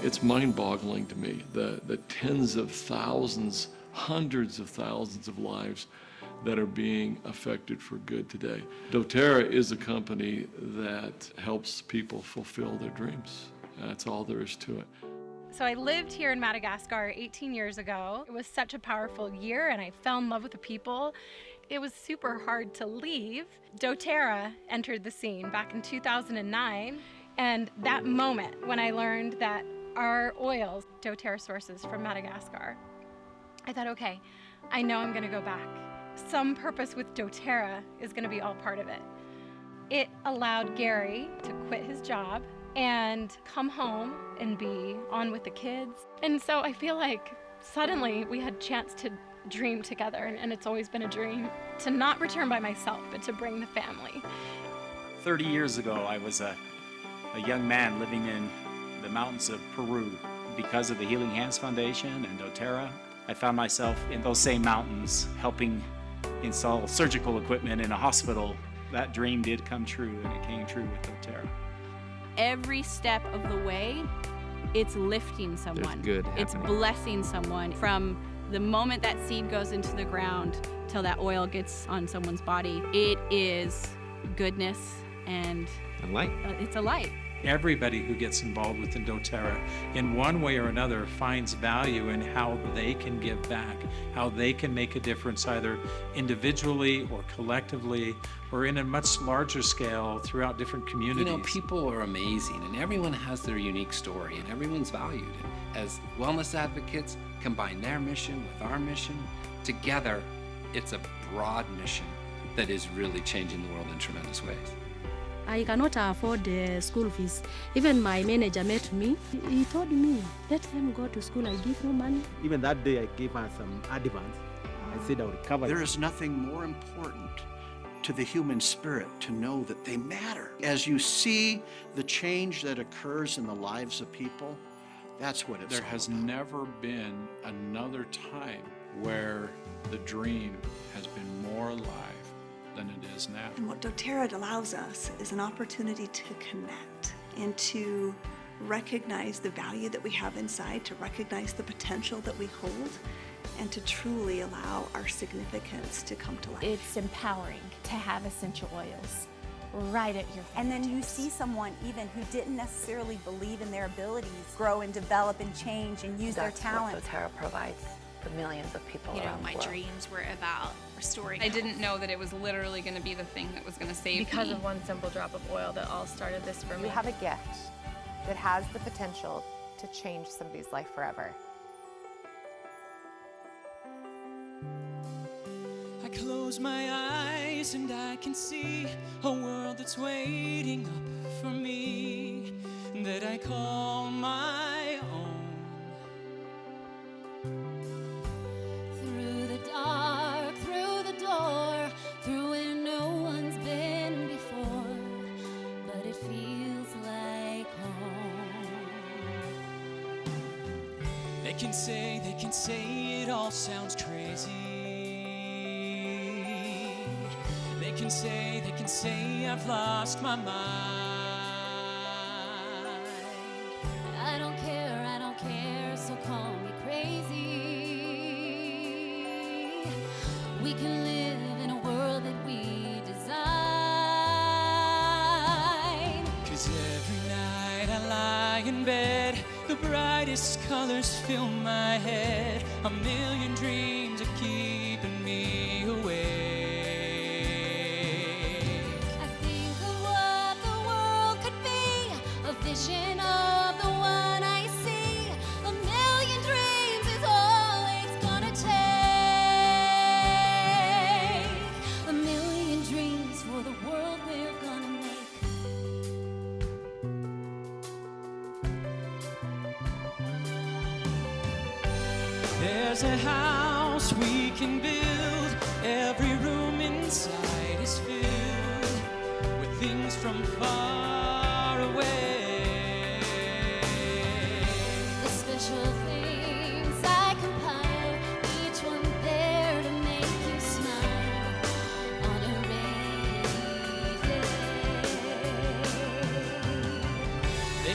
It's mind-boggling to me, the tens of thousands, hundreds of thousands of lives that are being affected for good today. doTERRA is a company that helps people fulfill their dreams. That's all there is to it. So I lived here in Madagascar 18 years ago. It was such a powerful year and I fell in love with the people. It was super hard to leave. doTERRA entered the scene back in 2009. And that moment when I learned that our oils, doTERRA sources from Madagascar, I thought, okay, I know I'm gonna go back. Some purpose with doTERRA is gonna be all part of it. It allowed Gary to quit his job and come home and be on with the kids. And so I feel like suddenly we had a chance to dream together, and it's always been a dream to not return by myself, but to bring the family. 30 years ago, I was a young man living in the mountains of Peru. Because of the Healing Hands Foundation and doTERRA, I found myself in those same mountains helping install surgical equipment in a hospital. That dream did come true, and it came true with doTERRA. Every step of the way, it's lifting someone. There's good it's happening. blessing someone. From the moment that seed goes into the ground till that oil gets on someone's body, it is goodness and A light. it's a light. Everybody who gets involved with the doTERRA in one way or another finds value in how they can give back, how they can make a difference either individually or collectively or in a much larger scale throughout different communities. You know, people are amazing and everyone has their unique story and everyone's valued. And as wellness advocates combine their mission with our mission, together it's a broad mission that is really changing the world in tremendous ways. I cannot afford the school fees. Even my manager met me. He told me, let them go to school, I give you money. Even that day I gave her some advance. I said I'll recover. There is nothing more important to the human spirit to know that they matter. As you see the change that occurs in the lives of people, that's what it's There all has about. never been another time where the dream has been more alive than it is now. And what doTERRA allows us is an opportunity to connect and to recognize the value that we have inside, to recognize the potential that we hold, and to truly allow our significance to come to life. It's empowering to have essential oils right at your fingertips. And then you see someone even who didn't necessarily believe in their abilities grow and develop and change and use their talents. That's what doTERRA provides for millions of people around the world. My dreams were about restoring. I didn't know that it was literally going to be the thing that was going to save me. Because of one simple drop of oil that all started this for me. You have a gift that has the potential to change somebody's life forever. I close my eyes and I can see a world that's waiting up for me, that I call my own. Through the dark, through the door, through where no one's been before, but it feels like home. They can say it all sounds crazy. They can say I've lost my mind. I don't care, so call me crazy. We can live in a world that we design. 'Cause every night I lie in bed, the brightest colors fill my head. A million dreams are keeping me awake. Vision of the one I see. A million dreams is all it's gonna take. A million dreams for the world we're gonna make. There's a house we can build. Every room inside is filled with things from far away. Special things I compile, each one there to make you smile on a rainy day. They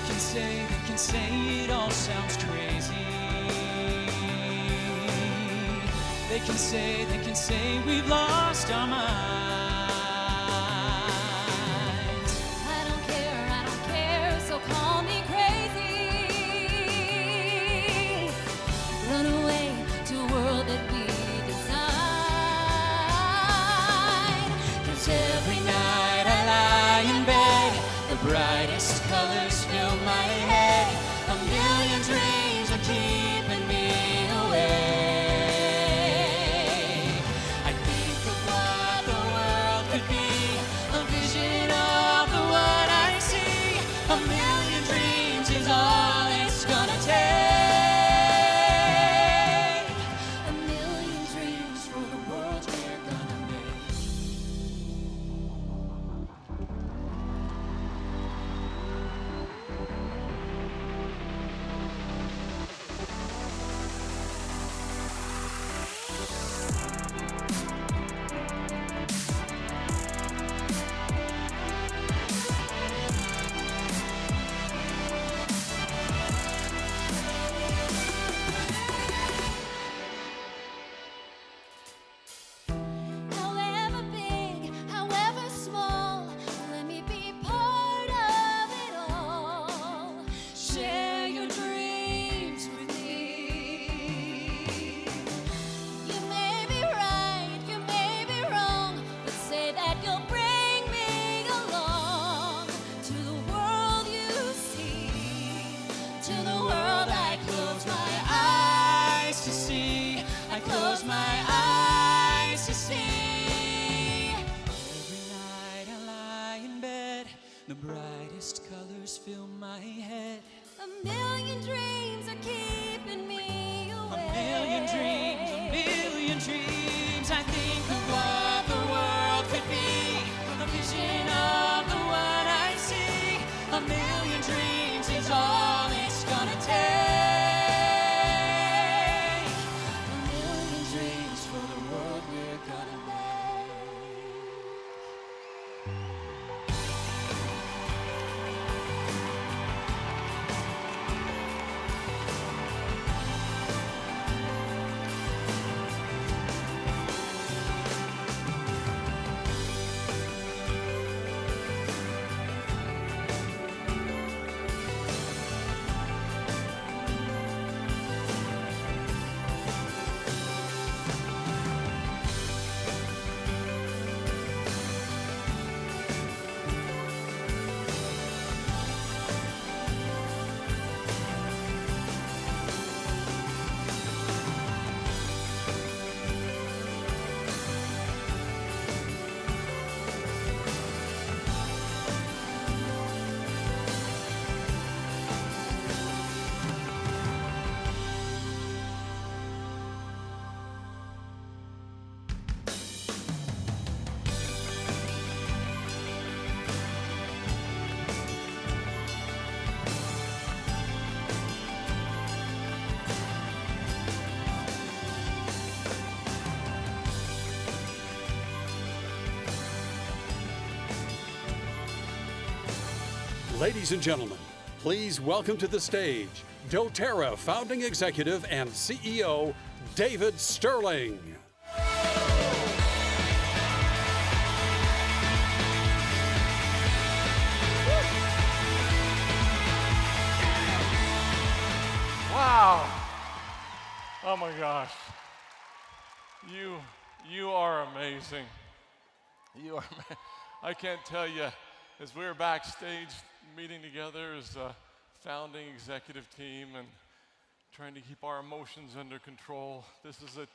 can can say it all sounds crazy. They can say we've lost our minds. I don't care, so call me crazy. Run away to a world that we design. 'Cause every night I lie in bed, the brightest colors fill my head. A million dreams are keeping me awake. I think of what the world could be, a vision of the one I see. A million dreams is all it's gonna take. A million dreams for the world we're gonna make. However big, however small, let me be part of it all. Share your dreams with me. You may be right, you may be wrong, but say that you'll bring me along to the world you see, to the world I close my eyes to see. I close my eyes to see. Every night I lie in bed, the brightest colors fill my head. A million dreams are keeping me away. A million dreams. I think of what the world could be, a vision of the one I see. A million dreams is all it's gonna take. A million dreams for the world we're gonna make. Ladies and gentlemen, please welcome to the stage doTERRA founding executive and CEO, David Sterling. Wow. Oh my gosh. You are amazing. You are, I can't tell you, as we were backstage meeting together as a founding executive team and trying to keep our emotions under control. This is a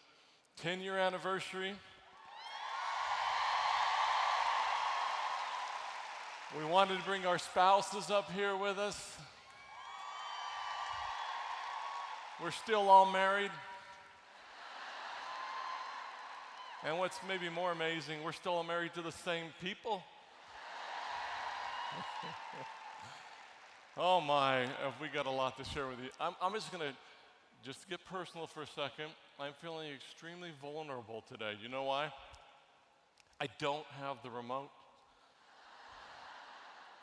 10-year anniversary. We wanted to bring our spouses up here with us. We're still all married. And what's maybe more amazing, we're still married to the same people. Oh my, have we got a lot to share with you. I'm just gonna get personal for a second. I'm feeling extremely vulnerable today. You know why? I don't have the remote.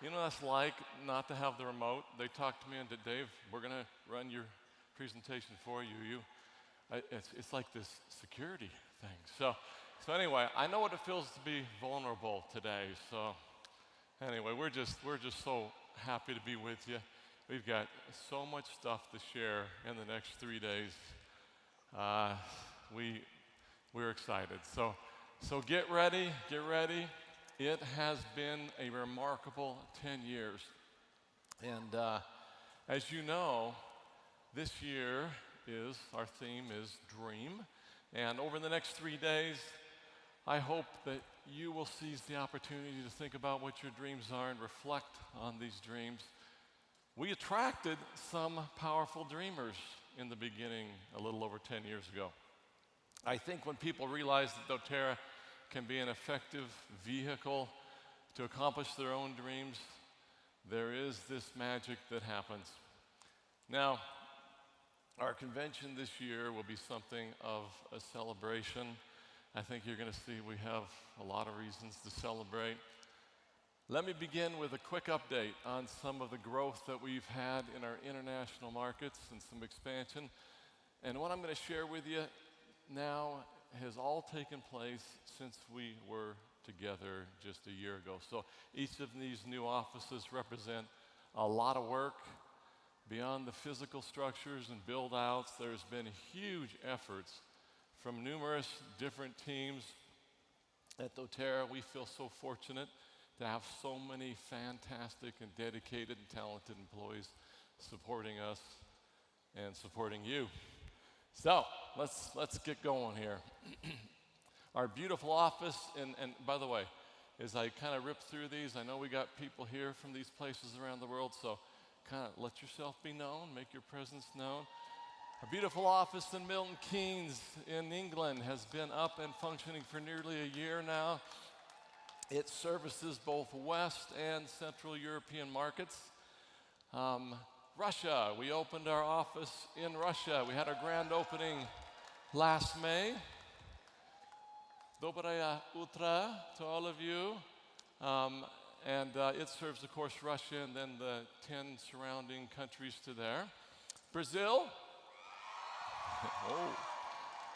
You know what it's like not to have the remote? They talked to me and said, Dave, we're going to run your presentation for you. It's like this security thing. So anyway, I know what it feels to be vulnerable today. So anyway, we're just so happy to be with you. We've got so much stuff to share in the next 3 days. We're excited. So get ready. It has been a remarkable 10 years. And as you know, this year our theme is Dream. And over the next 3 days, I hope that you will seize the opportunity to think about what your dreams are and reflect on these dreams. We attracted some powerful dreamers in the beginning a little over 10 years ago. I think when people realize that doTERRA can be an effective vehicle to accomplish their own dreams, there is this magic that happens. Now, our convention this year will be something of a celebration. I think you're going to see we have a lot of reasons to celebrate. Let me begin with a quick update on some of the growth that we've had in our international markets and some expansion. And what I'm going to share with you now has all taken place since we were together just a year ago. So each of these new offices represent a lot of work. Beyond the physical structures and build-outs, there's been huge efforts from numerous different teams. At doTERRA, we feel so fortunate to have so many fantastic and dedicated and talented employees supporting us and supporting you. So let's get going here. Our beautiful office, and by the way, as I kind of rip through these, I know we got people here from these places around the world, so kind of let yourself be known, make your presence known. Our beautiful office in Milton Keynes in England has been up and functioning for nearly a year now. It services both West and Central European markets. Russia, we opened our office in Russia. We had our grand opening last May. Dobraya Utra to all of you. And it serves, of course, Russia and then the 10 surrounding countries to there. Brazil.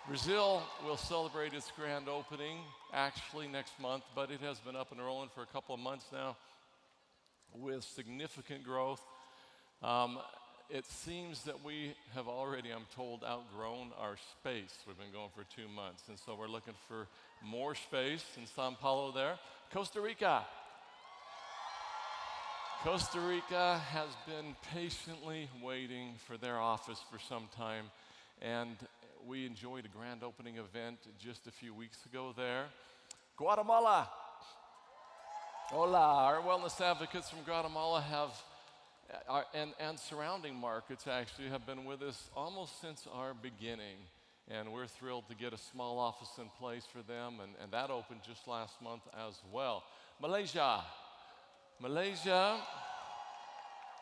Brazil will celebrate its grand opening actually next month, but it has been up and rolling for a couple of months now with significant growth. It seems that we have already, I'm told, outgrown our space. We've been going for 2 months, and so we're looking for more space in Sao Paulo there. Costa Rica. Costa Rica has been patiently waiting for their office for some time, and we enjoyed a grand opening event just a few weeks ago there. Guatemala. Hola, our wellness advocates from Guatemala have and surrounding markets actually have been with us almost since our beginning. And we're thrilled to get a small office in place for them, and that opened just last month as well. Malaysia,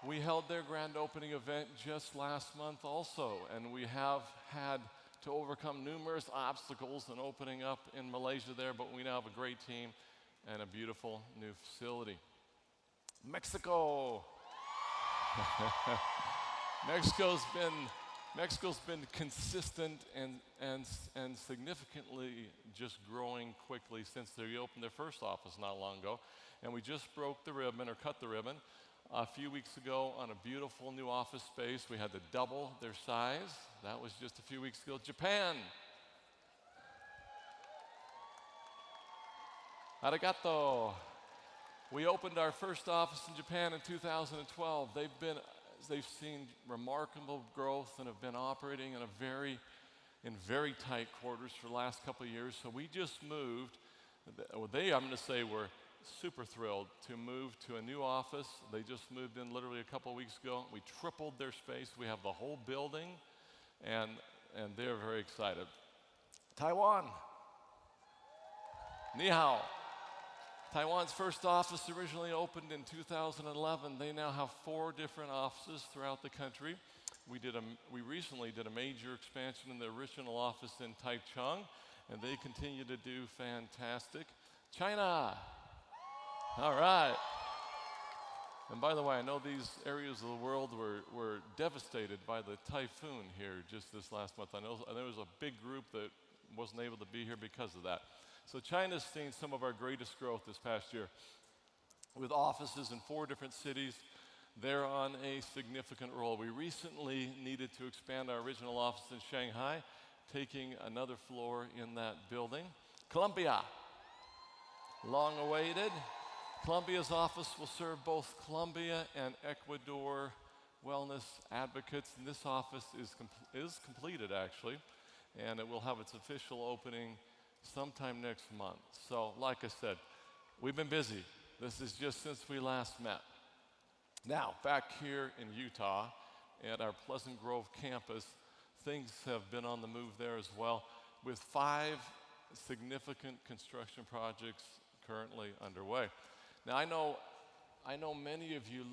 we held their grand opening event just last month also, and we have had to overcome numerous obstacles in opening up in Malaysia there, but we now have a great team and a beautiful new facility. Mexico. Mexico's been consistent and significantly just growing quickly since they opened their first office not long ago. And we just broke the ribbon, or cut the ribbon, a few weeks ago on a beautiful new office space. We had to double their size. That was just a few weeks ago. Japan. Arigato. We opened our first office in Japan in 2012. They've seen remarkable growth and have been operating in very tight quarters for the last couple of years. So we just moved. I'm going to say we're super thrilled to move to a new office. They just moved in literally a couple of weeks ago. We tripled their space. We have the whole building, and they're very excited. Taiwan. Ni hao. Taiwan's first office originally opened in 2011. They now have 4 different offices throughout the country. We recently did a major expansion in the original office in Taichung, and they continue to do fantastic. China. All right. And by the way, I know these areas of the world were devastated by the typhoon here just this last month. I know there was a big group that wasn't able to be here because of that. So China's seen some of our greatest growth this past year. With offices in 4 different cities, they're on a significant roll. We recently needed to expand our original office in Shanghai, taking another floor in that building. Colombia, long awaited. Colombia's office will serve both Colombia and Ecuador wellness advocates, and this office is completed actually, and it will have its official opening sometime next month. So like I said, we've been busy. This is just since we last met. Now, back here in Utah at our Pleasant Grove campus, things have been on the move there as well, with 5 significant construction projects currently underway. Now, I know many of you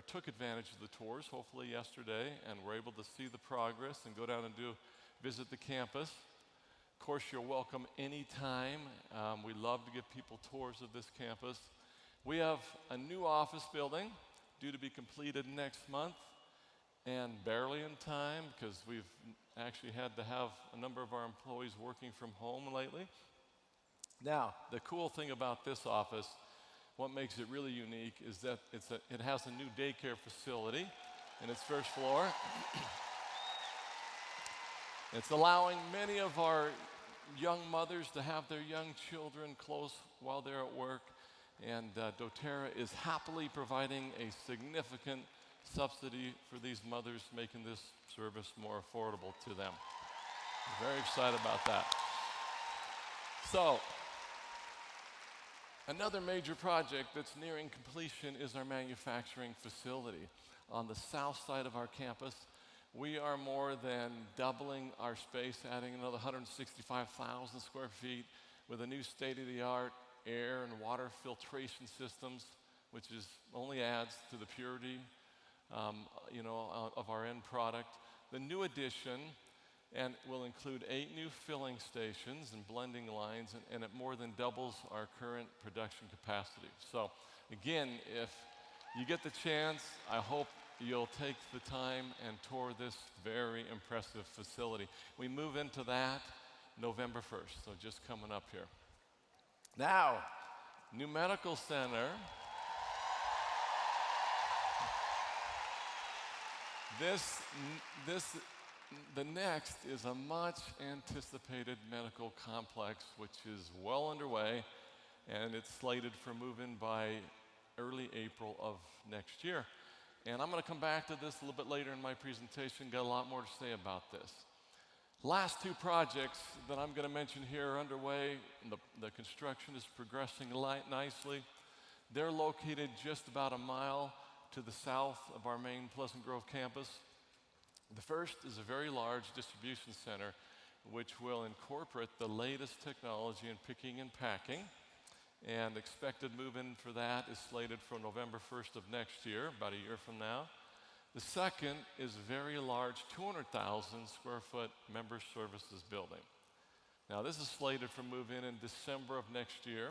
took advantage of the tours, hopefully yesterday, and were able to see the progress and go down and visit the campus. Of course, you're welcome anytime. We love to give people tours of this campus. We have a new office building due to be completed next month, and barely in time because we've actually had to have a number of our employees working from home lately. Now, the cool thing about this office, what makes it really unique, is that it has a new daycare facility in its first floor. It's allowing many of our young mothers to have their young children close while they're at work, and doTERRA is happily providing a significant subsidy for these mothers, making this service more affordable to them. We're very excited about that. So, another major project that's nearing completion is our manufacturing facility. On the south side of our campus, we are more than doubling our space, adding another 165,000 square feet with a new state-of-the-art air and water filtration systems, which only adds to the purity of our end product. The new addition will include 8 new filling stations and blending lines, and it more than doubles our current production capacity. So again, if you get the chance, I hope you'll take the time and tour this very impressive facility. We move into that November 1st, so just coming up here. Now, new medical center. The next is a much anticipated medical complex, which is well underway, and it's slated for move-in by early April of next year. And I'm going to come back to this a little bit later in my presentation, got a lot more to say about this. Last 2 projects that I'm going to mention here are underway. The construction is progressing nicely. They're located just about a mile to the south of our main Pleasant Grove campus. The first is a very large distribution center which will incorporate the latest technology in picking and packing. And expected move-in for that is slated for November 1st of next year, about a year from now. The second is a very large 200,000 square foot member services building. Now, this is slated for move-in December of next year.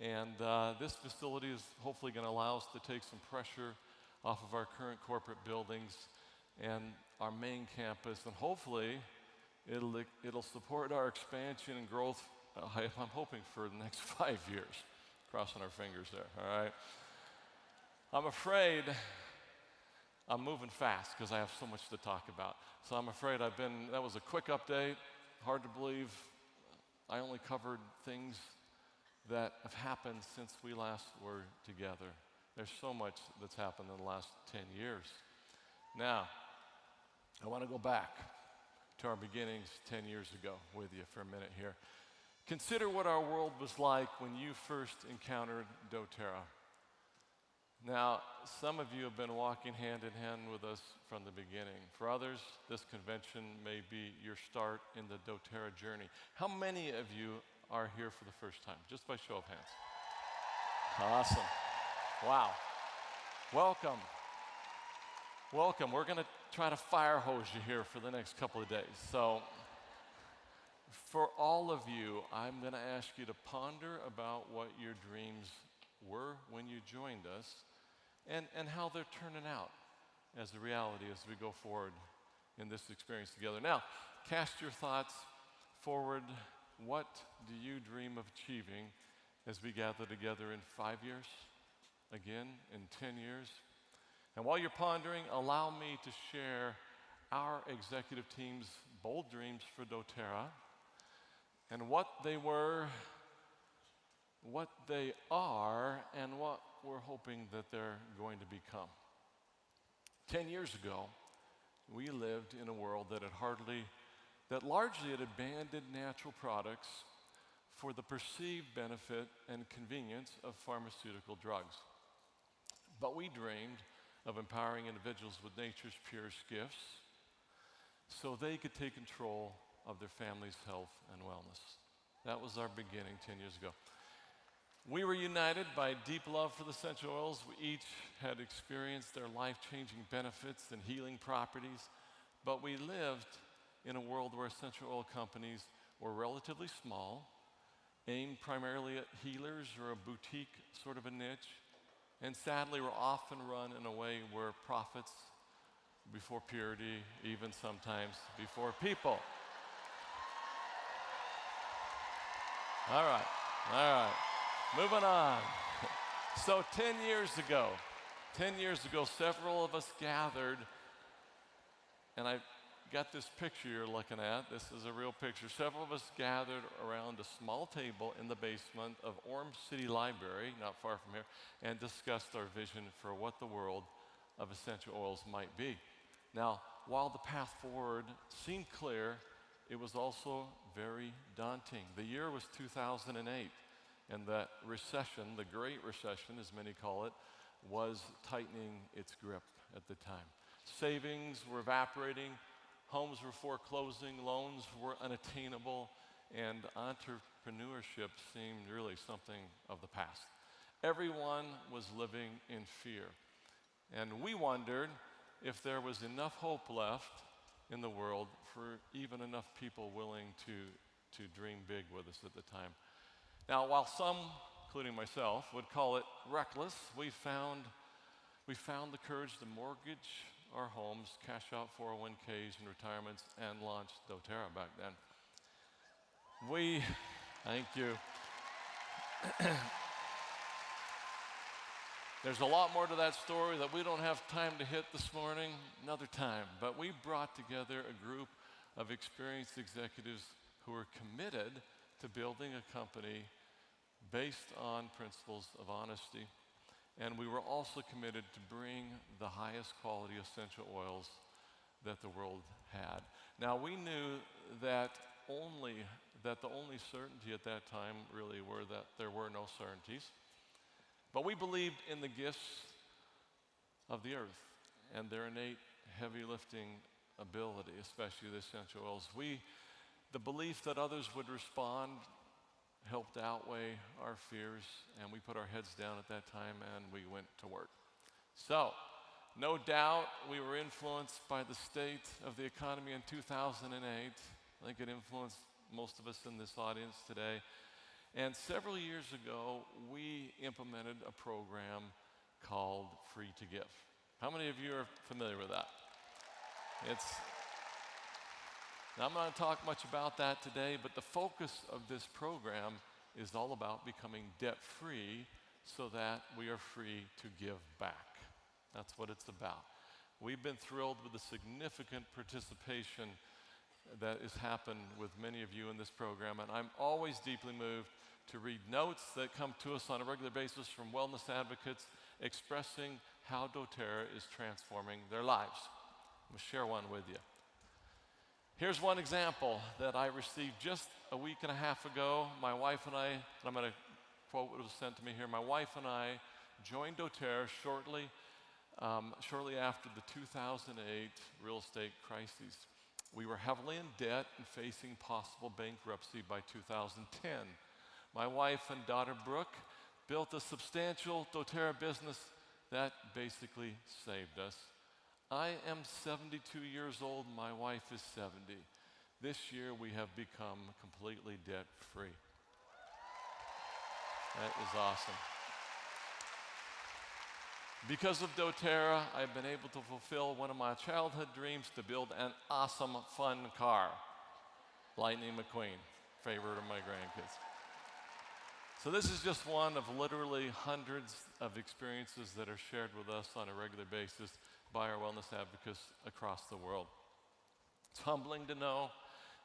And this facility is hopefully going to allow us to take some pressure off of our current corporate buildings and our main campus. And hopefully, it'll support our expansion and growth, I'm hoping, for the next 5 years. Crossing our fingers there, all right? I'm afraid I'm moving fast because I have so much to talk about. So I'm afraid that was a quick update. Hard to believe I only covered things that have happened since we last were together. There's so much that's happened in the last 10 years. Now, I want to go back to our beginnings 10 years ago with you for a minute here. Consider what our world was like when you first encountered doTERRA. Now, some of you have been walking hand in hand with us from the beginning. For others, this convention may be your start in the doTERRA journey. How many of you are here for the first time? Just by show of hands. Awesome. Wow. Welcome. Welcome. We're going to try to fire hose you here for the next couple of days. So, for all of you, I'm going to ask you to ponder about what your dreams were when you joined us, and how they're turning out as a reality as we go forward in this experience together. Now, cast your thoughts forward. What do you dream of achieving as we gather together in 5 years? Again, in 10 years? And while you're pondering, allow me to share our executive team's bold dreams for doTERRA and what they were, what they are, and what we're hoping that they're going to become. 10 years ago, we lived in a world that largely had abandoned natural products for the perceived benefit and convenience of pharmaceutical drugs. But we dreamed of empowering individuals with nature's purest gifts so they could take control of their family's health and wellness. That was our beginning 10 years ago. We were united by deep love for the essential oils. We each had experienced their life-changing benefits and healing properties, but we lived in a world where essential oil companies were relatively small, aimed primarily at healers or a boutique sort of a niche, and sadly were often run in a way where profits before purity, even sometimes before people. All right, moving on. So 10 years ago, several of us gathered, and I got this picture you're looking at. This is a real picture. Several of us gathered around a small table in the basement of Orem City Library, not far from here, and discussed our vision for what the world of essential oils might be. Now, while the path forward seemed clear, it was also very daunting. The year was 2008, and that recession, the Great Recession, as many call it, was tightening its grip at the time. Savings were evaporating, homes were foreclosing, loans were unattainable, and entrepreneurship seemed really something of the past. Everyone was living in fear. And we wondered if there was enough hope left in the world for even enough people willing to dream big with us at the time. Now, while some, including myself, would call it reckless, we found the courage to mortgage our homes, cash out 401ks and retirements, and launch doTERRA back then. Thank you. There's a lot more to that story that we don't have time to hit this morning, another time. But we brought together a group of experienced executives who were committed to building a company based on principles of honesty. And we were also committed to bring the highest quality essential oils that the world had. Now, we knew that the only certainty at that time really were that there were no certainties. But we believed in the gifts of the earth and their innate heavy lifting ability, especially the essential oils. The belief that others would respond helped outweigh our fears, and we put our heads down at that time and we went to work. So, no doubt we were influenced by the state of the economy in 2008. I think it influenced most of us in this audience today. And several years ago, we implemented a program called Free to Give. How many of you are familiar with that? Now, I'm not going to talk much about that today, but the focus of this program is all about becoming debt-free so that we are free to give back. That's what it's about. We've been thrilled with the significant participation that has happened with many of you in this program, and I'm always deeply moved to read notes that come to us on a regular basis from wellness advocates expressing how doTERRA is transforming their lives. I'm going to share one with you. Here's one example that I received just a week and a half ago. My wife and I, I'm going to quote what was sent to me here. My wife and I joined doTERRA shortly after the 2008 real estate crisis. We were heavily in debt and facing possible bankruptcy by 2010. My wife and daughter Brooke built a substantial doTERRA business that basically saved us. I am 72 years old, my wife is 70. This year we have become completely debt-free. That is awesome. Because of doTERRA, I've been able to fulfill one of my childhood dreams to build an awesome, fun car. Lightning McQueen, favorite of my grandkids. So this is just one of literally hundreds of experiences that are shared with us on a regular basis by our wellness advocates across the world. It's humbling to know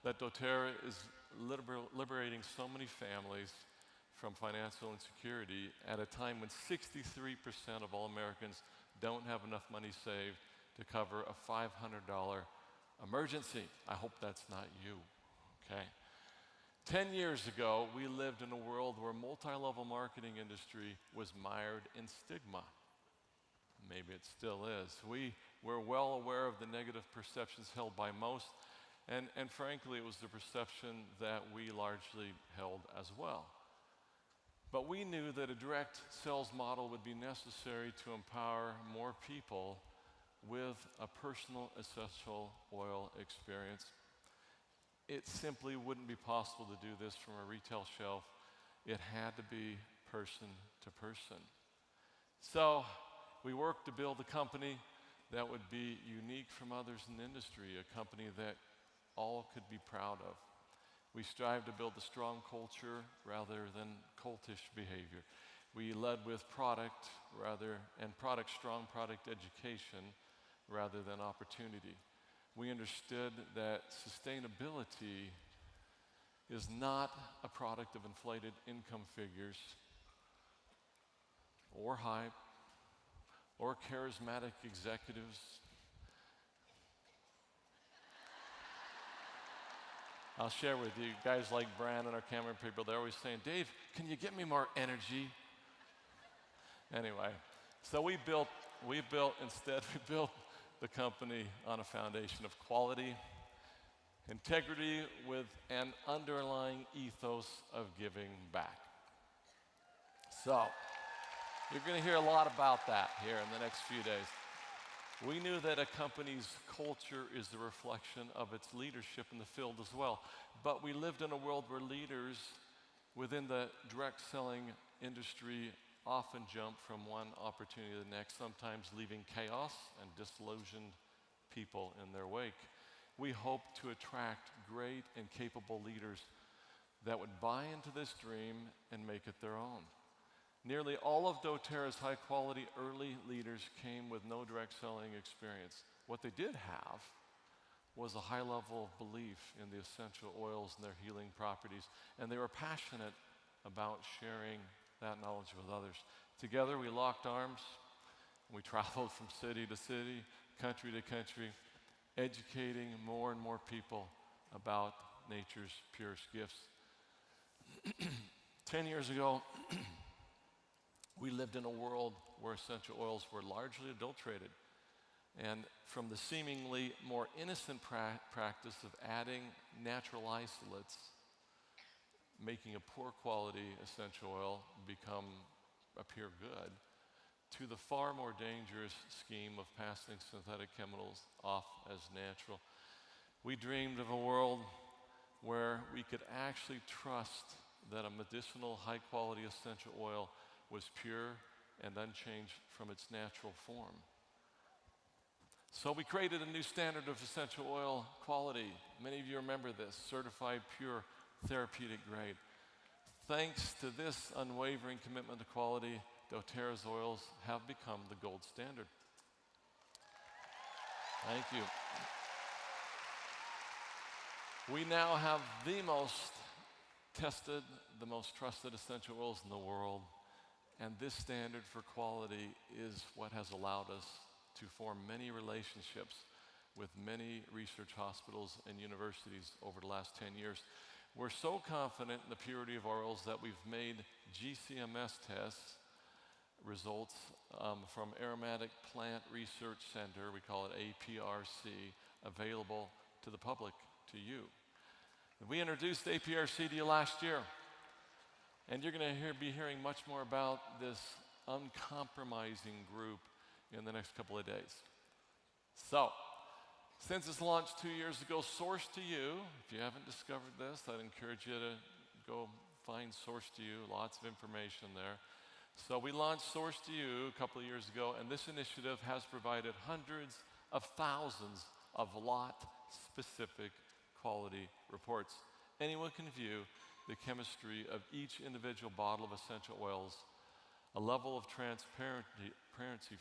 that doTERRA is liberating so many families from financial insecurity at a time when 63% of all Americans don't have enough money saved to cover a $500 emergency. I hope that's not you, okay? 10 years ago, we lived in a world where multi-level marketing industry was mired in stigma. Maybe it still is. We were well aware of the negative perceptions held by most, and frankly, it was the perception that we largely held as well. But we knew that a direct sales model would be necessary to empower more people with a personal essential oil experience. It simply wouldn't be possible to do this from a retail shelf. It had to be person to person. So we worked to build a company that would be unique from others in the industry, a company that all could be proud of. We strive to build a strong culture rather than cultish behavior. We led with strong product education rather than opportunity. We understood that sustainability is not a product of inflated income figures or hype or charismatic executives. I'll share with you, guys like Brandon, our camera people, they're always saying, Dave, can you get me more energy? Anyway, so we built the company on a foundation of quality, integrity, with an underlying ethos of giving back. So, you're going to hear a lot about that here in the next few days. We knew that a company's culture is the reflection of its leadership in the field as well. But we lived in a world where leaders within the direct selling industry often jump from one opportunity to the next, sometimes leaving chaos and disillusioned people in their wake. We hope to attract great and capable leaders that would buy into this dream and make it their own. Nearly all of doTERRA's high-quality early leaders came with no direct selling experience. What they did have was a high level of belief in the essential oils and their healing properties, and they were passionate about sharing that knowledge with others. Together, we locked arms, and we traveled from city to city, country to country, educating more and more people about nature's purest gifts. 10 years ago, we lived in a world where essential oils were largely adulterated. And from the seemingly more innocent practice of adding natural isolates, making a poor quality essential oil appear good, to the far more dangerous scheme of passing synthetic chemicals off as natural. We dreamed of a world where we could actually trust that a medicinal high-quality essential oil was pure and unchanged from its natural form. So we created a new standard of essential oil quality. Many of you remember this, certified pure, therapeutic grade. Thanks to this unwavering commitment to quality, doTERRA's oils have become the gold standard. Thank you. We now have the most tested, the most trusted essential oils in the world. And this standard for quality is what has allowed us to form many relationships with many research hospitals and universities over the last 10 years. We're so confident in the purity of our oils that we've made GCMS tests results from Aromatic Plant Research Center, we call it APRC, available to the public, to you. We introduced APRC to you last year. And you're going to be hearing much more about this uncompromising group in the next couple of days. So, since its launch 2 years ago, Source to You, if you haven't discovered this, I'd encourage you to go find Source to You, lots of information there. So we launched Source to You a couple of years ago, and this initiative has provided hundreds of thousands of lot-specific quality reports. Anyone can view the chemistry of each individual bottle of essential oils, a level of transparency,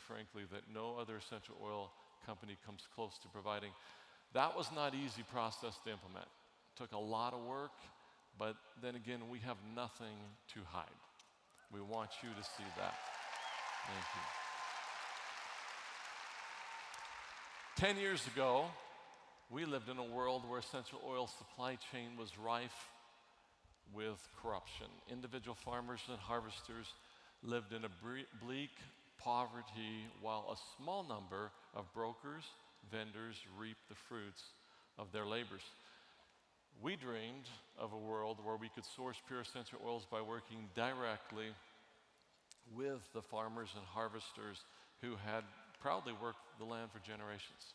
frankly, that no other essential oil company comes close to providing. That was not an easy process to implement. It took a lot of work, but then again, we have nothing to hide. We want you to see that. Thank you. 10 years ago, we lived in a world where essential oil supply chain was rife with corruption. Individual farmers and harvesters lived in a bleak poverty, while a small number of brokers, vendors reaped the fruits of their labors. We dreamed of a world where we could source pure essential oils by working directly with the farmers and harvesters who had proudly worked the land for generations.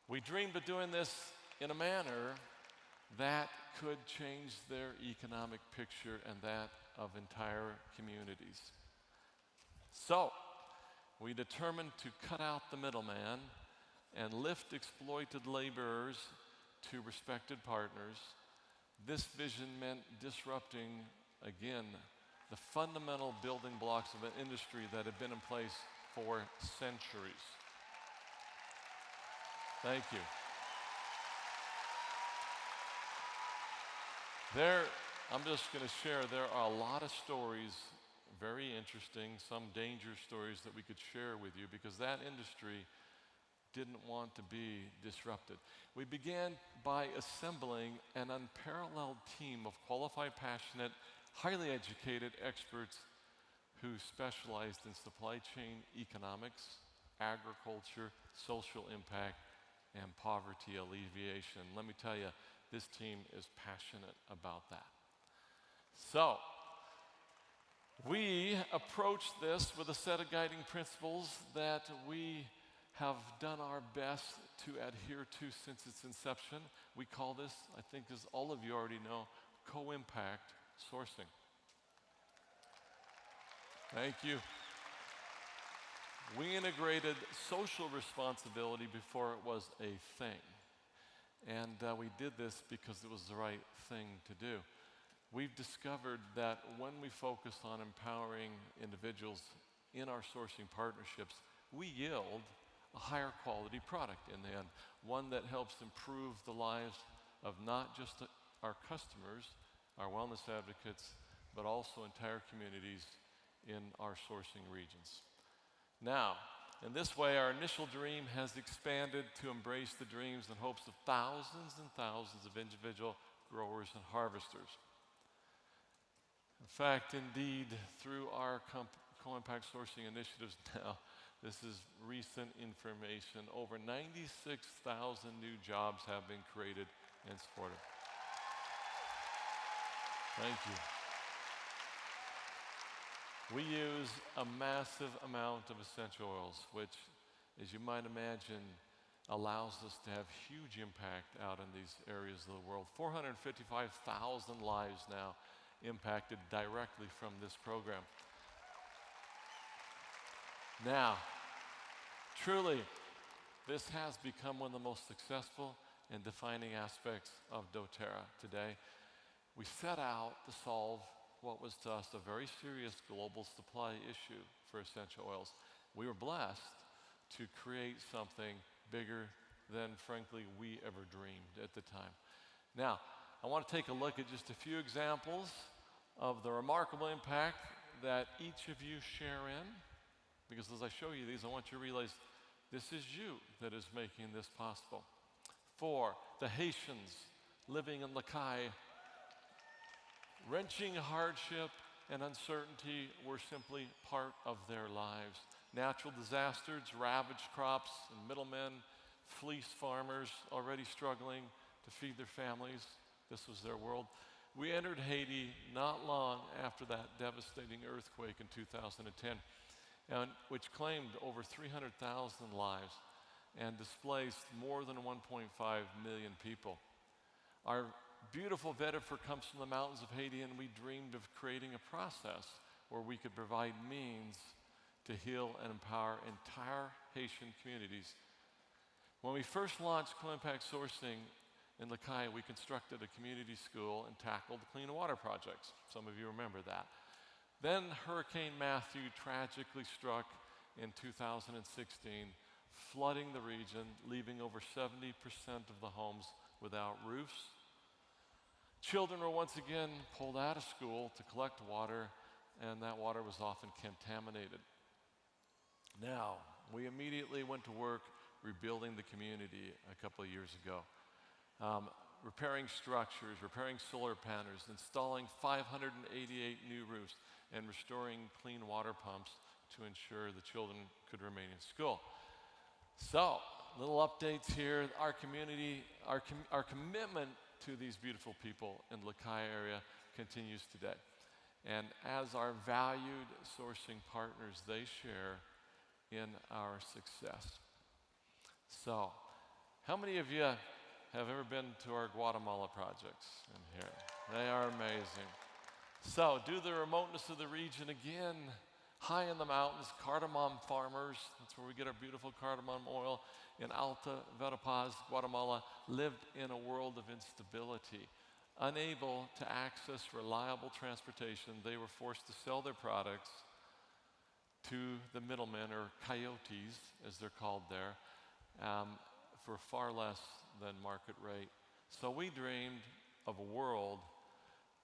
We dreamed of doing this in a manner that could change their economic picture and that of entire communities. So, we determined to cut out the middleman and lift exploited laborers to respected partners. This vision meant disrupting, again, the fundamental building blocks of an industry that had been in place for centuries. Thank you. I'm just going to share, there are a lot of stories, very interesting, some dangerous stories that we could share with you because that industry didn't want to be disrupted. We began by assembling an unparalleled team of qualified, passionate, highly educated experts who specialized in supply chain economics, agriculture, social impact, and poverty alleviation. Let me tell you, this team is passionate about that. So, we approached this with a set of guiding principles that we have done our best to adhere to since its inception. We call this, I think as all of you already know, co-impact sourcing. Thank you. We integrated social responsibility before it was a thing. And we did this because it was the right thing to do. We've discovered that when we focus on empowering individuals in our sourcing partnerships, we yield a higher quality product in the end, one that helps improve the lives of not just our customers, our wellness advocates, but also entire communities in our sourcing regions. Now, in this way, our initial dream has expanded to embrace the dreams and hopes of thousands and thousands of individual growers and harvesters. In fact, indeed, through our co-impact sourcing initiatives now, this is recent information, over 96,000 new jobs have been created and supported. Thank you. We use a massive amount of essential oils, which, as you might imagine, allows us to have huge impact out in these areas of the world. 455,000 lives now impacted directly from this program. Now, truly, this has become one of the most successful and defining aspects of doTERRA today. We set out to solve what was to us a very serious global supply issue for essential oils. We were blessed to create something bigger than, frankly, we ever dreamed at the time. Now, I want to take a look at just a few examples of the remarkable impact that each of you share in, because as I show you these, I want you to realize this is you that is making this possible. For the Haitians living in Lacaille, wrenching hardship and uncertainty were simply part of their lives. Natural disasters ravaged crops, and middlemen fleeced farmers already struggling to feed their families. This was their world. We entered Haiti not long after that devastating earthquake in 2010, which claimed over 300,000 lives and displaced more than 1.5 million people. Our beautiful vetiver comes from the mountains of Haiti, and we dreamed of creating a process where we could provide means to heal and empower entire Haitian communities. When we first launched co-impact sourcing in Lakai, we constructed a community school and tackled clean water projects. Some of you remember that. Then Hurricane Matthew tragically struck in 2016, flooding the region, leaving over 70% of the homes without roofs. Children were once again pulled out of school to collect water, and that water was often contaminated. Now, we immediately went to work rebuilding the community a couple of years ago. Repairing structures, repairing solar panels, installing 588 new roofs, and restoring clean water pumps to ensure the children could remain in school. So, little updates here. Our community, our commitment to these beautiful people in the Lakai area continues today. And as our valued sourcing partners, they share in our success. So, how many of you have ever been to our Guatemala projects in here? They are amazing. So, due to the remoteness of the region, again, high in the mountains, cardamom farmers, that's where we get our beautiful cardamom oil, in Alta Verapaz, Guatemala, lived in a world of instability. Unable to access reliable transportation, they were forced to sell their products to the middlemen, or coyotes, as they're called there, for far less than market rate. So we dreamed of a world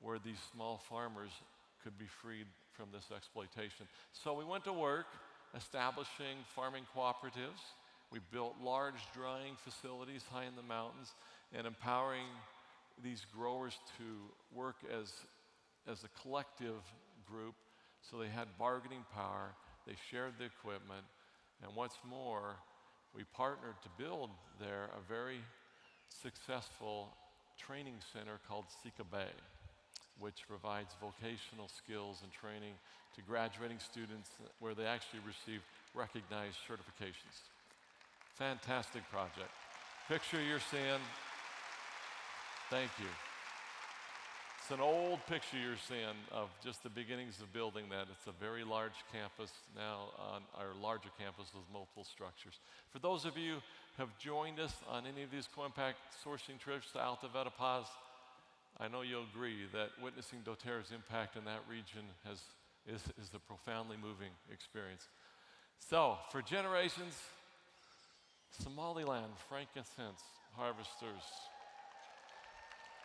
where these small farmers could be freed from this exploitation. So we went to work establishing farming cooperatives. We built large drying facilities high in the mountains and empowering these growers to work as a collective group, so they had bargaining power, they shared the equipment, and what's more, we partnered to build there a very successful training center called Sika Bay, which provides vocational skills and training to graduating students where they actually receive recognized certifications. Fantastic project. Picture you're seeing, thank you. It's an old picture you're seeing of just the beginnings of building that. It's a very large campus now, on our larger campus with multiple structures. For those of you who have joined us on any of these co-impact sourcing trips to Alta Verapaz, I know you'll agree that witnessing doTERRA's impact in that region is a profoundly moving experience. So, for generations, Somaliland frankincense harvesters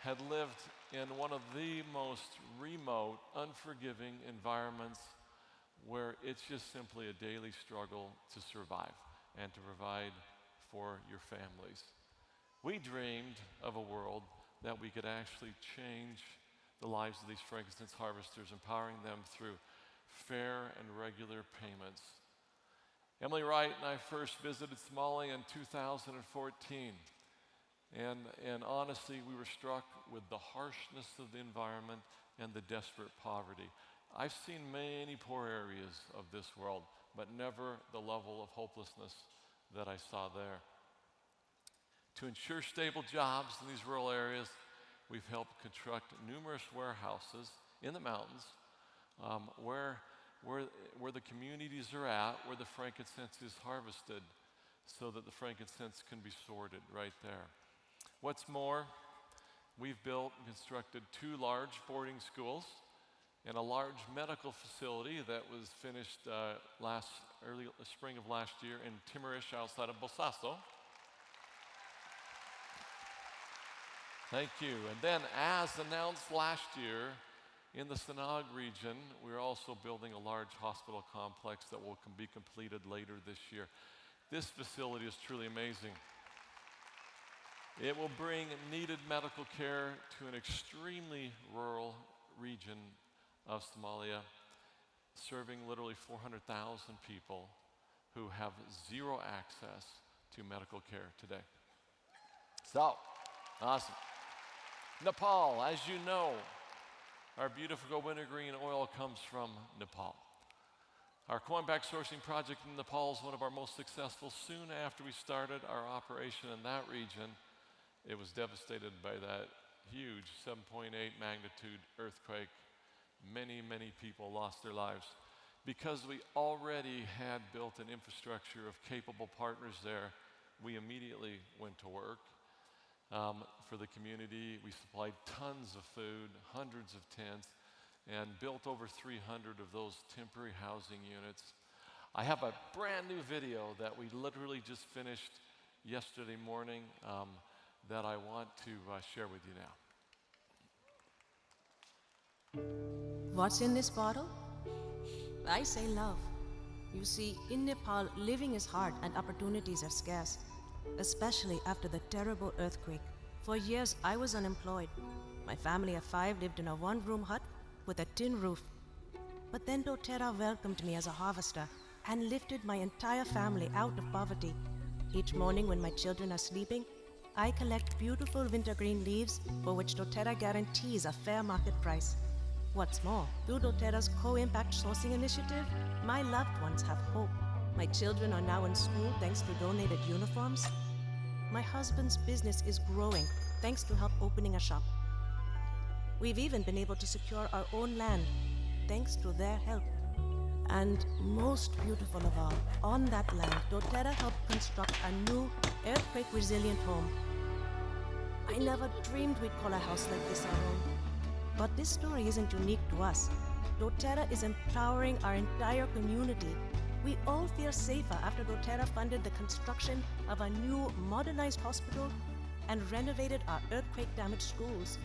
had lived in one of the most remote, unforgiving environments where it's just simply a daily struggle to survive and to provide for your families. We dreamed of a world that we could actually change the lives of these frankincense harvesters, empowering them through fair and regular payments. Emily Wright and I first visited Somalia in 2014. And honestly, we were struck with the harshness of the environment and the desperate poverty. I've seen many poor areas of this world, but never the level of hopelessness that I saw there. To ensure stable jobs in these rural areas, we've helped construct numerous warehouses in the mountains where the communities are at, where the frankincense is harvested, so that the frankincense can be sorted right there. What's more, we've built and constructed 2 large boarding schools and a large medical facility that was finished early spring of last year in Timorish outside of Bosaso. Thank you. And then, as announced last year, in the Sinag region, we're also building a large hospital complex that will be completed later this year. This facility is truly amazing. It will bring needed medical care to an extremely rural region of Somalia, serving literally 400,000 people who have zero access to medical care today. So, awesome. Nepal, as you know, our beautiful wintergreen oil comes from Nepal. Our co-impact sourcing project in Nepal is one of our most successful. Soon after we started our operation in that region, it was devastated by that huge 7.8 magnitude earthquake many, many people lost their lives. Because we already had built an infrastructure of capable partners there, we immediately went to work for the community. We supplied tons of food, hundreds of tents, and built over 300 of those temporary housing units. I have a brand new video that we literally just finished yesterday morning that I want to share with you now. What's in this bottle? I say love. You see, in Nepal, living is hard and opportunities are scarce, especially after the terrible earthquake. For years, I was unemployed. My family of 5 lived in a one-room hut with a tin roof. But then doTERRA welcomed me as a harvester and lifted my entire family out of poverty. Each morning when my children are sleeping, I collect beautiful wintergreen leaves for which doTERRA guarantees a fair market price. What's more, through doTERRA's co-impact sourcing initiative, my loved ones have hope. My children are now in school thanks to donated uniforms. My husband's business is growing thanks to help opening a shop. We've even been able to secure our own land thanks to their help. And most beautiful of all, on that land, doTERRA helped construct a new earthquake-resilient home. I never dreamed we'd call a house like this our home. But this story isn't unique to us. doTERRA is empowering our entire community. We all feel safer after doTERRA funded the construction of a new modernized hospital and renovated our earthquake-damaged schools.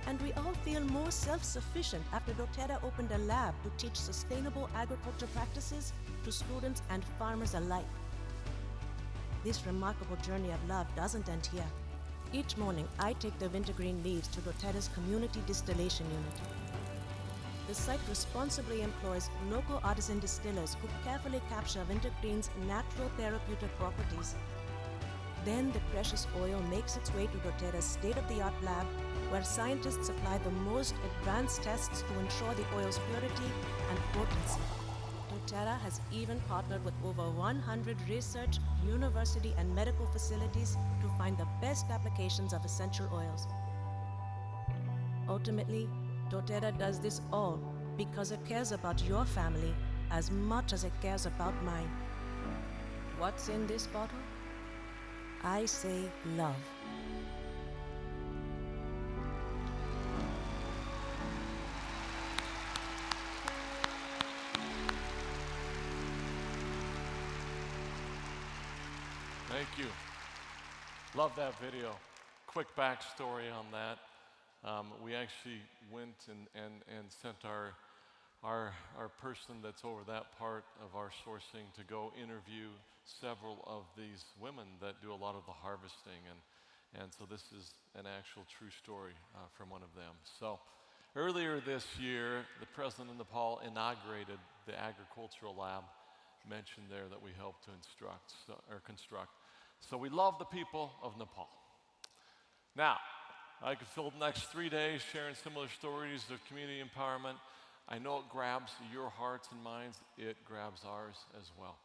And we all feel more self-sufficient after doTERRA opened a lab to teach sustainable agriculture practices to students and farmers alike. This remarkable journey of love doesn't end here. Each morning, I take the wintergreen leaves to doTERRA's community distillation unit. The site responsibly employs local artisan distillers who carefully capture wintergreen's natural therapeutic properties. Then the precious oil makes its way to doTERRA's state-of-the-art lab, where scientists apply the most advanced tests to ensure the oil's purity and potency. doTERRA has even partnered with over 100 research, university, and medical facilities to find the best applications of essential oils. Ultimately, doTERRA does this all because it cares about your family as much as it cares about mine. What's in this bottle? I say love. Thank you. Love that video. Quick backstory on that. We actually went and sent our person that's over that part of our sourcing to go interview several of these women that do a lot of the harvesting. And so this is an actual true story from one of them. So earlier this year, the president of Nepal inaugurated the agricultural lab mentioned there that we helped to construct. So we love the people of Nepal. Now, I could fill the next 3 days sharing similar stories of community empowerment. I know it grabs your hearts and minds. It grabs ours as well.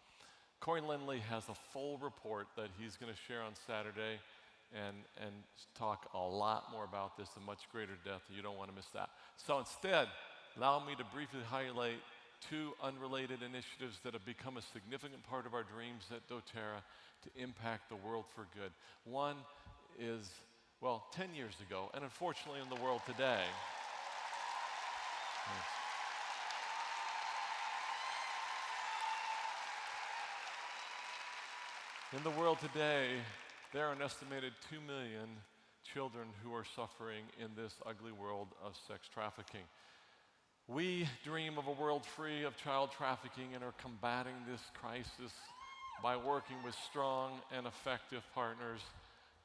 Corey Lindley has a full report that he's going to share on Saturday and talk a lot more about this in much greater depth. You don't want to miss that. So instead, allow me to briefly highlight 2 unrelated initiatives that have become a significant part of our dreams at doTERRA to impact the world for good. One is, well, 10 years ago, and unfortunately in the world today. In the world today, there are an estimated 2 million children who are suffering in this ugly world of sex trafficking. We dream of a world free of child trafficking and are combating this crisis by working with strong and effective partners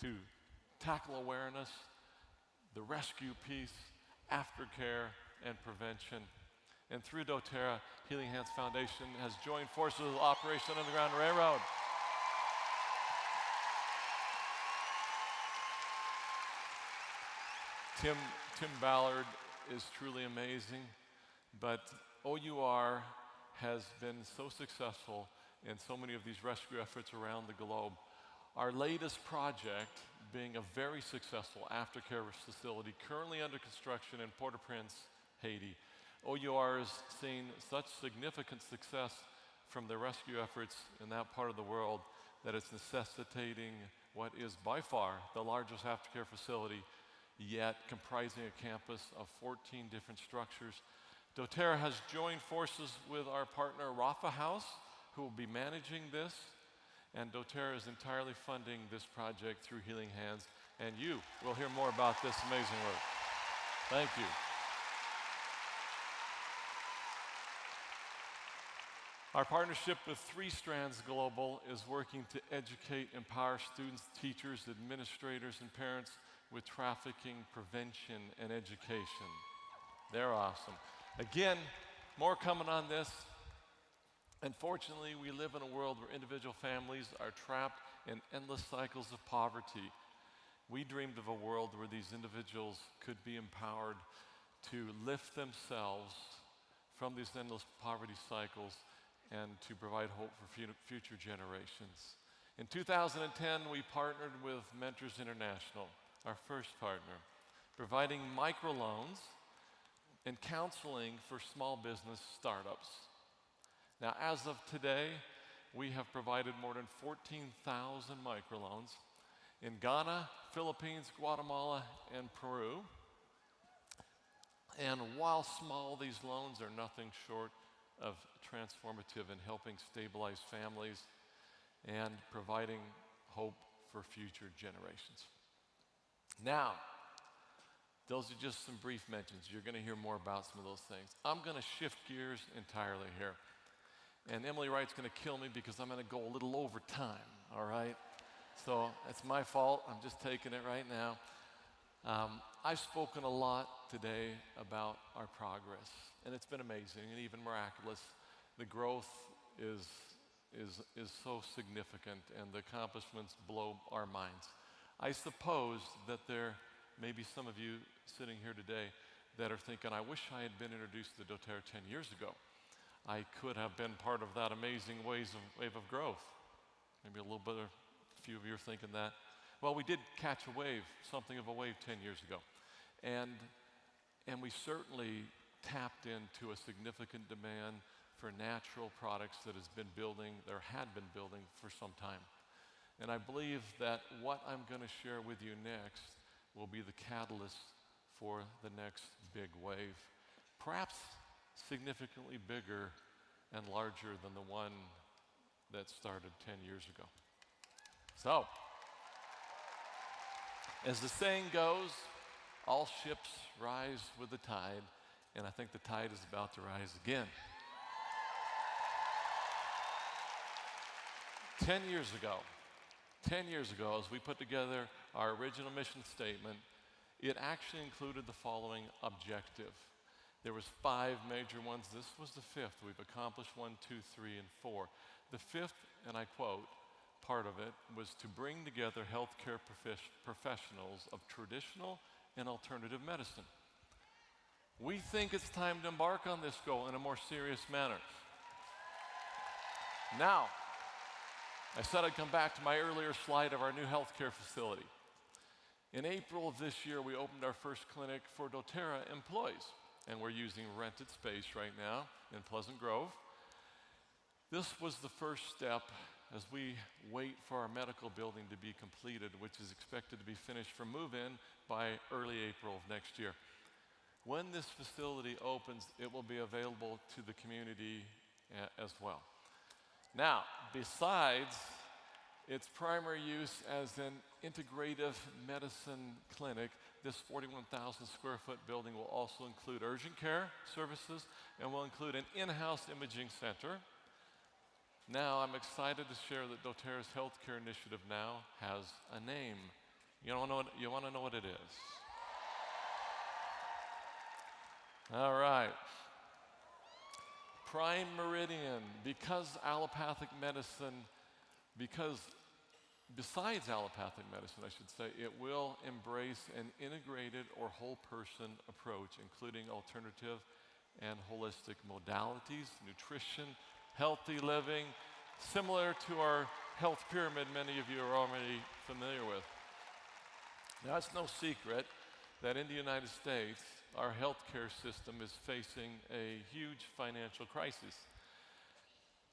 to tackle awareness, the rescue piece, aftercare, and prevention. And through doTERRA, Healing Hands Foundation has joined forces with Operation Underground Railroad. Tim Ballard is truly amazing, but OUR has been so successful in so many of these rescue efforts around the globe. Our latest project being a very successful aftercare facility currently under construction in Port-au-Prince, Haiti. OUR has seen such significant success from the rescue efforts in that part of the world that it's necessitating what is by far the largest aftercare facility yet, comprising a campus of 14 different structures. doTERRA has joined forces with our partner Rafa House, who will be managing this, and doTERRA is entirely funding this project through Healing Hands, and you will hear more about this amazing work. Thank you. Our partnership with Three Strands Global is working to educate, empower students, teachers, administrators, and parents with trafficking prevention and education. They're awesome. Again, more coming on this. Unfortunately, we live in a world where individual families are trapped in endless cycles of poverty. We dreamed of a world where these individuals could be empowered to lift themselves from these endless poverty cycles and to provide hope for future generations. In 2010, we partnered with Mentors International, our first partner, providing microloans and counseling for small business startups. Now, as of today, we have provided more than 14,000 microloans in Ghana, Philippines, Guatemala, and Peru. And while small, these loans are nothing short of transformative in helping stabilize families and providing hope for future generations. Now, those are just some brief mentions. You're going to hear more about some of those things. I'm going to shift gears entirely here. And Emily Wright's going to kill me because I'm going to go a little over time, all right? So it's my fault. I'm just taking it right now. I've spoken a lot today about our progress, and it's been amazing and even miraculous. The growth is so significant, and the accomplishments blow our minds. I suppose that there may be some of you sitting here today that are thinking, I wish I had been introduced to doTERRA 10 years ago. I could have been part of that amazing wave of growth. Maybe a few of you are thinking that. Well, we did catch a wave, something of a wave 10 years ago. And we certainly tapped into a significant demand for natural products that had been building for some time. And I believe that what I'm going to share with you next will be the catalyst for the next big wave, perhaps significantly bigger and larger than the one that started 10 years ago. So, as the saying goes, all ships rise with the tide, and I think the tide is about to rise again. 10 years ago, as we put together our original mission statement, it actually included the following objective. There was 5 major ones. This was the 5th. We've accomplished 1, 2, 3, and 4. The 5th, and I quote, part of it was to bring together healthcare professionals of traditional and alternative medicine. We think it's time to embark on this goal in a more serious manner. Now, I said I'd come back to my earlier slide of our new healthcare facility. In April of this year, we opened our first clinic for doTERRA employees, and we're using rented space right now in Pleasant Grove. This was the first step as we wait for our medical building to be completed, which is expected to be finished for move-in by early April of next year. When this facility opens, it will be available to the community as well. Now, besides its primary use as an integrative medicine clinic, this 41,000 square foot building will also include urgent care services and will include an in-house imaging center. Now, I'm excited to share that doTERRA's healthcare initiative now has a name. You want to know what it is? All right. Prime Meridian, besides allopathic medicine, I should say, it will embrace an integrated or whole person approach, including alternative and holistic modalities, nutrition, healthy living, similar to our health pyramid many of you are already familiar with. Now, it's no secret that in the United States, our healthcare system is facing a huge financial crisis.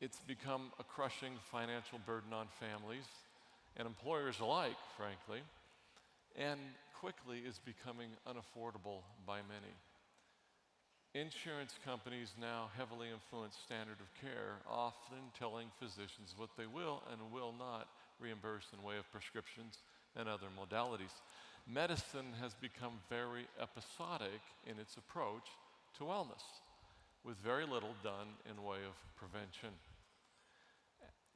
It's become a crushing financial burden on families and employers alike, frankly, and quickly is becoming unaffordable by many. Insurance companies now heavily influence standard of care, often telling physicians what they will and will not reimburse in way of prescriptions and other modalities. Medicine has become very episodic in its approach to wellness, with very little done in way of prevention.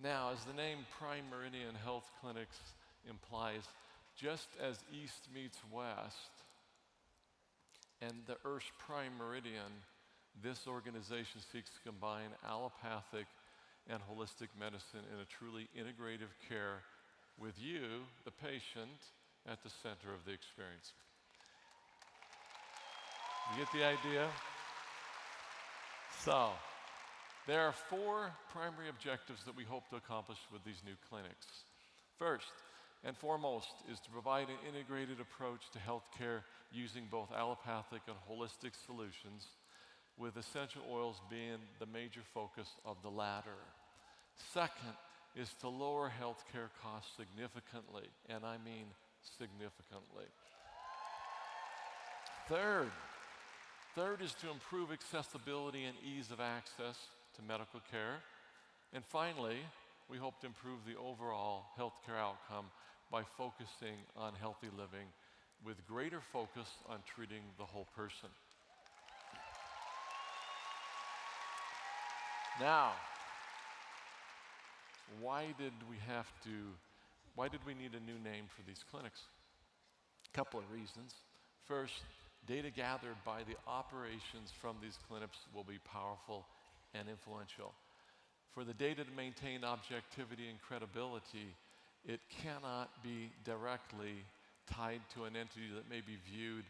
Now, as the name Prime Meridian Health Clinics implies, just as East meets West and the Earth's prime meridian, this organization seeks to combine allopathic and holistic medicine in a truly integrative care with you, the patient, at the center of the experience. You get the idea? So, there are 4 primary objectives that we hope to accomplish with these new clinics. First and foremost is to provide an integrated approach to healthcare using both allopathic and holistic solutions, with essential oils being the major focus of the latter. Second is to lower healthcare costs significantly, and I mean significantly. Third is to improve accessibility and ease of access to medical care. And finally, we hope to improve the overall healthcare outcome by focusing on healthy living with greater focus on treating the whole person. Now, why did we need a new name for these clinics? A couple of reasons. First, data gathered by the operations from these clinics will be powerful and influential. For the data to maintain objectivity and credibility, it cannot be directly tied to an entity that may be viewed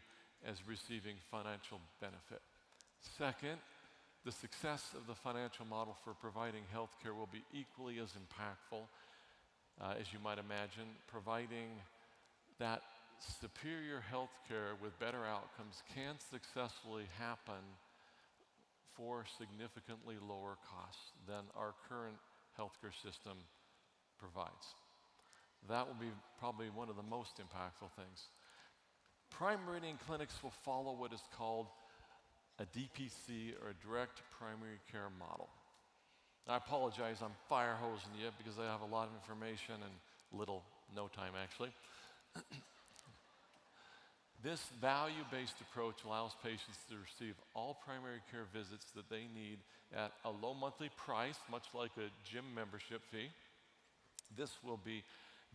as receiving financial benefit. Second, the success of the financial model for providing health care will be equally as impactful, as you might imagine. Providing that superior health care with better outcomes can successfully happen for significantly lower costs than our current healthcare system provides. That will be probably one of the most impactful things. Prime Meridian clinics will follow what is called a DPC, or a direct primary care model. I apologize, I'm fire hosing you because I have a lot of information and no time actually. This value-based approach allows patients to receive all primary care visits that they need at a low monthly price, much like a gym membership fee. This will be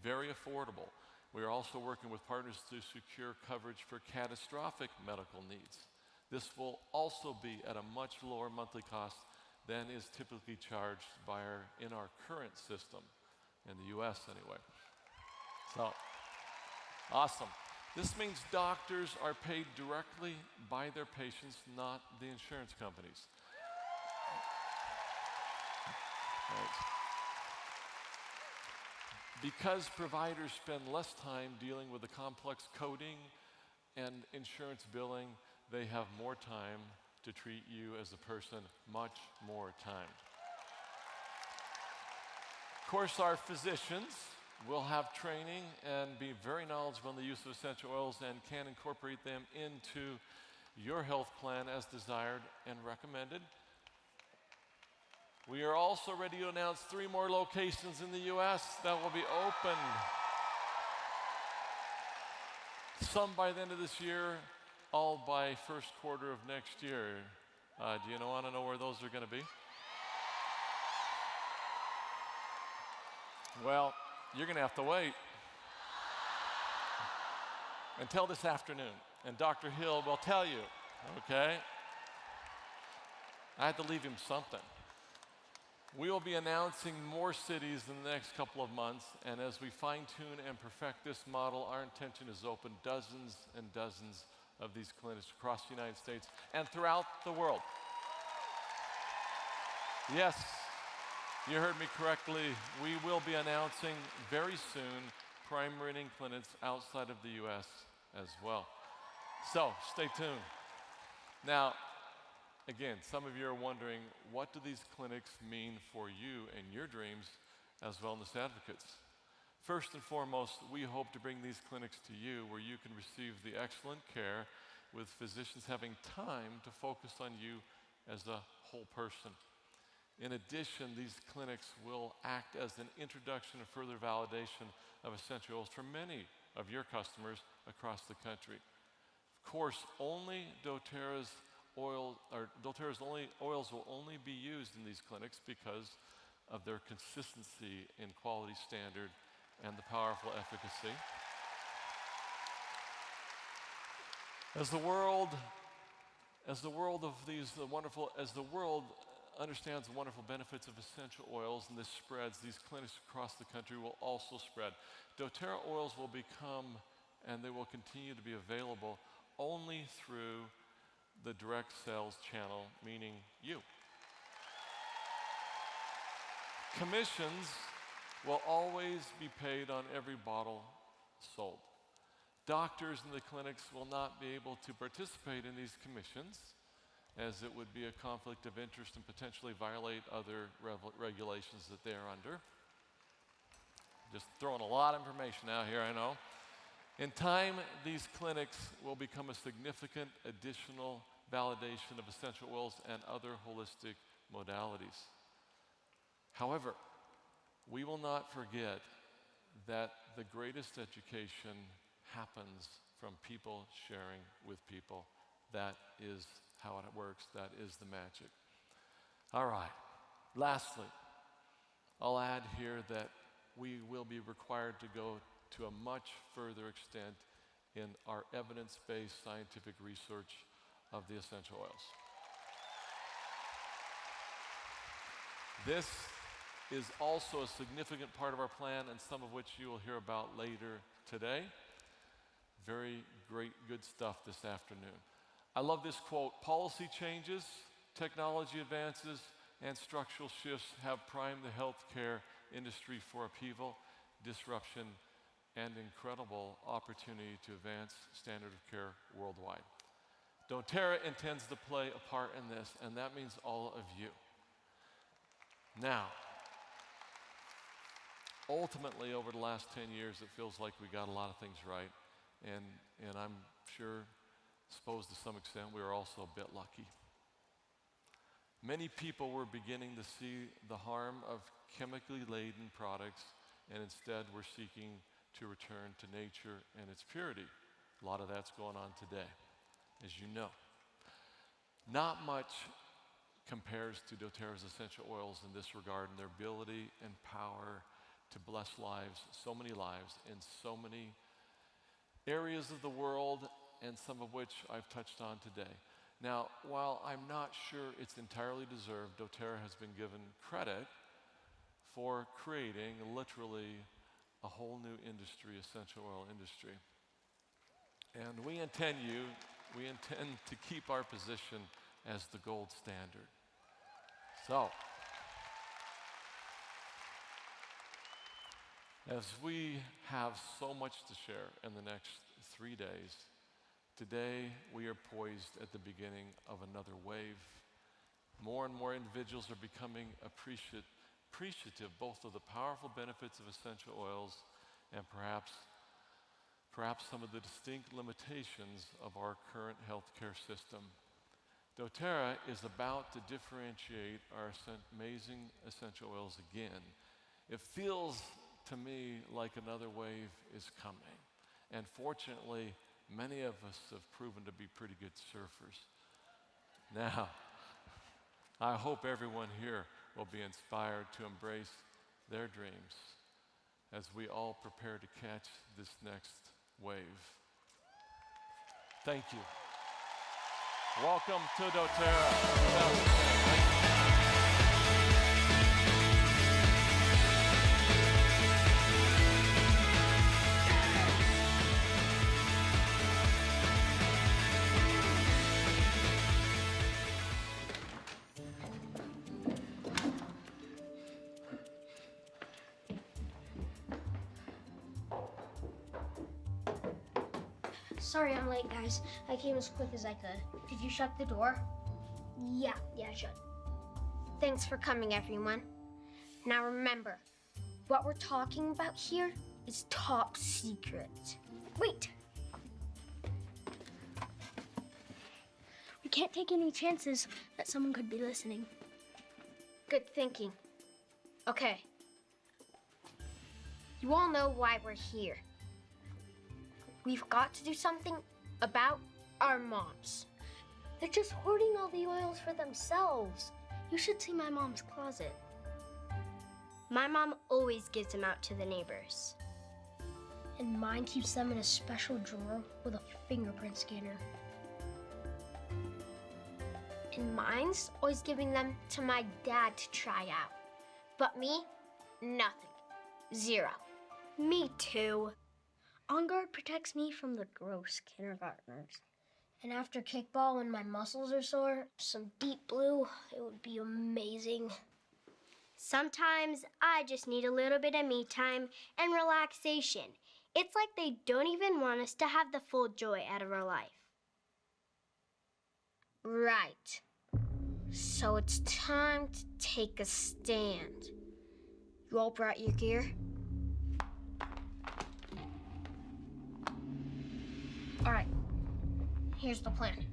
very affordable. We are also working with partners to secure coverage for catastrophic medical needs. This will also be at a much lower monthly cost than is typically charged in our current system, in the US anyway. So, awesome. This means doctors are paid directly by their patients, not the insurance companies. Right. Because providers spend less time dealing with the complex coding and insurance billing, they have more time to treat you as a person, much more time. Of course, our physicians will have training and be very knowledgeable in the use of essential oils and can incorporate them into your health plan as desired and recommended. We are also ready to announce 3 more locations in the US that will be opened. Some by the end of this year, all by first quarter of next year. Do you want to know where those are going to be? Well, you're going to have to wait until this afternoon, and Dr. Hill will tell you, okay? I had to leave him something. We will be announcing more cities in the next couple of months, and as we fine-tune and perfect this model, our intention is to open dozens and dozens of these clinics across the United States and throughout the world. Yes, you heard me correctly. We will be announcing very soon Prime Meridian clinics outside of the US as well. So stay tuned. Now, again, some of you are wondering, what do these clinics mean for you and your dreams as wellness advocates? First and foremost, we hope to bring these clinics to you where you can receive the excellent care with physicians having time to focus on you as a whole person. In addition, these clinics will act as an introduction and further validation of essential oils for many of your customers across the country. Of course, only doTERRA's oils will only be used in these clinics because of their consistency in quality standard and the powerful efficacy. As the world understands the wonderful benefits of essential oils and this spreads, these clinics across the country will also spread. doTERRA oils will become, and they will continue to be available only through the direct sales channel, meaning you. Commissions will always be paid on every bottle sold. Doctors in the clinics will not be able to participate in these commissions, as it would be a conflict of interest and potentially violate other regulations that they are under. Just throwing a lot of information out here, I know. In time, these clinics will become a significant additional validation of essential oils and other holistic modalities. However, we will not forget that the greatest education happens from people sharing with people. That is how it works. That is the magic. All right. Lastly, I'll add here that we will be required to go to a much further extent in our evidence-based scientific research of the essential oils. This is also a significant part of our plan, and some of which you will hear about later today. Very great, good stuff this afternoon. I love this quote: policy changes, technology advances, and structural shifts have primed the healthcare industry for upheaval, disruption, and incredible opportunity to advance standard of care worldwide. doTERRA intends to play a part in this, and that means all of you. Now, ultimately, over the last 10 years, it feels like we got a lot of things right, and I'm sure, suppose to some extent, we were also a bit lucky. Many people were beginning to see the harm of chemically laden products, and instead were seeking to return to nature and its purity. A lot of that's going on today, as you know. Not much compares to doTERRA's essential oils in this regard, and their ability and power to bless lives, so many lives, in so many areas of the world, and some of which I've touched on today. Now, while I'm not sure it's entirely deserved, doTERRA has been given credit for creating literally a whole new industry, essential oil industry. And we intend to keep our position as the gold standard. So, as we have so much to share in the next 3 days, today we are poised at the beginning of another wave. More and more individuals are becoming appreciative both of the powerful benefits of essential oils and perhaps some of the distinct limitations of our current healthcare system. doTERRA is about to differentiate our amazing essential oils again. It feels to me like another wave is coming. And fortunately, many of us have proven to be pretty good surfers. Now, I hope everyone here will be inspired to embrace their dreams as we all prepare to catch this next wave. Thank you. Welcome to doTERRA. Sorry I'm late, guys. I came as quick as I could. Did you shut the door? Yeah, I shut. Thanks for coming, everyone. Now remember, what we're talking about here is top secret. Wait! We can't take any chances that someone could be listening. Good thinking. Okay. You all know why we're here. We've got to do something about our moms. They're just hoarding all the oils for themselves. You should see my mom's closet. My mom always gives them out to the neighbors. And mine keeps them in a special drawer with a fingerprint scanner. And mine's always giving them to my dad to try out. But me, nothing. Zero. Me too. On Guard protects me from the gross kindergartners. And after kickball, when my muscles are sore, some deep blue, it would be amazing. Sometimes I just need a little bit of me time and relaxation. It's like they don't even want us to have the full joy out of our life. Right. So it's time to take a stand. You all brought your gear? All right. Here's the plan.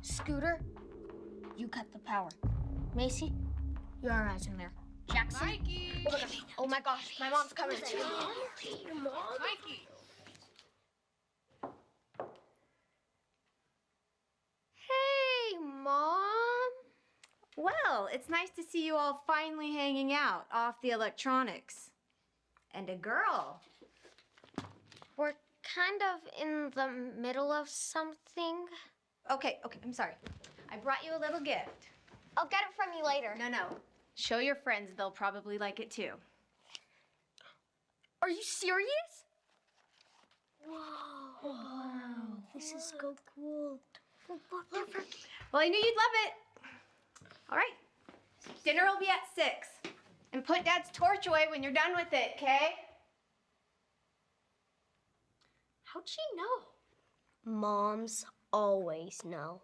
Scooter, you cut the power. Macy, you're our eyes in there. Jackson. Mikey! Oh my gosh, my mom's coming. Your mom? Mikey! Hey, Mom. Well, it's nice to see you all finally hanging out off the electronics. And a girl. We're kind of in the middle of something. Okay, I'm sorry. I brought you a little gift. I'll get it from you later. No. Show your friends. They'll probably like it too. Are you serious? Whoa. Wow. This is so cool. Look. Well, I knew you'd love it. All right. Dinner will be at 6. And put Dad's torch away when you're done with it, okay? How'd she know? Moms always know.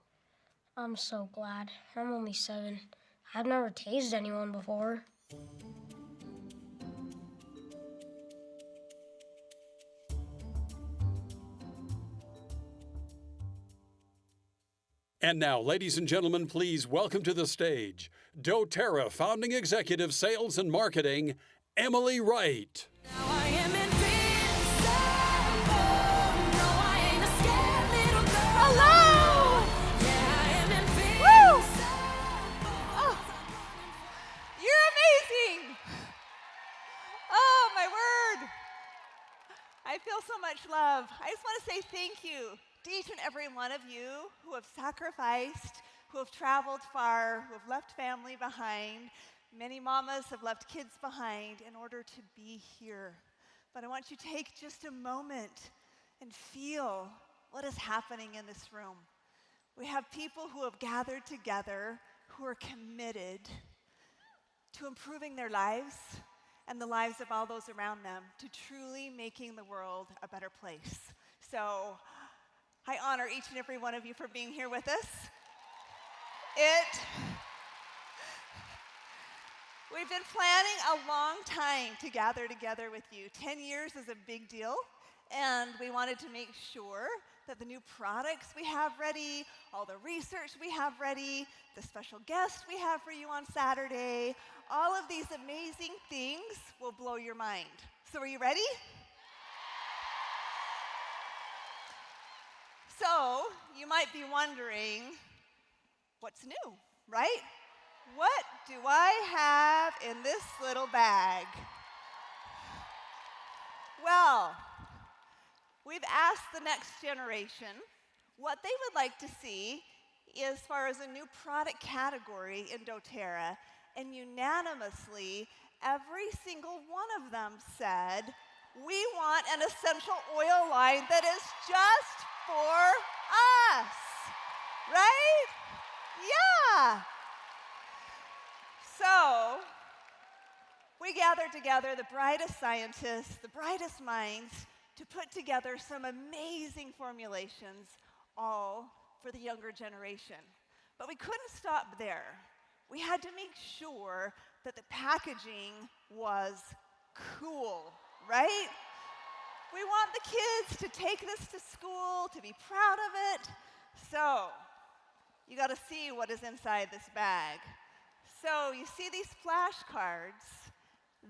I'm so glad. I'm only 7. I've never tased anyone before. And now, ladies and gentlemen, please welcome to the stage doTERRA founding executive sales and marketing, Emily Wright. Hello! Woo! Oh, you're amazing! Oh, my word! I feel so much love. I just want to say thank you to each and every one of you who have sacrificed, who have traveled far, who have left family behind. Many mamas have left kids behind in order to be here. But I want you to take just a moment and feel what is happening in this room. We have people who have gathered together who are committed to improving their lives and the lives of all those around them, to truly making the world a better place. So I honor each and every one of you for being here with us. We've been planning a long time to gather together with you. 10 years is a big deal, and we wanted to make sure that the new products we have ready, all the research we have ready, the special guests we have for you on Saturday, all of these amazing things will blow your mind. So are you ready? So you might be wondering, what's new, right? What do I have in this little bag? Well, we've asked the next generation what they would like to see as far as a new product category in doTERRA, and unanimously, every single one of them said, we want an essential oil line that is just for us, right? Yeah. So, we gathered together the brightest scientists, the brightest minds, to put together some amazing formulations, all for the younger generation. But we couldn't stop there. We had to make sure that the packaging was cool, right? We want the kids to take this to school, to be proud of it. So, you got to see what is inside this bag. So, you see these flashcards.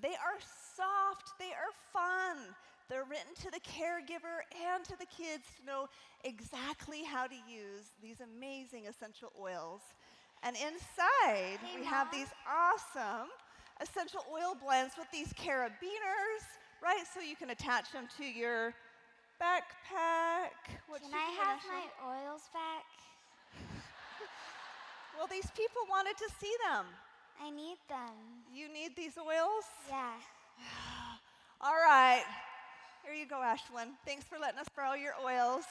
They are soft, they are fun. They're written to the caregiver and to the kids to know exactly how to use these amazing essential oils. And inside, we have these awesome essential oil blends with these carabiners, right? So you can attach them to your backpack. Can I have my oils back? Well, these people wanted to see them. I need them. You need these oils? Yeah. All right. Here you go, Ashlyn. Thanks for letting us borrow your oils.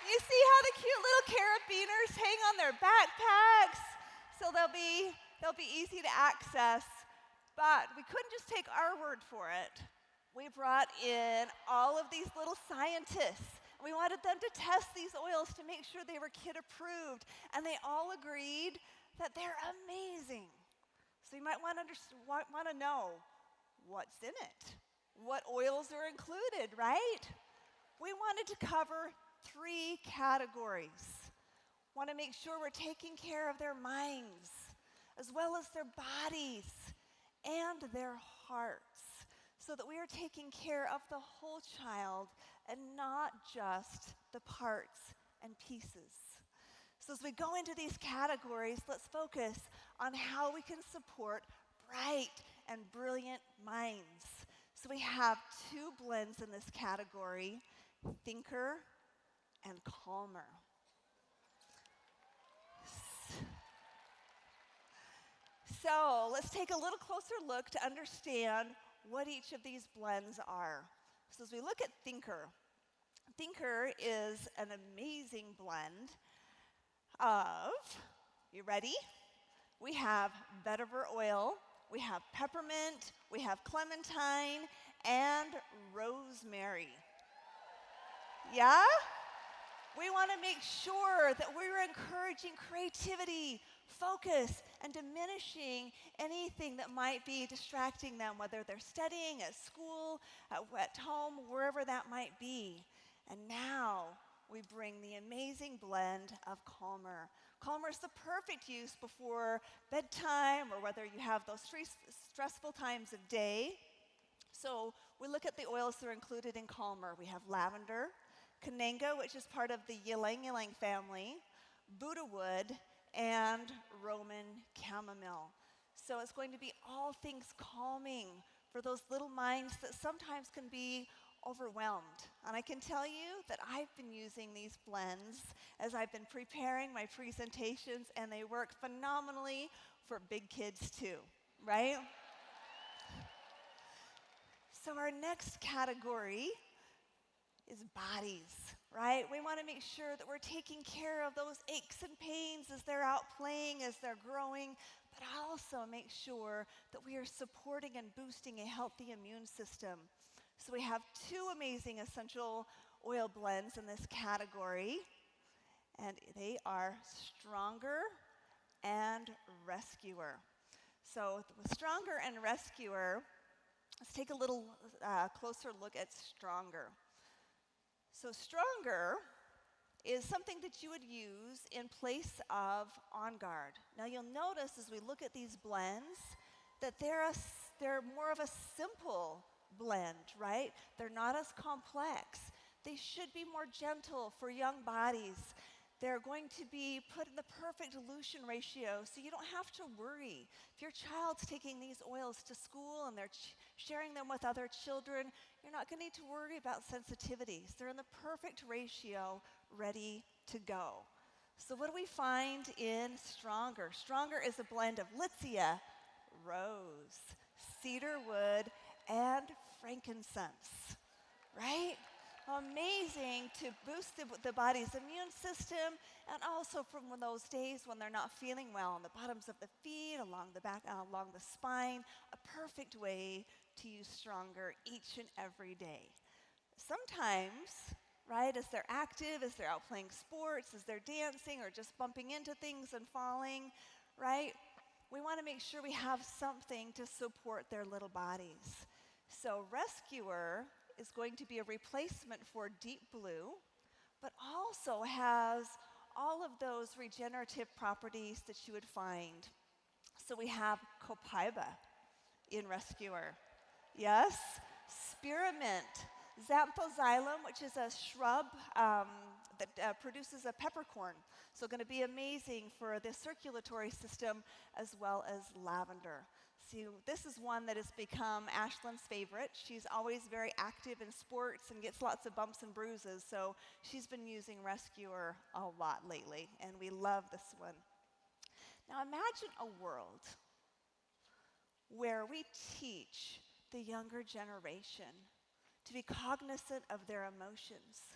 You see how the cute little carabiners hang on their backpacks? So they'll be easy to access. But we couldn't just take our word for it. We brought in all of these little scientists. We wanted them to test these oils to make sure they were kid approved. And they all agreed that they're amazing. So you might want to know what's in it. What oils are included, right? We wanted to cover 3 categories. Want to make sure we're taking care of their minds, as well as their bodies and their hearts, so that we are taking care of the whole child and not just the parts and pieces. So as we go into these categories, let's focus on how we can support bright and brilliant minds. So we have 2 blends in this category, Thinker and Calmer. So let's take a little closer look to understand what each of these blends are. So as we look at Thinker, Thinker is an amazing blend of, you ready? We have vetiver oil, we have peppermint, we have clementine, and rosemary. Yeah? We want to make sure that we're encouraging creativity, focus, and diminishing anything that might be distracting them, whether they're studying, at school, at home, wherever that might be. And now we bring the amazing blend of Calmer. Calmer is the perfect use before bedtime or whether you have those stressful times of day. So we look at the oils that are included in Calmer. We have lavender, Kananga, which is part of the ylang-ylang family, Buddha wood, and Roman chamomile. So it's going to be all things calming for those little minds that sometimes can be overwhelmed. And I can tell you that I've been using these blends as I've been preparing my presentations, and they work phenomenally for big kids too, right? So our next category is bodies, right? We want to make sure that we're taking care of those aches and pains as they're out playing, as they're growing, but also make sure that we are supporting and boosting a healthy immune system. So we have 2 amazing essential oil blends in this category, and they are Stronger and Rescuer. So with Stronger and Rescuer, let's take a little closer look at Stronger. So Stronger is something that you would use in place of On Guard. Now you'll notice as we look at these blends that they're more of a simple blend, right? They're not as complex. They should be more gentle for young bodies. They're going to be put in the perfect dilution ratio, so you don't have to worry. If your child's taking these oils to school and they're sharing them with other children, you're not going to need to worry about sensitivities. They're in the perfect ratio, ready to go. So what do we find in Stronger? Stronger is a blend of Litsea, rose, cedar wood, and frankincense, right? amazing to boost the body's immune system, and also from those days when they're not feeling well, on the bottoms of the feet, along the back, along the spine, a perfect way to use Stronger each and every day. Sometimes, right, as they're active, as they're out playing sports, as they're dancing or just bumping into things and falling, right, we want to make sure we have something to support their little bodies. So Rescuer is going to be a replacement for Deep Blue, but also has all of those regenerative properties that you would find. So we have copaiba in Rescuer. Yes, spearmint, xanthoxylum, which is a shrub that produces a peppercorn. So going to be amazing for the circulatory system, as well as lavender. See, this is one that has become Ashlyn's favorite. She's always very active in sports and gets lots of bumps and bruises, so she's been using Rescuer a lot lately, and we love this one. Now imagine a world where we teach the younger generation to be cognizant of their emotions,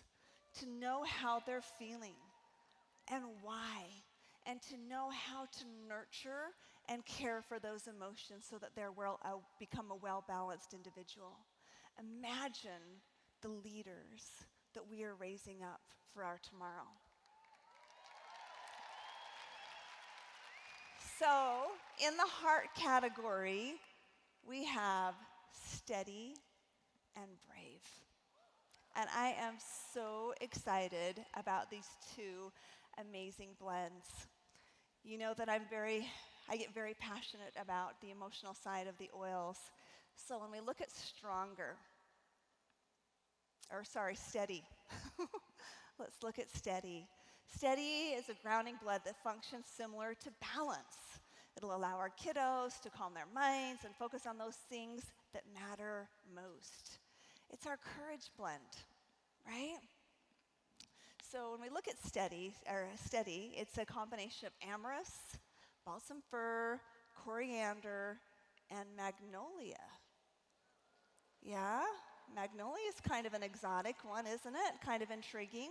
to know how they're feeling and why, and to know how to nurture and care for those emotions so that they're become a well-balanced individual. Imagine the leaders that we are raising up for our tomorrow. So, in the heart category, we have steady and brave. And I am so excited about these two amazing blends. You know that I get very passionate about the emotional side of the oils. So when we look at steady. Let's look at steady. Steady is a grounding blend that functions similar to balance. It'll allow our kiddos to calm their minds and focus on those things that matter most. It's our courage blend, right? So when we look at steady, it's a combination of amyris, balsam fir, coriander, and magnolia. Yeah, magnolia is kind of an exotic one, isn't it? Kind of intriguing.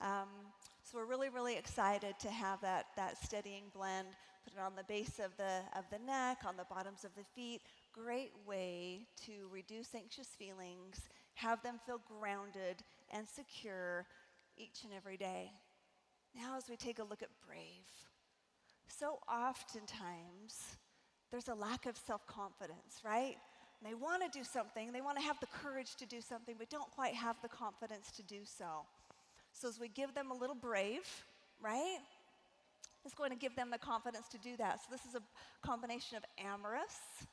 So we're really, really excited to have that steadying blend. Put it on the base of the neck, on the bottoms of the feet. Great way to reduce anxious feelings, have them feel grounded and secure each and every day. Now as we take a look at brave, so oftentimes there's a lack of self-confidence, right? And they want to do something, they want to have the courage to do something, but don't quite have the confidence to do so. So as we give them a little brave, right, it's going to give them the confidence to do that. So this is a combination of amyris,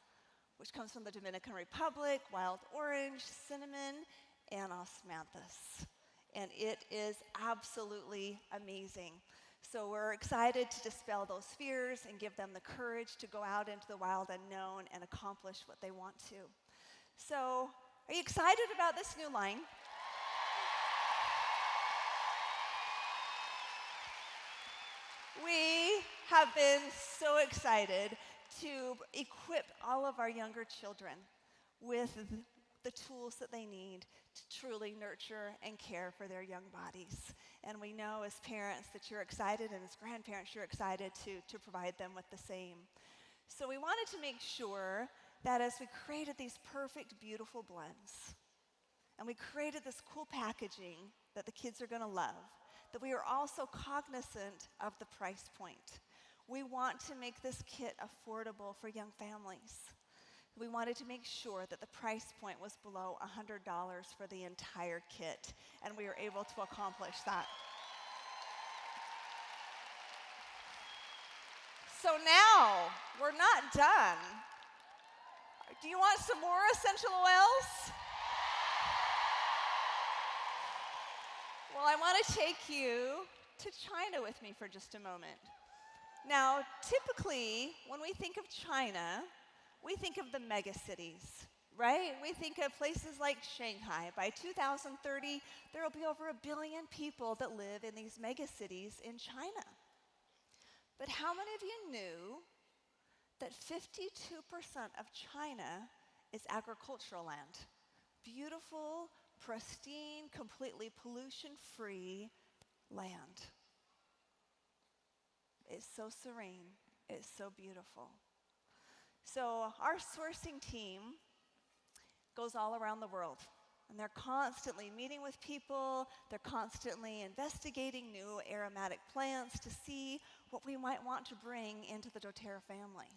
which comes from the Dominican Republic, wild orange, cinnamon, and osmanthus. And it is absolutely amazing. So we're excited to dispel those fears and give them the courage to go out into the wild unknown and accomplish what they want to. So, are you excited about this new line? We have been so excited to equip all of our younger children with the tools that they need to truly nurture and care for their young bodies. And we know as parents that you're excited, and as grandparents you're excited to provide them with the same. So we wanted to make sure that as we created these perfect, beautiful blends, and we created this cool packaging that the kids are going to love, that we are also cognizant of the price point. We want to make this kit affordable for young families. We wanted to make sure that the price point was below $100 for the entire kit, and we were able to accomplish that. So now, we're not done. Do you want some more essential oils? Well, I want to take you to China with me for just a moment. Now, typically, when we think of China, we think of the mega cities, right? We think of places like Shanghai. By 2030, there will be over 1 billion people that live in these mega cities in China. But how many of you knew that 52% of China is agricultural land? Beautiful, pristine, completely pollution-free land. It's so serene. It's so beautiful. So our sourcing team goes all around the world. And they're constantly meeting with people. They're constantly investigating new aromatic plants to see what we might want to bring into the doTERRA family.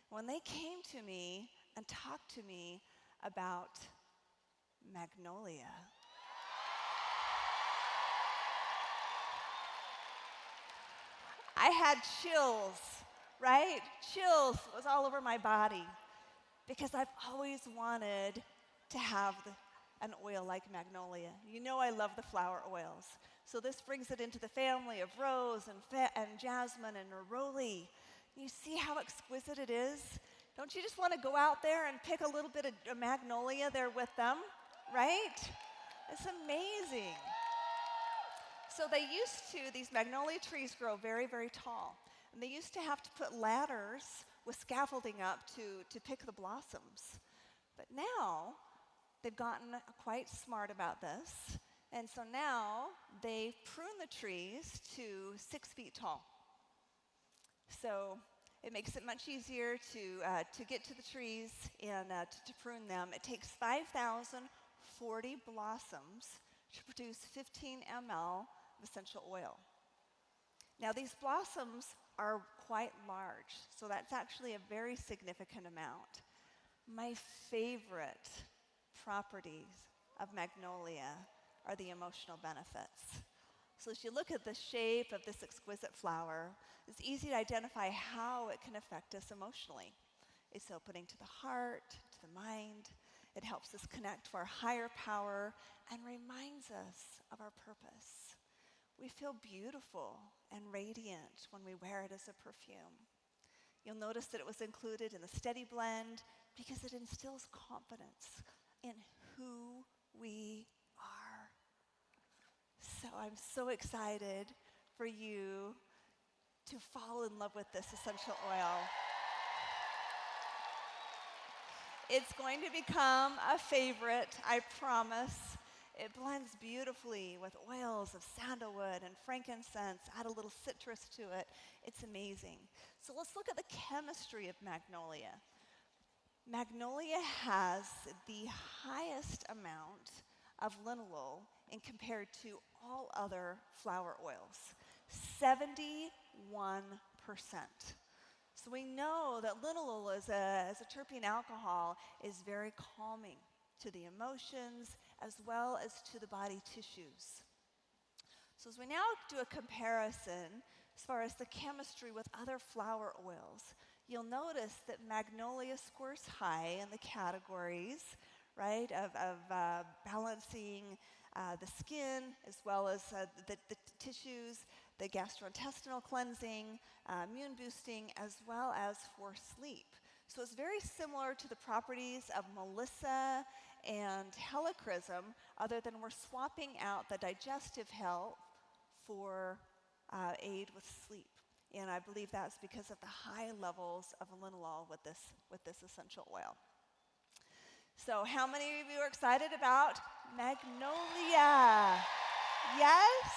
When they came to me and talked to me about magnolia, I had chills, right? Chills was all over my body because I've always wanted to have an oil like magnolia. You know I love the flower oils. So this brings it into the family of rose and jasmine and neroli. You see how exquisite it is? Don't you just want to go out there and pick a little bit of magnolia there with them, right? It's amazing. So these magnolia trees grow very, very tall. And they used to have to put ladders with scaffolding up to pick the blossoms. But now, they've gotten quite smart about this. And so now, they prune the trees to 6 feet tall. So it makes it much easier to get to the trees and to prune them. It takes 5,040 blossoms to produce 15 ml of essential oil. Now these blossoms are quite large, so that's actually a very significant amount. My favorite properties of magnolia are the emotional benefits. So as you look at the shape of this exquisite flower, it's easy to identify how it can affect us emotionally. It's opening to the heart, to the mind. It helps us connect to our higher power and reminds us of our purpose. We feel beautiful and radiant when we wear it as a perfume. You'll notice that it was included in the Steady Blend because it instills confidence in who we are. So I'm so excited for you to fall in love with this essential oil. It's going to become a favorite, I promise. It blends beautifully with oils of sandalwood and frankincense, add a little citrus to it. It's amazing. So let's look at the chemistry of magnolia. Magnolia has the highest amount of linalool in compared to all other flower oils, 71%. So we know that linalool as a terpene alcohol is very calming to the emotions as well as to the body tissues. So as we now do a comparison as far as the chemistry with other flower oils, you'll notice that magnolia scores high in the categories, right, of balancing the skin as well as the tissues, the gastrointestinal cleansing, immune boosting, as well as for sleep. So it's very similar to the properties of melissa and helichrysum, other than we're swapping out the digestive health for aid with sleep. And I believe that's because of the high levels of linalool with this essential oil. So how many of you are excited about magnolia? Yes?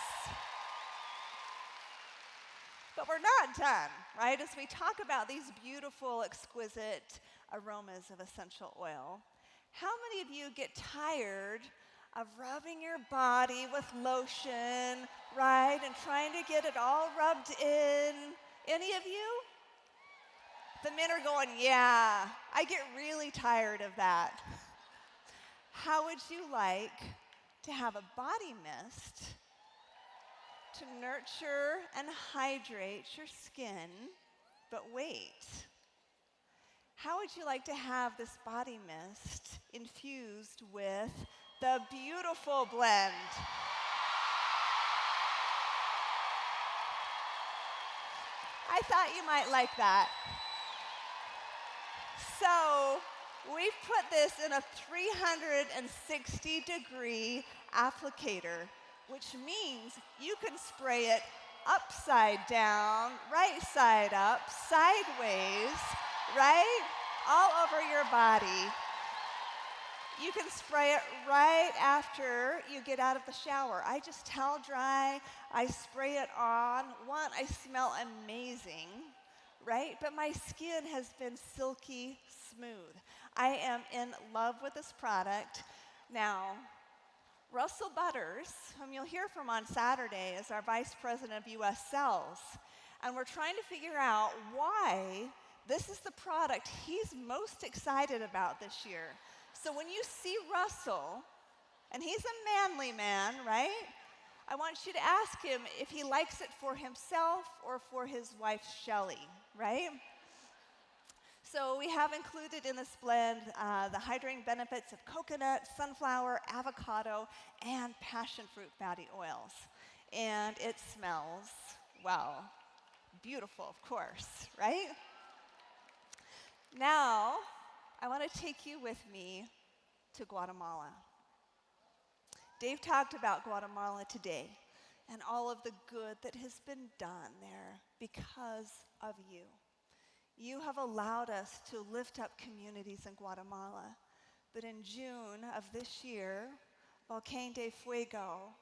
But we're not done, right? As we talk about these beautiful, exquisite aromas of essential oil, how many of you get tired of rubbing your body with lotion, right? And trying to get it all rubbed in? Any of you? The men are going, yeah, I get really tired of that. How would you like to have a body mist to nurture and hydrate your skin, but wait? How would you like to have this body mist infused with the beautiful blend? I thought you might like that. So we've put this in a 360-degree applicator, which means you can spray it upside down, right side up, sideways, right? All over your body. you can spray it right after you get out of the shower. I just towel dry, I spray it on. One, I smell amazing, right? But my skin has been silky smooth. I am in love with this product. Now, Russell Butters, whom you'll hear from on Saturday, is our Vice President of U.S. Sales. And we're trying to figure out why this is the product he's most excited about this year. So when you see Russell, and he's a manly man, right? I want you to ask him if he likes it for himself or for his wife, Shelley, right? So we have included in this blend the hydrating benefits of coconut, sunflower, avocado, and passion fruit fatty oils. And it smells, well, beautiful, of course, right? Now, I want to take you with me to Guatemala. Dave talked about Guatemala today and all of the good that has been done there because of you. You have allowed us to lift up communities in Guatemala. But in June of this year, Volcán de Fuego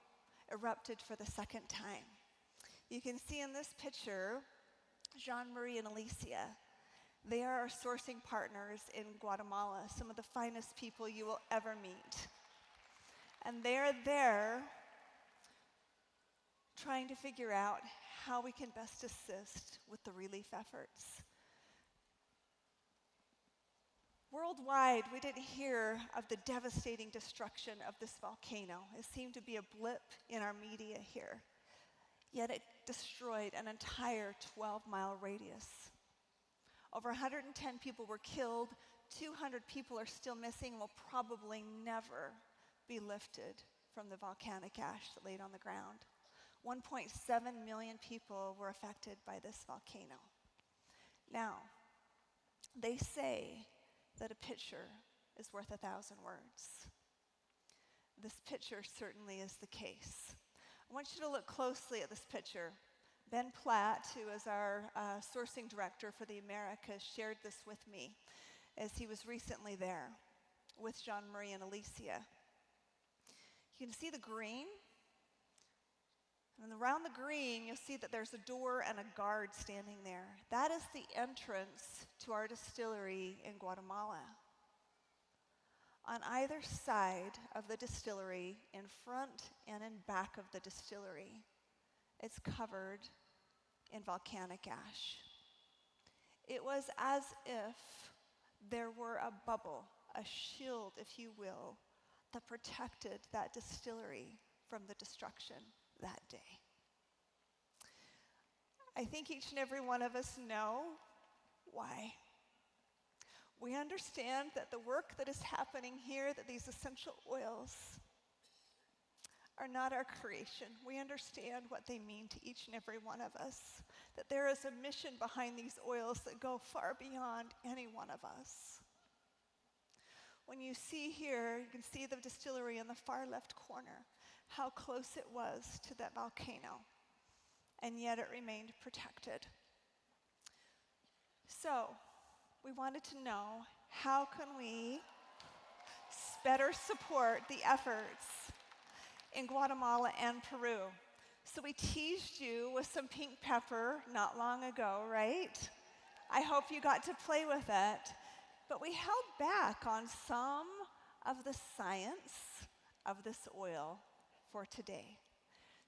erupted for the second time. You can see in this picture, Jean-Marie and Alicia. They are our sourcing partners in Guatemala, some of the finest people you will ever meet. And they're there trying to figure out how we can best assist with the relief efforts. Worldwide, we didn't hear of the devastating destruction of this volcano. It seemed to be a blip in our media here. Yet it destroyed an entire 12-mile radius. Over 110 people were killed, 200 people are still missing and will probably never be lifted from the volcanic ash that laid on the ground. 1.7 million people were affected by this volcano. Now, they say that a picture is worth 1,000 words. This picture certainly is the case. I want you to look closely at this picture. Ben Platt, who is our sourcing director for the Americas, shared this with me as he was recently there with Jean-Marie and Alicia. You can see the green, and around the green you'll see that there's a door and a guard standing there. That is the entrance to our distillery in Guatemala. On either side of the distillery, in front and in back of the distillery, it's covered in volcanic ash. It was as if there were a bubble, a shield, if you will, that protected that distillery from the destruction that day. I think each and every one of us know why. We understand that the work that is happening here, that these essential oils are not our creation. We understand what they mean to each and every one of us, that there is a mission behind these oils that go far beyond any one of us. When you see here, you can see the distillery in the far left corner, how close it was to that volcano, and yet it remained protected. So, we wanted to know, how can we better support the efforts in Guatemala and Peru? So we teased you with some pink pepper not long ago, right? I hope you got to play with it. But we held back on some of the science of this oil for today.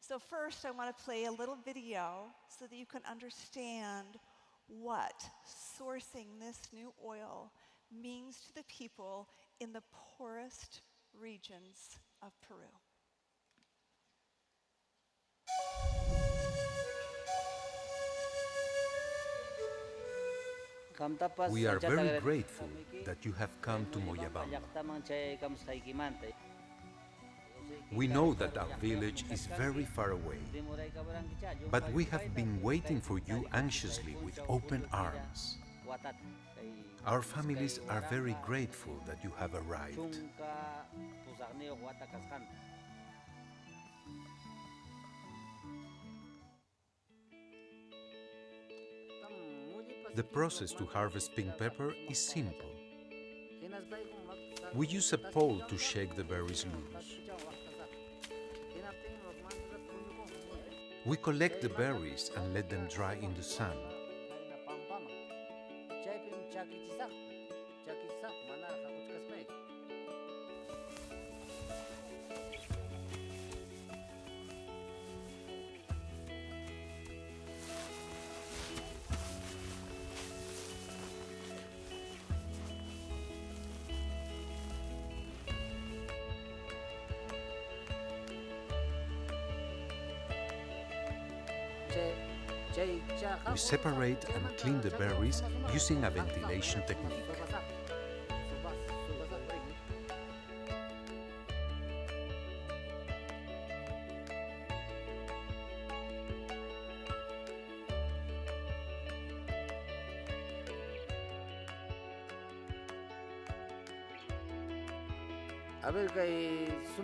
So first, I want to play a little video so that you can understand what sourcing this new oil means to the people in the poorest regions of Peru. We are very grateful that you have come to Moyabamba. We know that our village is very far away, but we have been waiting for you anxiously with open arms. Our families are very grateful that you have arrived. The process to harvest pink pepper is simple. We use a pole to shake the berries loose. We collect the berries and let them dry in the sun. We separate and clean the berries using a ventilation technique.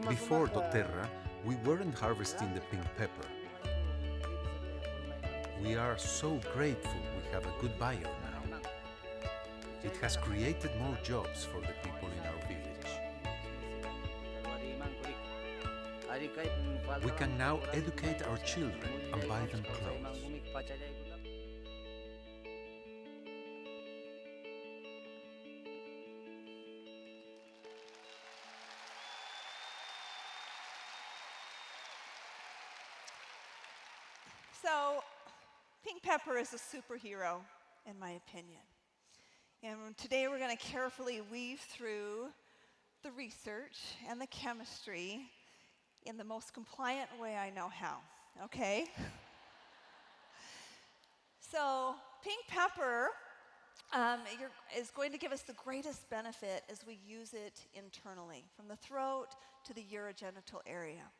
Before doTERRA, we weren't harvesting the pink pepper. We are so grateful we have a good buyer now. It has created more jobs for the people in our village. We can now educate our children and buy them clothes. So, pink pepper is a superhero, in my opinion. And today we're going to carefully weave through the research and the chemistry in the most compliant way I know how, okay? So, pink pepper is going to give us the greatest benefit as we use it internally, from the throat to the urogenital area.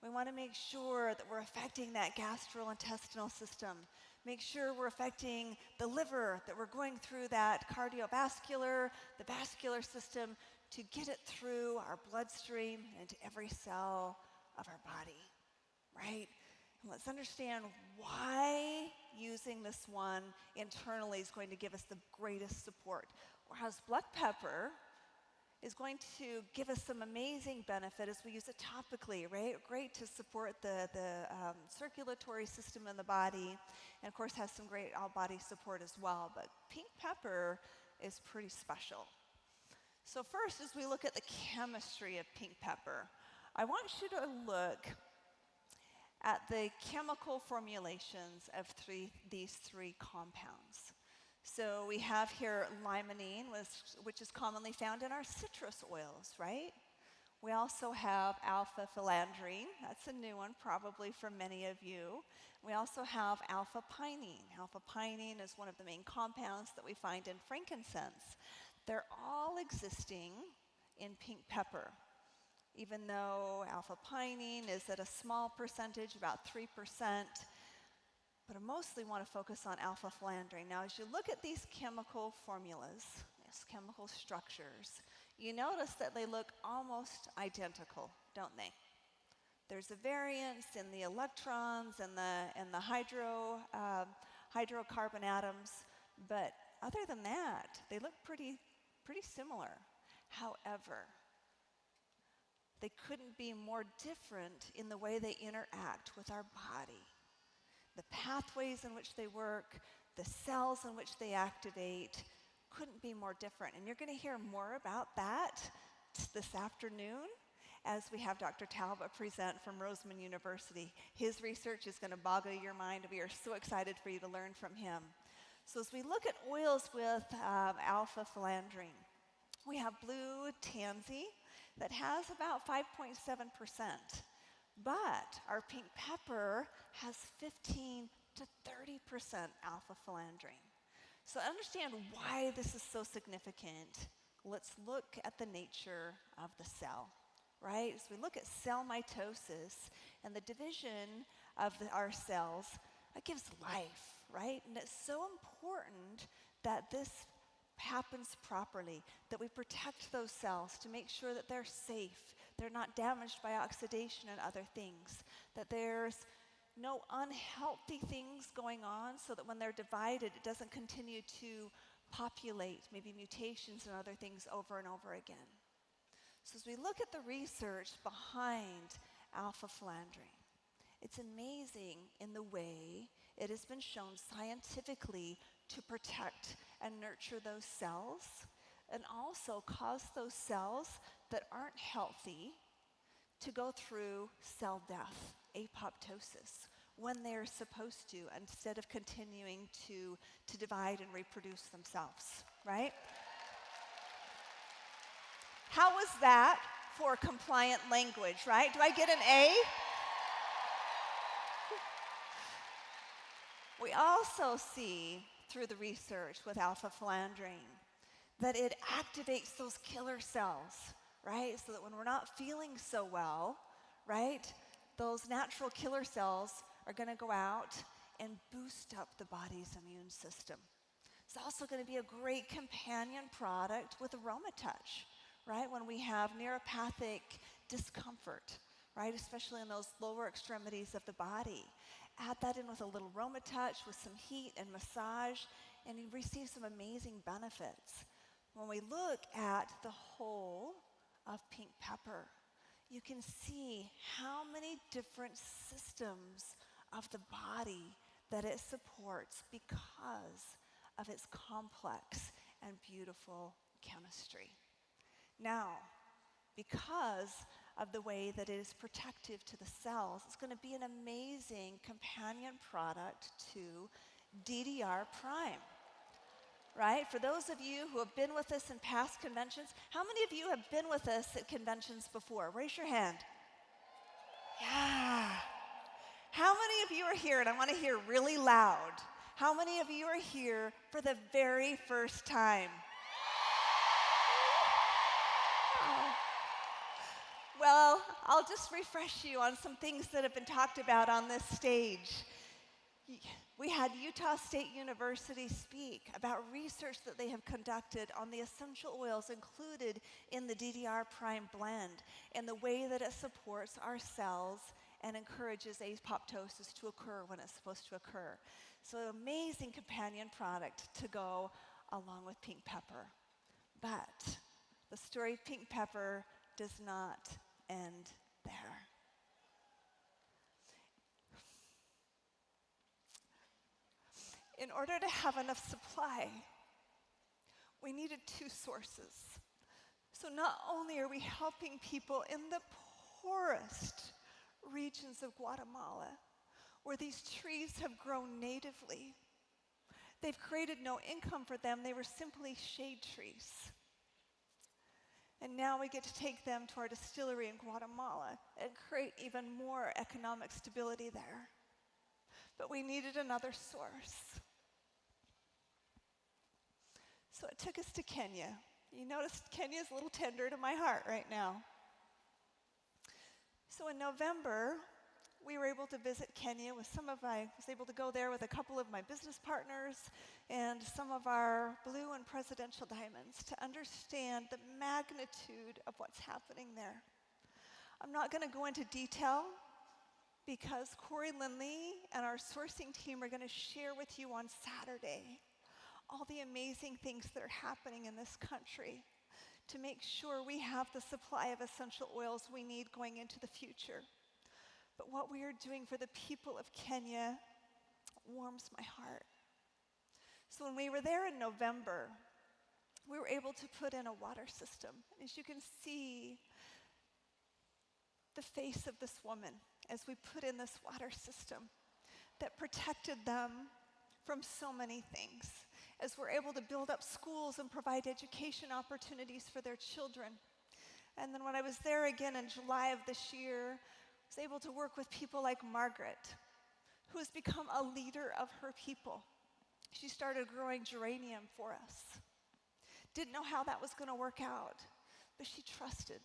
We want to make sure that we're affecting that gastrointestinal system. Make sure we're affecting the liver, that we're going through that cardiovascular, the vascular system to get it through our bloodstream and to every cell of our body, right? And let's understand why using this one internally is going to give us the greatest support. Whereas black pepper is going to give us some amazing benefit as we use it topically, right? Great to support the circulatory system in the body, and of course has some great all-body support as well. But pink pepper is pretty special. So first, as we look at the chemistry of pink pepper, I want you to look at the chemical formulations of these three compounds. So we have here limonene, which is commonly found in our citrus oils, right? We also have alpha-philandrine. That's a new one probably for many of you. We also have alpha-pinene. Alpha-pinene is one of the main compounds that we find in frankincense. They're all existing in pink pepper, even though alpha-pinene is at a small percentage, about 3%. But I mostly want to focus on alpha-philandrine. Now, as you look at these chemical formulas, these chemical structures, you notice that they look almost identical, don't they? There's a variance in the electrons and the hydrocarbon atoms, but other than that, they look pretty similar. However, they couldn't be more different in the way they interact with our body. The pathways in which they work, the cells in which they activate, couldn't be more different. And you're going to hear more about that this afternoon as we have Dr. Talbot present from Roseman University. His research is going to boggle your mind. We are so excited for you to learn from him. So as we look at oils with alpha-philandrine, we have blue tansy that has about 5.7%. But our pink pepper has 15 to 30% alpha-philandrine. So to understand why this is so significant, let's look at the nature of the cell, right? As we look at cell mitosis and the division of our cells, that gives life, right? And it's so important that this happens properly, that we protect those cells to make sure that they're safe, they're not damaged by oxidation and other things, that there's no unhealthy things going on so that when they're divided, it doesn't continue to populate, maybe mutations and other things over and over again. So as we look at the research behind alpha-flandrin, it's amazing in the way it has been shown scientifically to protect and nurture those cells and also cause those cells that aren't healthy to go through cell death, apoptosis, when they're supposed to, instead of continuing to divide and reproduce themselves, right? How was that for compliant language, right? Do I get an A? We also see through the research with alpha-flandrin that it activates those killer cells, right? So that when we're not feeling so well, right, those natural killer cells are going to go out and boost up the body's immune system. It's also going to be a great companion product with AromaTouch, right? When we have neuropathic discomfort, right? Especially in those lower extremities of the body. Add that in with a little AromaTouch with some heat and massage, and you receive some amazing benefits. When we look at the whole of pink pepper, you can see how many different systems of the body that it supports because of its complex and beautiful chemistry. Now, because of the way that it is protective to the cells, it's going to be an amazing companion product to DDR prime. Right? For those of you who have been with us in past conventions, how many of you have been with us at conventions before? Raise your hand. Yeah. How many of you are here, and I want to hear really loud, how many of you are here for the very first time? Oh. Well, I'll just refresh you on some things that have been talked about on this stage. We had Utah State University speak about research that they have conducted on the essential oils included in the DDR prime blend and the way that it supports our cells and encourages apoptosis to occur when it's supposed to occur. So amazing companion product to go along with pink pepper. But the story of pink pepper does not end there. In order to have enough supply, we needed two sources. So not only are we helping people in the poorest regions of Guatemala, where these trees have grown natively, they've created no income for them, they were simply shade trees. And now we get to take them to our distillery in Guatemala and create even more economic stability there. But we needed another source. So it took us to Kenya. You notice Kenya's a little tender to my heart right now. So in November, we were able to visit Kenya with I was able to go there with a couple of my business partners and some of our blue and presidential diamonds to understand the magnitude of what's happening there. I'm not going to go into detail because Corey Lindley and our sourcing team are going to share with you on Saturday all the amazing things that are happening in this country to make sure we have the supply of essential oils we need going into the future. But what we are doing for the people of Kenya warms my heart. So when we were there in November, we were able to put in a water system. As you can see, the face of this woman as we put in this water system that protected them from so many things, as we're able to build up schools and provide education opportunities for their children. And then when I was there again in July of this year, I was able to work with people like Margaret, who has become a leader of her people. She started growing geranium for us. Didn't know how that was going to work out, but she trusted.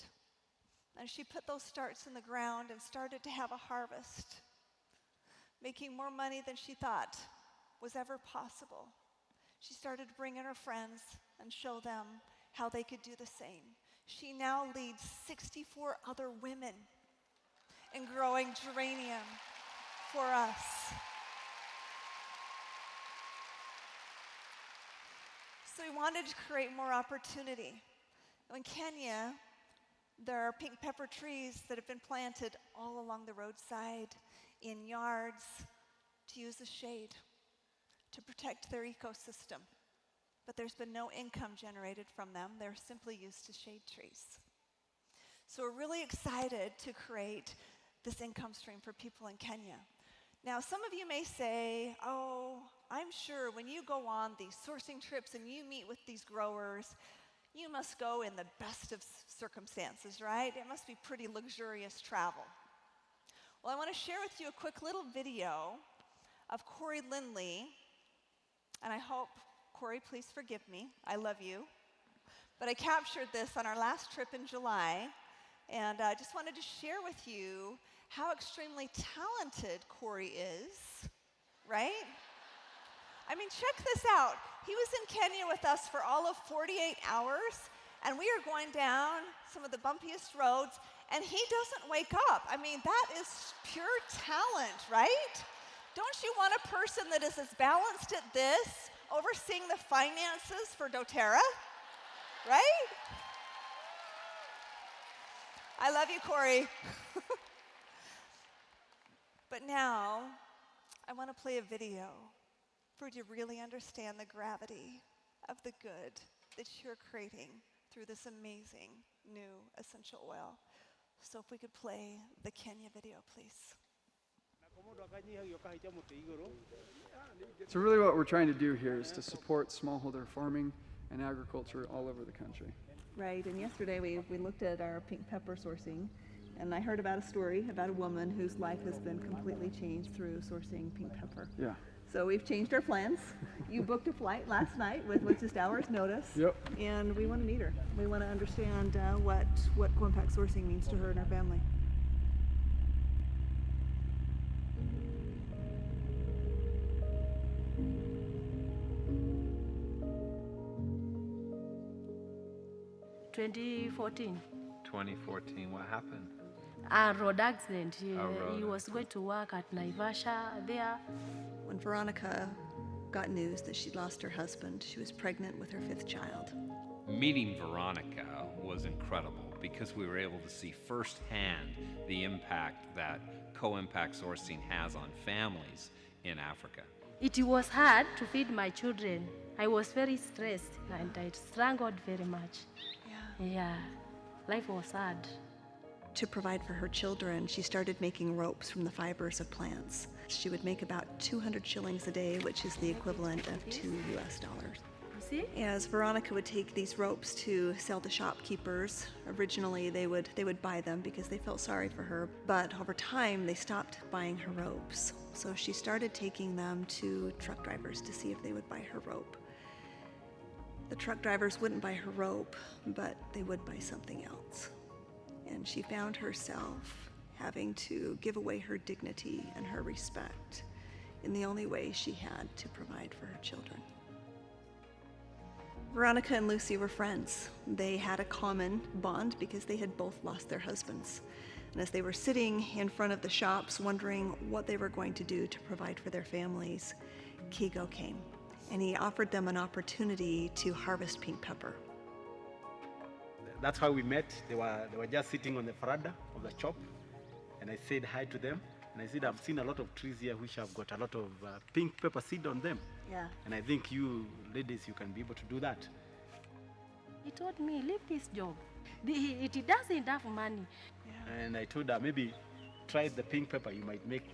And she put those starts in the ground and started to have a harvest, making more money than she thought was ever possible. She started to bring in her friends and show them how they could do the same. She now leads 64 other women in growing geranium for us. So we wanted to create more opportunity. In Kenya, There are pink pepper trees that have been planted all along the roadside, in yards, to use as shade, to protect their ecosystem. But there's been no income generated from them. They're simply used as shade trees. So we're really excited to create this income stream for people in Kenya. Now, some of you may say, oh, I'm sure when you go on these sourcing trips and you meet with these growers, you must go in the best of circumstances, right? It must be pretty luxurious travel. Well, I want to share with you a quick little video of Corey Lindley, and I hope, Corey, please forgive me, I love you, but I captured this on our last trip in July, and I just wanted to share with you how extremely talented Corey is, right? I mean, check this out. He was in Kenya with us for all of 48 hours, and we are going down some of the bumpiest roads, and he doesn't wake up. I mean, that is pure talent, right? Don't you want a person that is as balanced at this, overseeing the finances for doTERRA, right? I love you, Corey. But now, I want to play a video for you to really understand the gravity of the good that you're creating through this amazing new essential oil. So if we could play the Kenya video, please. So really what we're trying to do here is to support smallholder farming and agriculture all over the country. Right, and yesterday we looked at our pink pepper sourcing, and I heard about a story about a woman whose life has been completely changed through sourcing pink pepper. Yeah. So we've changed our plans. You booked a flight last night with just hours notice. Yep. And we want to meet her. We want to understand what co-impact sourcing means to her and her family. (2014). 2014, what happened? A road accident. He road was going to work at Naivasha there. When Veronica got news that she'd lost her husband, she was pregnant with her 5th child. Meeting Veronica was incredible because we were able to see firsthand the impact that co-impact sourcing has on families in Africa. It was hard to feed my children. I was very stressed and I struggled very much. Yeah, life was hard. To provide for her children, she started making ropes from the fibers of plants. She would make about 200 shillings a day, which is the equivalent of $2 US. See? As Veronica would take these ropes to sell to shopkeepers, originally they would buy them because they felt sorry for her, but over time they stopped buying her ropes. So she started taking them to truck drivers to see if they would buy her rope. The truck drivers wouldn't buy her rope, but they would buy something else. And she found herself having to give away her dignity and her respect in the only way she had to provide for her children. Veronica and Lucy were friends. They had a common bond because they had both lost their husbands. And as they were sitting in front of the shops wondering what they were going to do to provide for their families, Kigo came. And he offered them an opportunity to harvest pink pepper. That's how we met. They were just sitting on the veranda of the shop, and I said hi to them. And I said, I've seen a lot of trees here which have got a lot of pink pepper seed on them. Yeah. And I think you ladies, you can be able to do that. He told me, leave this job. It doesn't have money. Yeah. And I told her, maybe try the pink pepper. You might make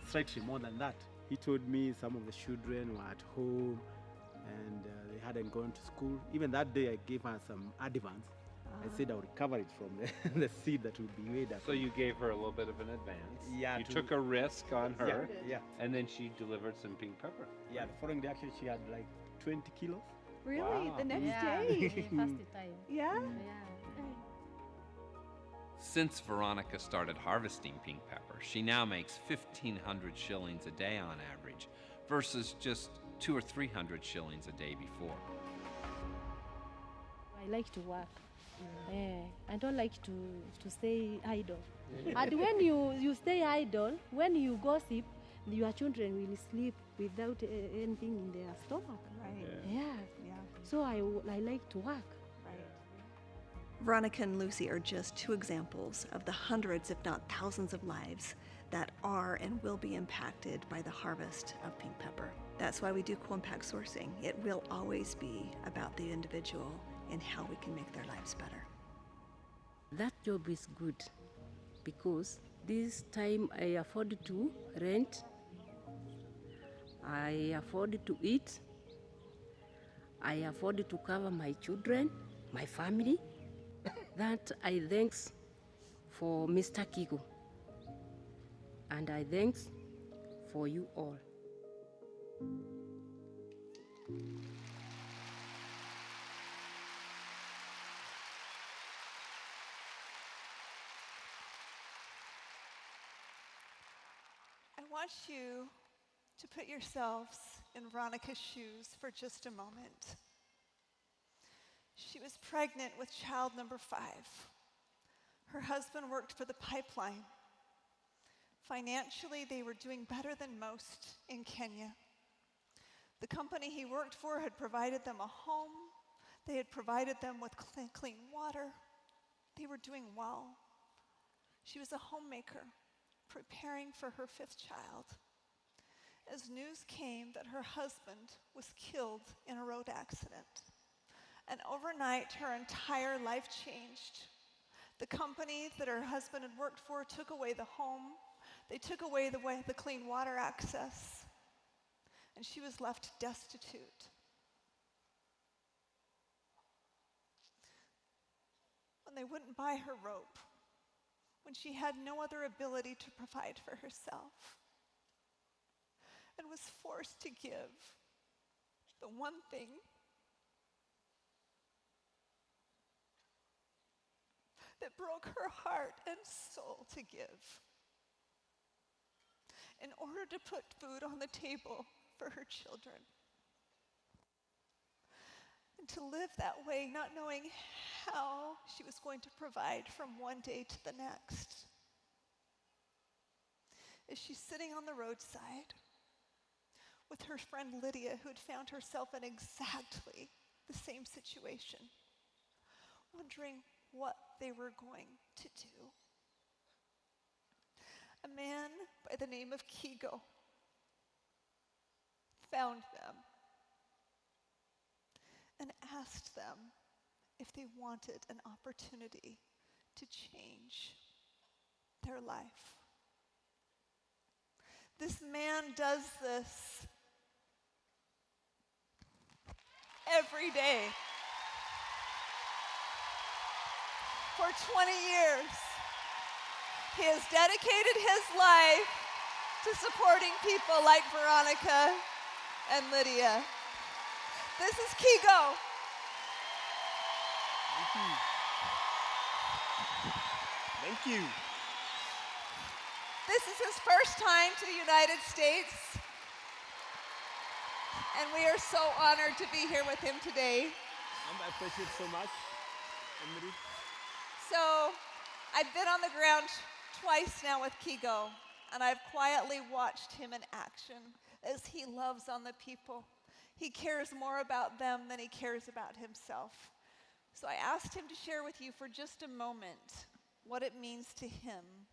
slightly more than that. He told me some of the children were at home and they hadn't gone to school. Even that day, I gave her some advance. I said I would recover it from the seed that would be made up. So you gave her a little bit of an advance. Yeah. You took a risk on her. Yeah. And then she delivered some pink pepper. Yeah, the following day actually she had like 20 kilos. Really? Wow. The next Yeah, day? the first time. Yeah? Yeah. Since Veronica started harvesting pink pepper, she now makes 1,500 shillings a day on average versus just 200 or 300 shillings a day before. I like to work. I don't like to stay idle. And when you stay idle, when you gossip, your children will sleep without anything in their stomach. Right. Yeah. Yeah. So I like to work. Right. Veronica and Lucy are just two examples of the hundreds, if not thousands, of lives that are and will be impacted by the harvest of pink pepper. That's why we do co-impact sourcing. It will always be about the individual and how we can make their lives better. That job is good because this time I afford to rent, I afford to eat, I afford to cover my children, my family. That I thanks for Mr. Kigo, and I thanks for you all. I want you to put yourselves in Veronica's shoes for just a moment. She was pregnant with child number 5. Her husband worked for the pipeline. Financially, they were doing better than most in Kenya. The company he worked for had provided them a home. They had provided them with clean water. They were doing well. She was a homemaker, preparing for her 5th child, as news came that her husband was killed in a road accident. And overnight, her entire life changed. The company that her husband had worked for took away the home. They took away the clean water access. And she was left destitute. When they wouldn't buy her rope, when she had no other ability to provide for herself, and was forced to give the one thing that broke her heart and soul to give in order to put food on the table for her children. And to live that way, not knowing how she was going to provide from one day to the next. As she's sitting on the roadside with her friend Lydia, who had found herself in exactly the same situation, wondering what they were going to do. A man by the name of Kigo found them and asked them if they wanted an opportunity to change their life. This man does this every day. For 20 years, he has dedicated his life to supporting people like Veronica and Lydia. This is Kigo. Thank you. Thank you. This is his first time to the United States, and we are so honored to be here with him today. I appreciate so much, Emily. So, I've been on the ground twice now with Kigo, and I've quietly watched him in action as he loves on the people. He cares more about them than he cares about himself. So I asked him to share with you for just a moment what it means to him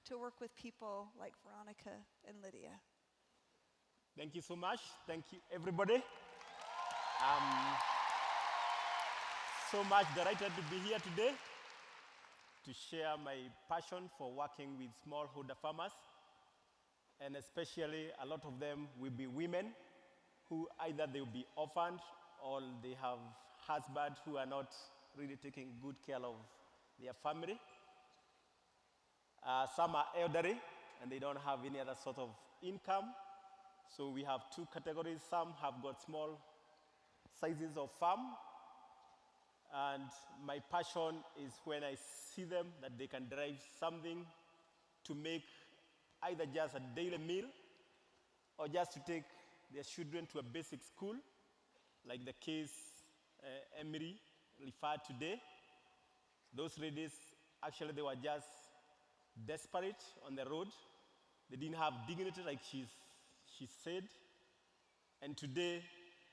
to work with people like Veronica and Lydia. Thank you so much. Thank you, everybody. So much delighted to be here today to share my passion for working with smallholder farmers, and especially a lot of them will be women who either they will be orphaned or they have husbands who are not really taking good care of their family. Some are elderly and they don't have any other sort of income. So we have two categories. Some have got small sizes of farm. And my passion is when I see them that they can drive something to make either just a daily meal or just to take their children to a basic school, like the case Emery referred today. Those ladies, actually they were just desperate on the road. They didn't have dignity like she said. And today,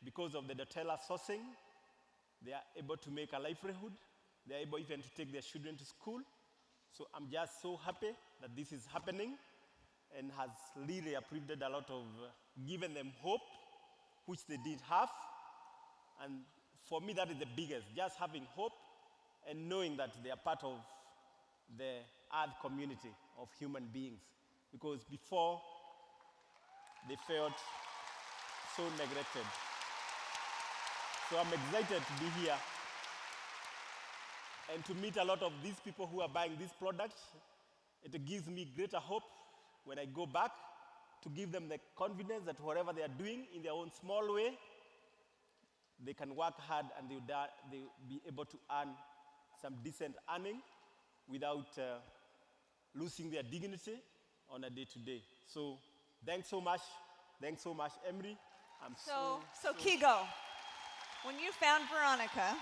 because of the Nutella sourcing, they are able to make a livelihood. they're able even to take their children to school. So I'm just so happy that this is happening and has really uplifted a lot of, given them hope, which they did have. And for me, that is the biggest, just having hope and knowing that they are part of the earth community of human beings. Because before, they felt so neglected. So I'm excited to be here and to meet a lot of these people who are buying these products. It gives me greater hope when I go back to give them the confidence that whatever they are doing in their own small way, they can work hard and they'll be able to earn some decent earning without losing their dignity on a day-to-day. So thanks so much. Thanks so much, Emery. So Kigo, when you found Veronica,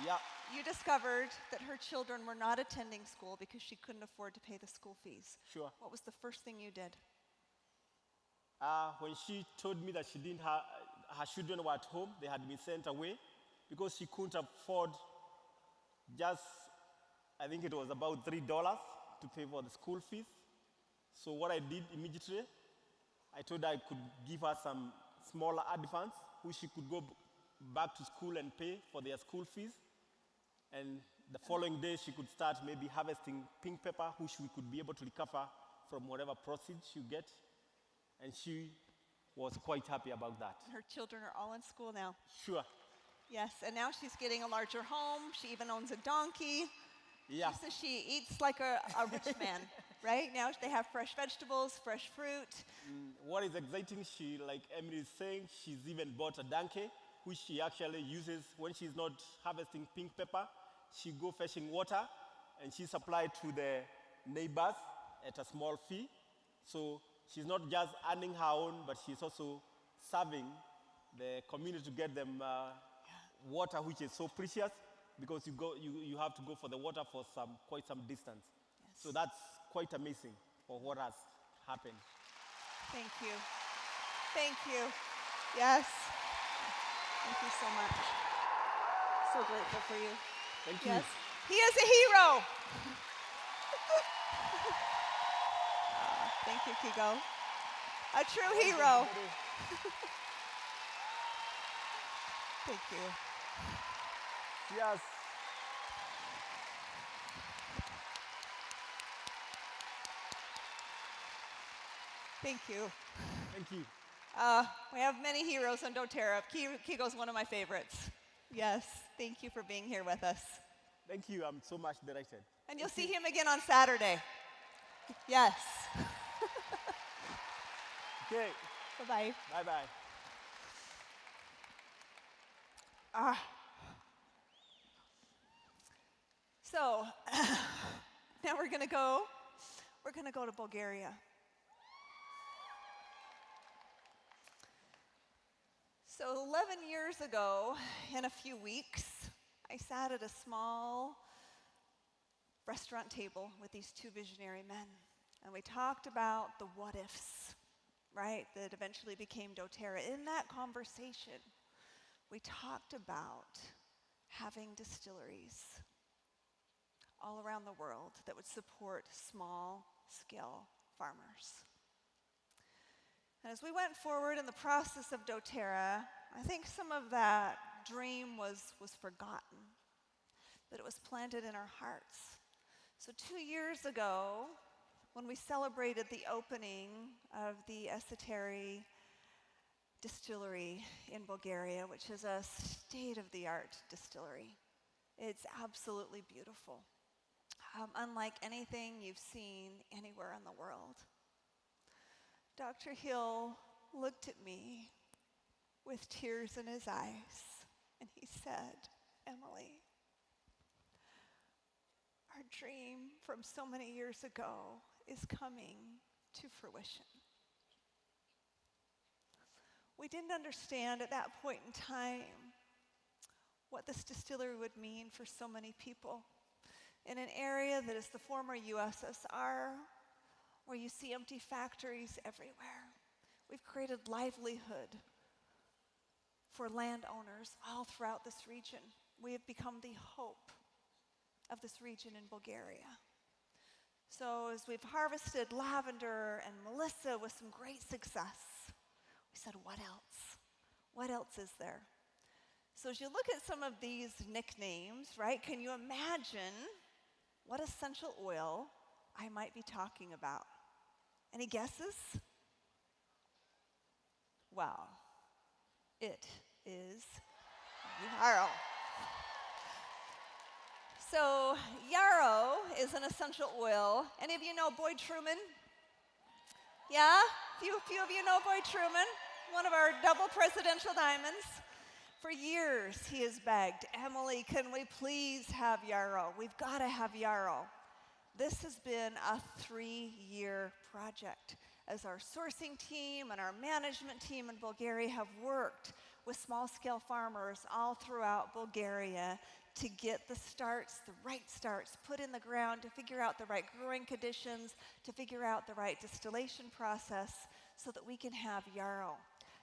yeah, you discovered that her children were not attending school because she couldn't afford to pay the school fees. Sure. What was the first thing you did? When she told me that she didn't have, her children were at home, they had been sent away because she couldn't afford just, I think it was about $3 to pay for the school fees. So what I did immediately, I told her I could give her some smaller advance, which she could go back to school and pay for their school fees. And the following day, she could start maybe harvesting pink pepper, which we could be able to recover from whatever proceeds you get. And she was quite happy about that. Her children are all in school now. Sure. Yes, and now she's getting a larger home. She even owns a donkey. Yeah. She says she eats like a rich man, right? Now they have fresh vegetables, fresh fruit. What is exciting, she, like Emily is saying, she's even bought a donkey, which she actually uses when she's not harvesting pink pepper. She go fetching water, and she supplied to the neighbors at a small fee. So she's not just earning her own, but she's also serving the community to get them water, which is so precious, because you have to go for the water for quite some distance. Yes. So that's quite amazing for what has happened. Thank you. Thank you. Yes. Thank you so much. So grateful for you. Thank you. Yes. He is a hero. Thank you, Kigo. A true hero. Thank you. Yes. Thank you. Thank you. We have many heroes on doTERRA. Kigo's one of my favorites. Yes, thank you for being here with us. Thank you. I'm so much delighted. And you'll see him again on Saturday. Yes. Okay. Bye-bye. Bye-bye. So now we're gonna go to Bulgaria. So 11 years ago, in a few weeks, I sat at a small restaurant table with these two visionary men, and we talked about the what ifs, right, that eventually became doTERRA. In that conversation, we talked about having distilleries all around the world that would support small-scale farmers. And as we went forward in the process of doTERRA, I think some of that dream was forgotten, but it was planted in our hearts. So 2 years ago, when we celebrated the opening of the Esseteri distillery in Bulgaria, which is a state-of-the-art distillery, it's absolutely beautiful, unlike anything you've seen anywhere in the world. Dr. Hill looked at me with tears in his eyes, and he said, "Emily, our dream from so many years ago is coming to fruition." We didn't understand at that point in time what this distillery would mean for so many people in an area that is the former USSR, where you see empty factories everywhere. We've created livelihood for landowners all throughout this region. We have become the hope of this region in Bulgaria. So as we've harvested lavender and melissa with some great success, we said, what else? What else is there? So as you look at some of these nicknames, right, can you imagine what essential oil I might be talking about? Any guesses? Well, it is yarrow. So yarrow is an essential oil. Any of you know Boyd Truman? Yeah? A few of you know Boyd Truman, one of our double presidential diamonds. For years, he has begged, Emily, can we please have yarrow? We've got to have yarrow. This has been a 3-year project as our sourcing team and our management team in Bulgaria have worked with small-scale farmers all throughout Bulgaria to get the right starts put in the ground, to figure out the right growing conditions, to figure out the right distillation process so that we can have yarrow.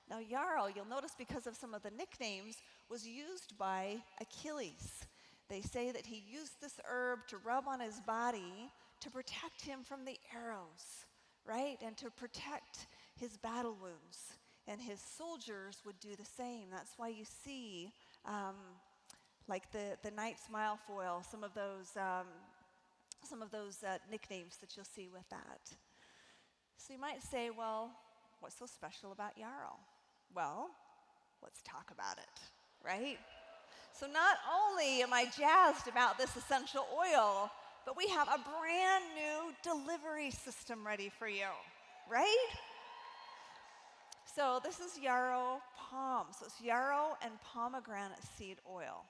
Now yarrow, you'll notice because of some of the nicknames, was used by Achilles. They say that he used this herb to rub on his body to protect him from the arrows, right? And to protect his battle wounds. And his soldiers would do the same. That's why you see like the Knight's Milfoil, some of those nicknames that you'll see with that. So you might say, well, what's so special about yarrow? Well, let's talk about it, right? So not only am I jazzed about this essential oil, but we have a brand new delivery system ready for you, right? So this is yarrow palm. So it's yarrow and pomegranate seed oil.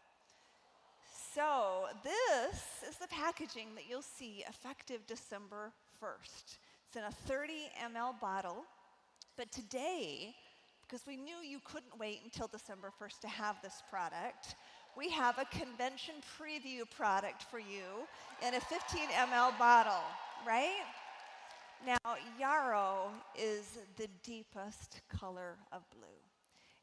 So this is the packaging that you'll see effective December 1st. It's in a 30 ml bottle, but today, because we knew you couldn't wait until December 1st to have this product, we have a convention preview product for you in a 15 ml bottle, right? Now, yarrow is the deepest color of blue.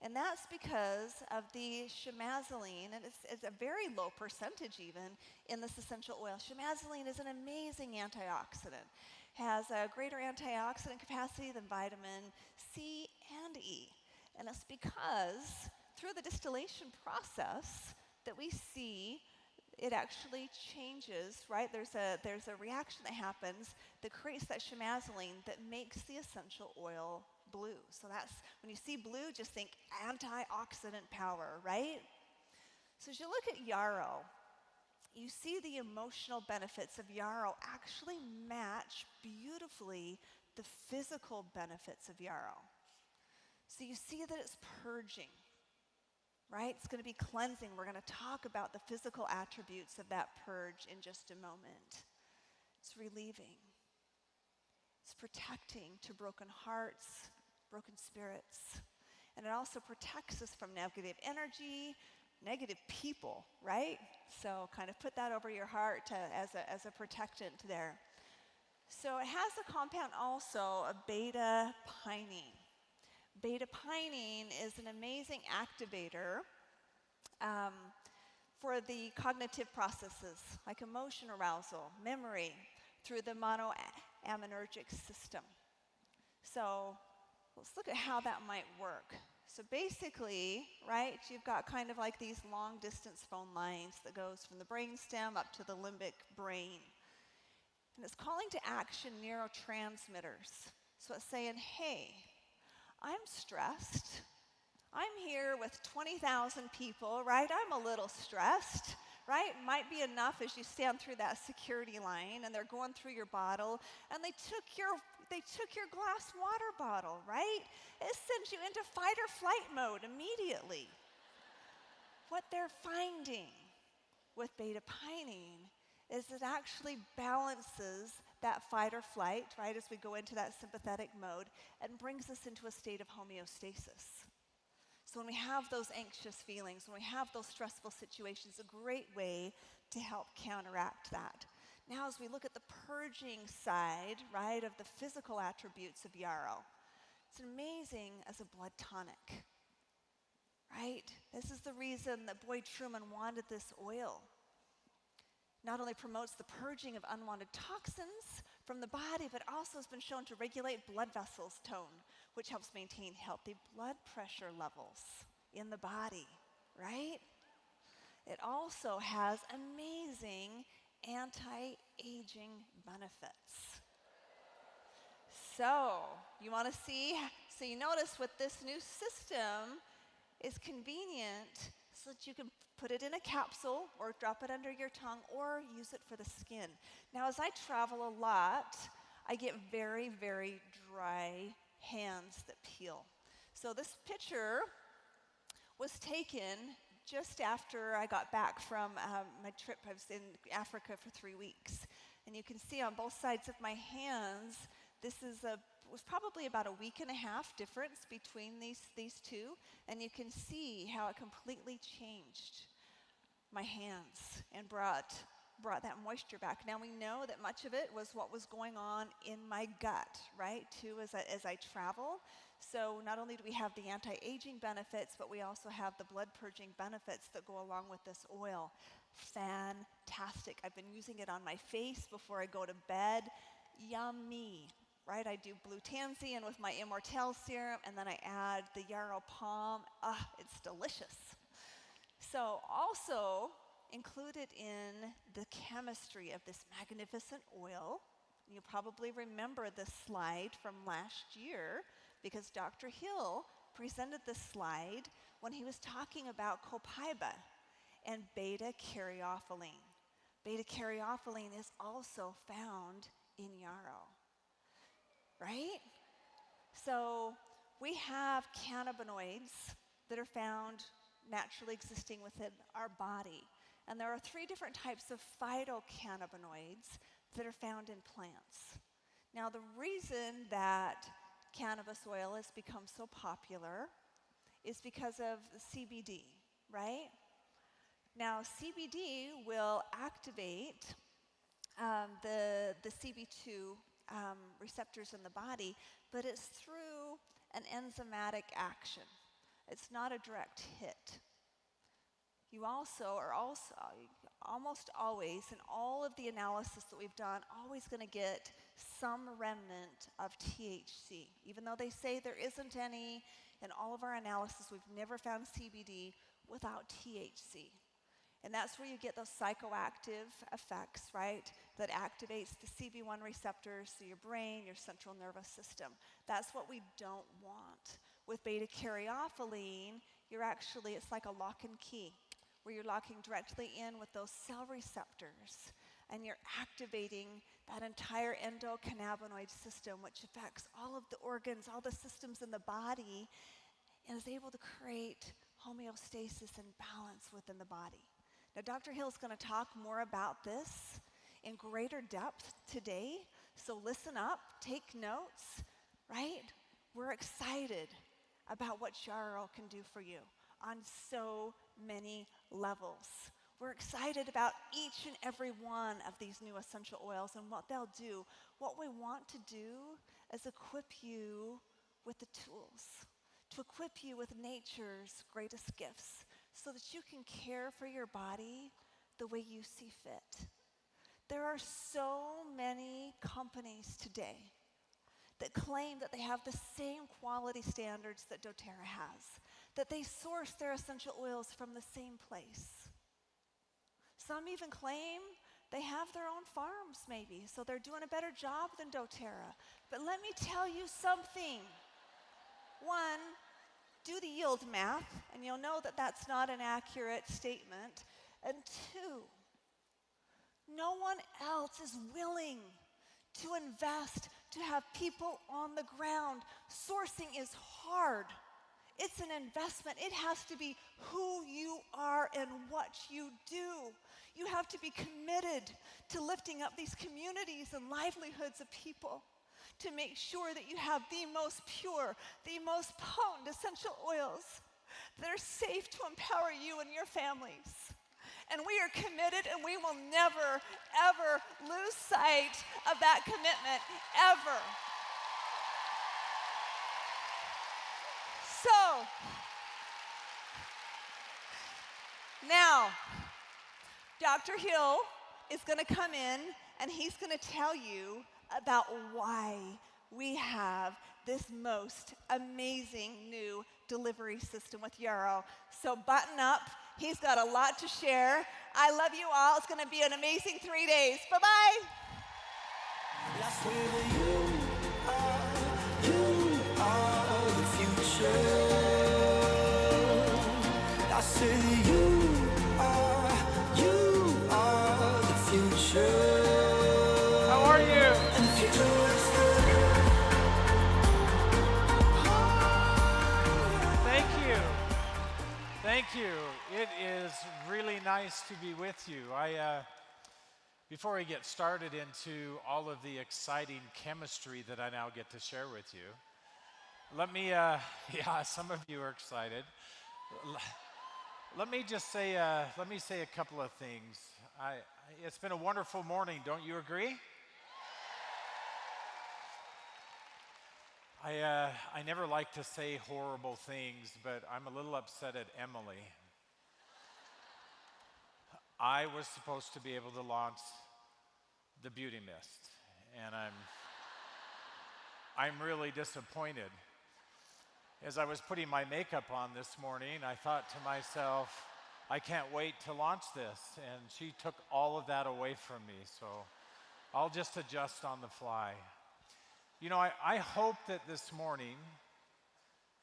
And that's because of the chemazoline, and it's a very low percentage even in this essential oil. Chemazoline is an amazing antioxidant, has a greater antioxidant capacity than vitamin C and E. And it's because through the distillation process that we see it actually changes, right? There's a reaction that happens that creates that chemazoline that makes the essential oil blue. So that's, when you see blue, just think antioxidant power, right? So as you look at yarrow, you see the emotional benefits of yarrow actually match beautifully the physical benefits of yarrow. So you see that it's purging, right? It's going to be cleansing. We're going to talk about the physical attributes of that purge in just a moment. It's relieving. It's protecting to broken hearts, broken spirits. And it also protects us from negative energy, negative people, right? So kind of put that over your heart as a protectant there. So it has a compound also of beta-pinene. Beta-pinene is an amazing activator for the cognitive processes like emotion arousal, memory, through the monoaminergic system. So let's look at how that might work. So basically, right, you've got kind of like these long distance phone lines that goes from the brainstem up to the limbic brain. And it's calling to action neurotransmitters. So it's saying, hey, I'm stressed. I'm here with 20,000 people, right? I'm a little stressed, right? Might be enough as you stand through that security line and they're going through your bottle and they took your glass water bottle, right? It sends you into fight or flight mode immediately. What they're finding with beta-pinene is it actually balances that fight or flight, right, as we go into that sympathetic mode, and brings us into a state of homeostasis. So when we have those anxious feelings, when we have those stressful situations, a great way to help counteract that. Now as we look at the purging side, right, of the physical attributes of yarrow, it's amazing as a blood tonic, right? This is the reason that Boyd Truman wanted this oil. Not only promotes the purging of unwanted toxins from the body, but also has been shown to regulate blood vessels tone, which helps maintain healthy blood pressure levels in the body, right? It also has amazing anti-aging benefits. So, you want to see? So you notice with this new system, it's convenient so that you can put it in a capsule or drop it under your tongue or use it for the skin. Now, as I travel a lot, I get very, very dry hands that peel. So this picture was taken just after I got back from my trip. I was in Africa for 3 weeks. And you can see on both sides of my hands, this was probably about a week and a half difference between these two. And you can see how it completely changed my hands and brought that moisture back. Now we know that much of it was what was going on in my gut, right, too, as I travel. So not only do we have the anti-aging benefits, but we also have the blood purging benefits that go along with this oil. Fantastic. I've been using it on my face before I go to bed. Yummy, right? I do blue tansy and with my Immortelle serum, and then I add the yarrow palm. It's delicious. So also included in the chemistry of this magnificent oil, you probably remember this slide from last year because Dr. Hill presented this slide when he was talking about copaiba and beta-caryophyllene. Beta-caryophyllene is also found in yarrow, right? So we have cannabinoids that are found naturally existing within our body. And there are 3 different types of phytocannabinoids that are found in plants. Now, the reason that cannabis oil has become so popular is because of CBD, right? Now, CBD will activate the CB2 receptors in the body, but it's through an enzymatic action. It's not a direct hit. You also are almost always, in all of the analysis that we've done, always going to get some remnant of THC. Even though they say there isn't any, in all of our analysis, we've never found CBD without THC. And that's where you get those psychoactive effects, right, that activates the CB1 receptors to your brain, your central nervous system. That's what we don't want. With beta-caryophyllene, it's like a lock and key, where you're locking directly in with those cell receptors, and you're activating that entire endocannabinoid system, which affects all of the organs, all the systems in the body, and is able to create homeostasis and balance within the body. Now, Dr. Hill is going to talk more about this in greater depth today, so listen up, take notes, right? We're excited about what yarrow can do for you on so many levels. We're excited about each and every one of these new essential oils and what they'll do. What we want to do is equip you with the tools, to equip you with nature's greatest gifts so that you can care for your body the way you see fit. There are so many companies today that claim that they have the same quality standards that doTERRA has, that they source their essential oils from the same place. Some even claim they have their own farms maybe, so they're doing a better job than doTERRA. But let me tell you something. 1, do the yield math, and you'll know that that's not an accurate statement. And 2, no one else is willing to invest, to have people on the ground. Sourcing is hard. It's an investment. It has to be who you are and what you do. You have to be committed to lifting up these communities and livelihoods of people to make sure that you have the most pure, the most potent essential oils that are safe to empower you and your families. And we are committed, and we will never, ever lose sight of that commitment, ever. So, now, Dr. Hill is going to come in and he's going to tell you about why we have this most amazing new delivery system with Yarrow. So button up. He's got a lot to share. I love you all. It's going to be an amazing 3 days. Bye-bye. That's where you are the future. That's where you are the future. How are you? And the future is good. Thank you. Thank you. It is really nice to be with you. Before we get started into all of the exciting chemistry that I now get to share with you, let me, some of you are excited. Let me just say, a couple of things. It's been a wonderful morning, don't you agree? I never like to say horrible things, but I'm a little upset at Emily. I was supposed to be able to launch the Beauty Mist, and I'm really disappointed. As I was putting my makeup on this morning, I thought to myself, I can't wait to launch this, and she took all of that away from me, so I'll just adjust on the fly. You know, I hope that this morning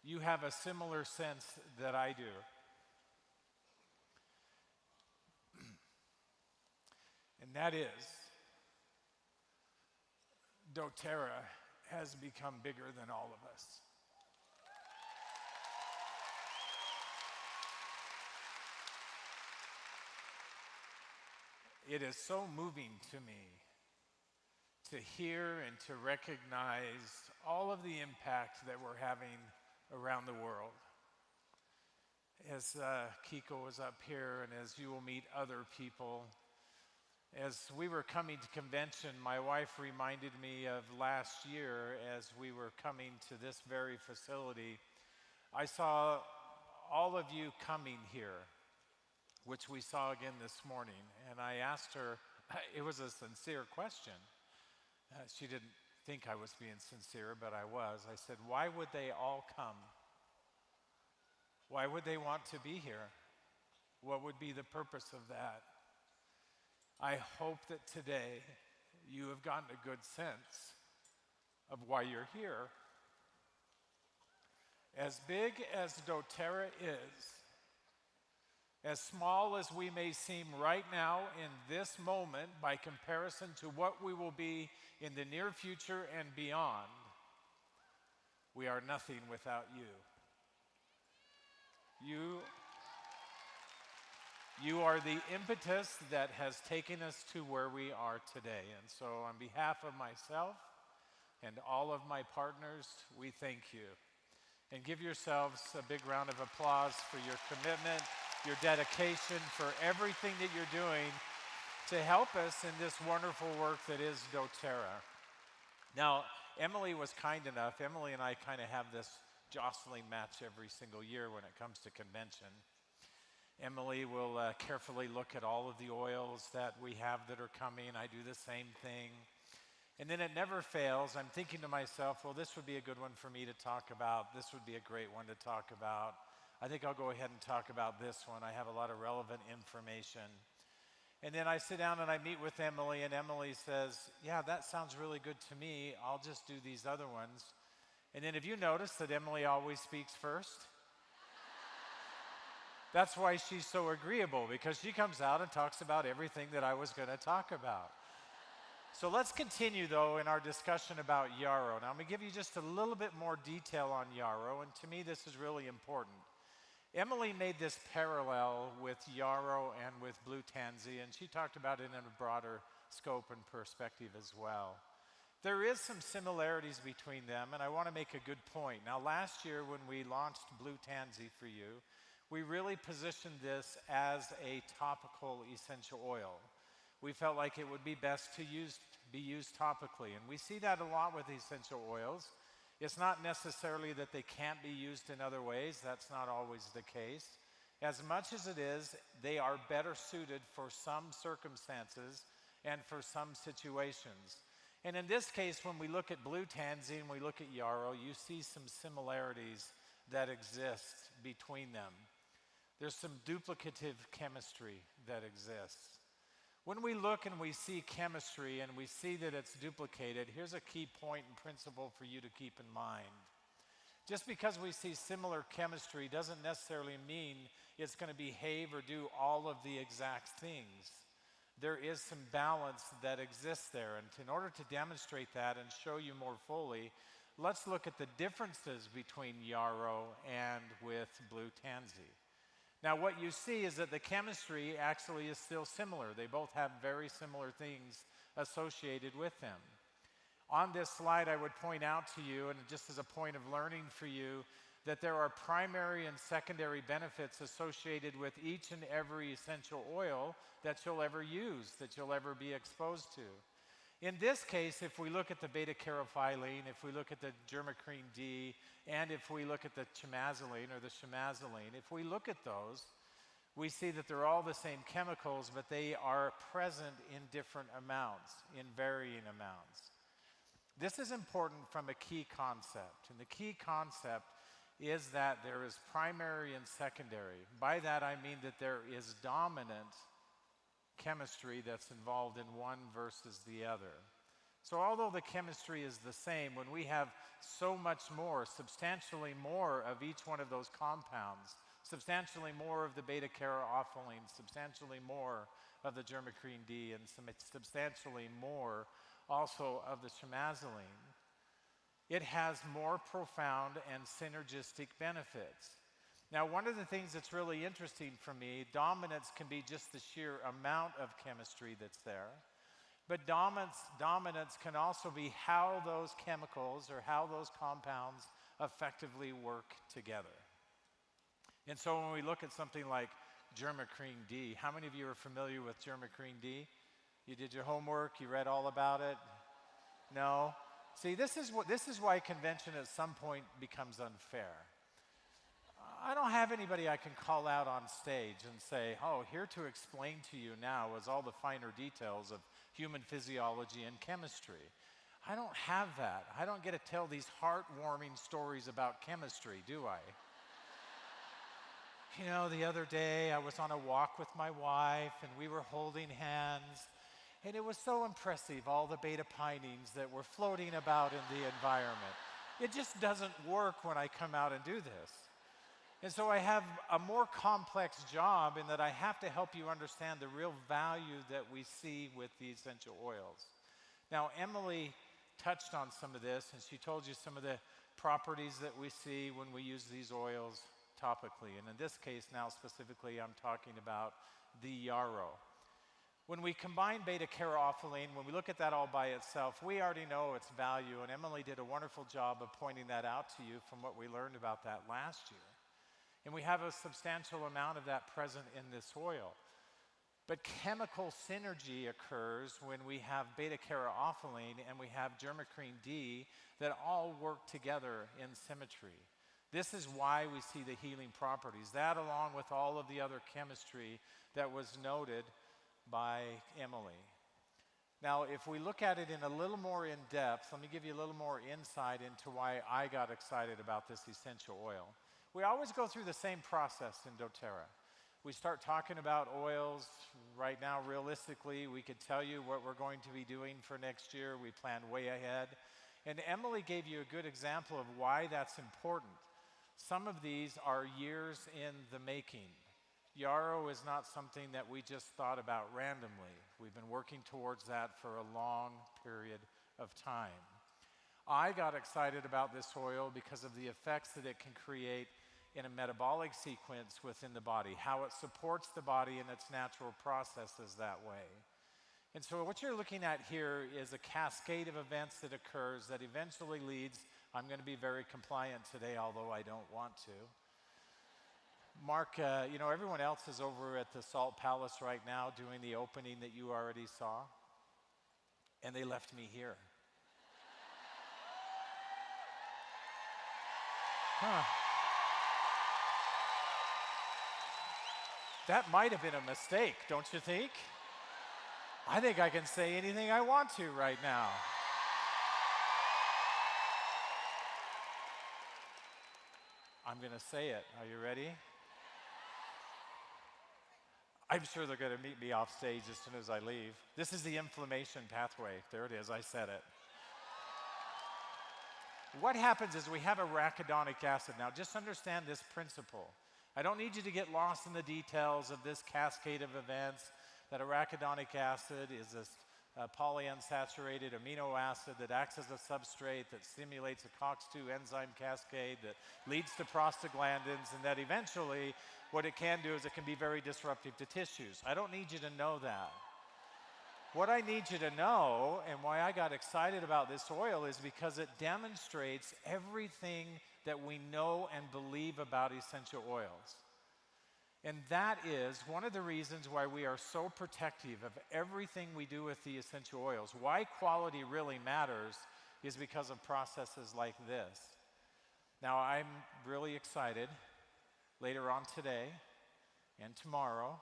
you have a similar sense that I do. And that is, doTERRA has become bigger than all of us. It is so moving to me to hear and to recognize all of the impact that we're having around the world. As Kiko was up here, and as you will meet other people, as we were coming to convention, my wife reminded me of last year as we were coming to this very facility. I saw all of you coming here, which we saw again this morning, and I asked her, it was a sincere question. She didn't think I was being sincere, but I was. I said, why would they all come? Why would they want to be here? What would be the purpose of that? I hope that today you have gotten a good sense of why you're here. As big as doTERRA is, as small as we may seem right now in this moment by comparison to what we will be in the near future and beyond, we are nothing without you. You are the impetus that has taken us to where we are today. And so on behalf of myself and all of my partners, we thank you. And give yourselves a big round of applause for your commitment, your dedication, for everything that you're doing to help us in this wonderful work that is doTERRA. Now, Emily was kind enough. Emily and I kind of have this jostling match every single year when it comes to convention. Emily will carefully look at all of the oils that we have that are coming. I do the same thing. And then it never fails. I'm thinking to myself, well, this would be a good one for me to talk about. This would be a great one to talk about. I think I'll go ahead and talk about this one. I have a lot of relevant information. And then I sit down and I meet with Emily, and Emily says, yeah, that sounds really good to me. I'll just do these other ones. And then have you noticed that Emily always speaks first? That's why she's so agreeable, because she comes out and talks about everything that I was going to talk about. So let's continue, though, in our discussion about Yarrow. Now, I'm going to give you just a little bit more detail on Yarrow, and to me, this is really important. Emily made this parallel with Yarrow and with Blue Tansy, and she talked about it in a broader scope and perspective as well. There is some similarities between them, and I want to make a good point. Now, last year when we launched Blue Tansy for you, we really positioned this as a topical essential oil. We felt like it would be best to be used topically, and we see that a lot with essential oils. It's not necessarily that they can't be used in other ways. That's not always the case. As much as it is, they are better suited for some circumstances and for some situations. And in this case, when we look at blue tansy and we look at yarrow, you see some similarities that exist between them. There's some duplicative chemistry that exists. When we look and we see chemistry and we see that it's duplicated, here's a key point and principle for you to keep in mind. Just because we see similar chemistry doesn't necessarily mean it's going to behave or do all of the exact things. There is some balance that exists there. And in order to demonstrate that and show you more fully, let's look at the differences between yarrow and with blue tansy. Now, what you see is that the chemistry actually is still similar. They both have very similar things associated with them. On this slide, I would point out to you, and just as a point of learning for you, that there are primary and secondary benefits associated with each and every essential oil that you'll ever use, that you'll ever be exposed to. In this case, if we look at the beta-caryophyllene, if we look at the germicrene D, and if we look at the chimazolene or the chimazolene, if we look at those, we see that they're all the same chemicals, but they are present in different amounts, in varying amounts. This is important from a key concept, and the key concept is that there is primary and secondary. By that I mean that there is dominant chemistry that's involved in one versus the other. So although the chemistry is the same, when we have so much more, substantially more of each one of those compounds, substantially more of the beta-caryophyllene, substantially more of the germicrene D, and substantially more also of the chimazolene, it has more profound and synergistic benefits. Now, one of the things that's really interesting for me, dominance can be just the sheer amount of chemistry that's there, but dominance can also be how those chemicals or how those compounds effectively work together. And so when we look at something like germicrene D, how many of you are familiar with germicrene D? You did your homework, you read all about it? No? See, this is why convention at some point becomes unfair. I don't have anybody I can call out on stage and say, oh, here to explain to you now is all the finer details of human physiology and chemistry. I don't have that. I don't get to tell these heartwarming stories about chemistry, do I? You know, the other day I was on a walk with my wife and we were holding hands, and it was so impressive, all the beta-pinene that were floating about in the environment. It just doesn't work when I come out and do this. And so I have a more complex job in that I have to help you understand the real value that we see with the essential oils. Now, Emily touched on some of this, and she told you some of the properties that we see when we use these oils topically. And in this case now specifically, I'm talking about the yarrow. When we combine beta-caryophyllene, when we look at that all by itself, we already know its value, and Emily did a wonderful job of pointing that out to you from what we learned about that last year. And we have a substantial amount of that present in this oil. But chemical synergy occurs when we have beta-caryophyllene and we have germicrene D that all work together in symmetry. This is why we see the healing properties. That, along with all of the other chemistry that was noted by Emily. Now, if we look at it in a little more in depth, let me give you a little more insight into why I got excited about this essential oil. We always go through the same process in doTERRA. We start talking about oils. Right now, realistically, we could tell you what we're going to be doing for next year. We plan way ahead. And Emily gave you a good example of why that's important. Some of these are years in the making. Yarrow is not something that we just thought about randomly. We've been working towards that for a long period of time. I got excited about this oil because of the effects that it can create in a metabolic sequence within the body, how it supports the body in its natural processes that way. And so what you're looking at here is a cascade of events that occurs that eventually leads, I'm going to be very compliant today, although I don't want to. Mark, you know, everyone else is over at the Salt Palace right now doing the opening that you already saw, and they left me here. That might have been a mistake, don't you think? I think I can say anything I want to right now. I'm going to say it. Are you ready? I'm sure they're going to meet me off stage as soon as I leave. This is the inflammation pathway. There it is. I said it. What happens is we have arachidonic acid. Now, just understand this principle. I don't need you to get lost in the details of this cascade of events. That arachidonic acid is a polyunsaturated amino acid that acts as a substrate that stimulates a COX-2 enzyme cascade that leads to prostaglandins, and that eventually what it can do is it can be very disruptive to tissues. I don't need you to know that. What I need you to know, and why I got excited about this oil, is because it demonstrates everything that we know and believe about essential oils. And that is one of the reasons why we are so protective of everything we do with the essential oils. Why quality really matters is because of processes like this. Now, I'm really excited. Later on today and tomorrow,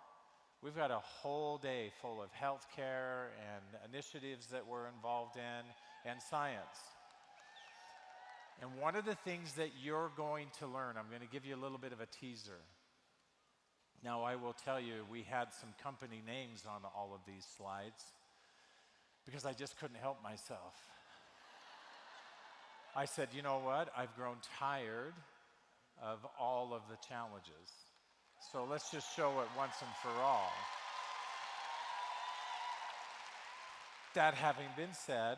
we've got a whole day full of healthcare and initiatives that we're involved in and science. And one of the things that you're going to learn, I'm going to give you a little bit of a teaser. Now, I will tell you, we had some company names on all of these slides because I just couldn't help myself. I said, you know what? I've grown tired of all of the challenges. So let's just show it once and for all. That having been said,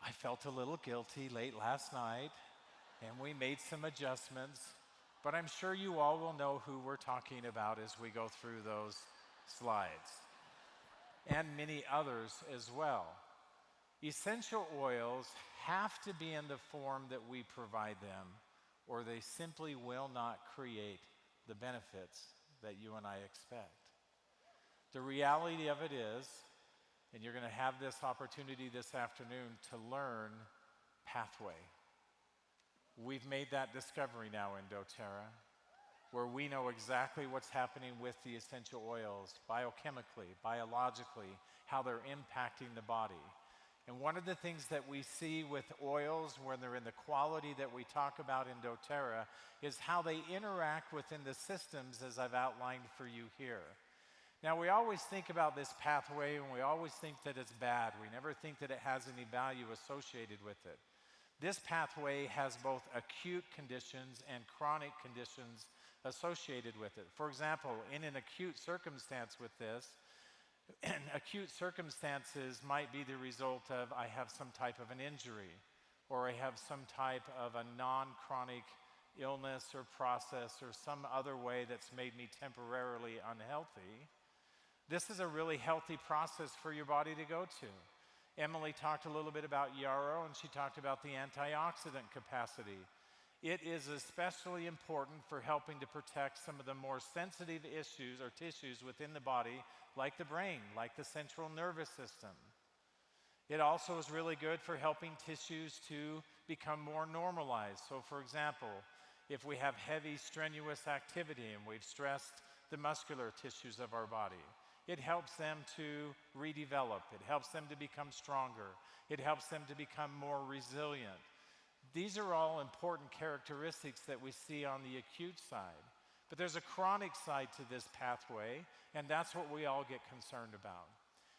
I felt a little guilty late last night, and we made some adjustments. But I'm sure you all will know who we're talking about as we go through those slides, and many others as well. Essential oils have to be in the form that we provide them, or they simply will not create the benefits that you and I expect. The reality of it is, and you're going to have this opportunity this afternoon to learn pathway. We've made that discovery now in doTERRA, where we know exactly what's happening with the essential oils, biochemically, biologically, how they're impacting the body. And one of the things that we see with oils when they're in the quality that we talk about in doTERRA is how they interact within the systems as I've outlined for you here. Now, we always think about this pathway and we always think that it's bad. We never think that it has any value associated with it. This pathway has both acute conditions and chronic conditions associated with it. For example, in an acute circumstance with this, acute circumstances might be the result of I have some type of an injury, or I have some type of a non-chronic illness or process or some other way that's made me temporarily unhealthy. This is a really healthy process for your body to go to. Emily talked a little bit about yarrow, and she talked about the antioxidant capacity. It is especially important for helping to protect some of the more sensitive issues or tissues within the body, like the brain, like the central nervous system. It also is really good for helping tissues to become more normalized. So, for example, if we have heavy, strenuous activity and we've stressed the muscular tissues of our body, it helps them to redevelop. It helps them to become stronger. It helps them to become more resilient. These are all important characteristics that we see on the acute side. But there's a chronic side to this pathway, and that's what we all get concerned about.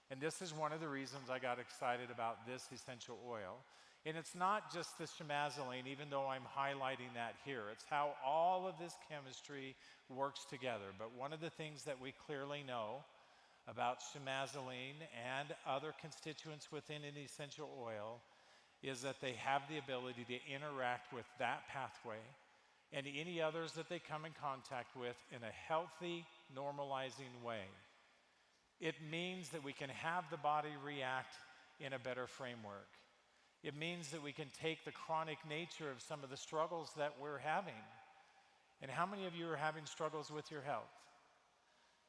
And this is one of the reasons I got excited about this essential oil. And it's not just the chemazoline, even though I'm highlighting that here. It's how all of this chemistry works together. But one of the things that we clearly know about chemazoline and other constituents within an essential oil is that they have the ability to interact with that pathway and any others that they come in contact with in a healthy, normalizing way. It means that we can have the body react in a better framework. It means that we can take the chronic nature of some of the struggles that we're having. And how many of you are having struggles with your health?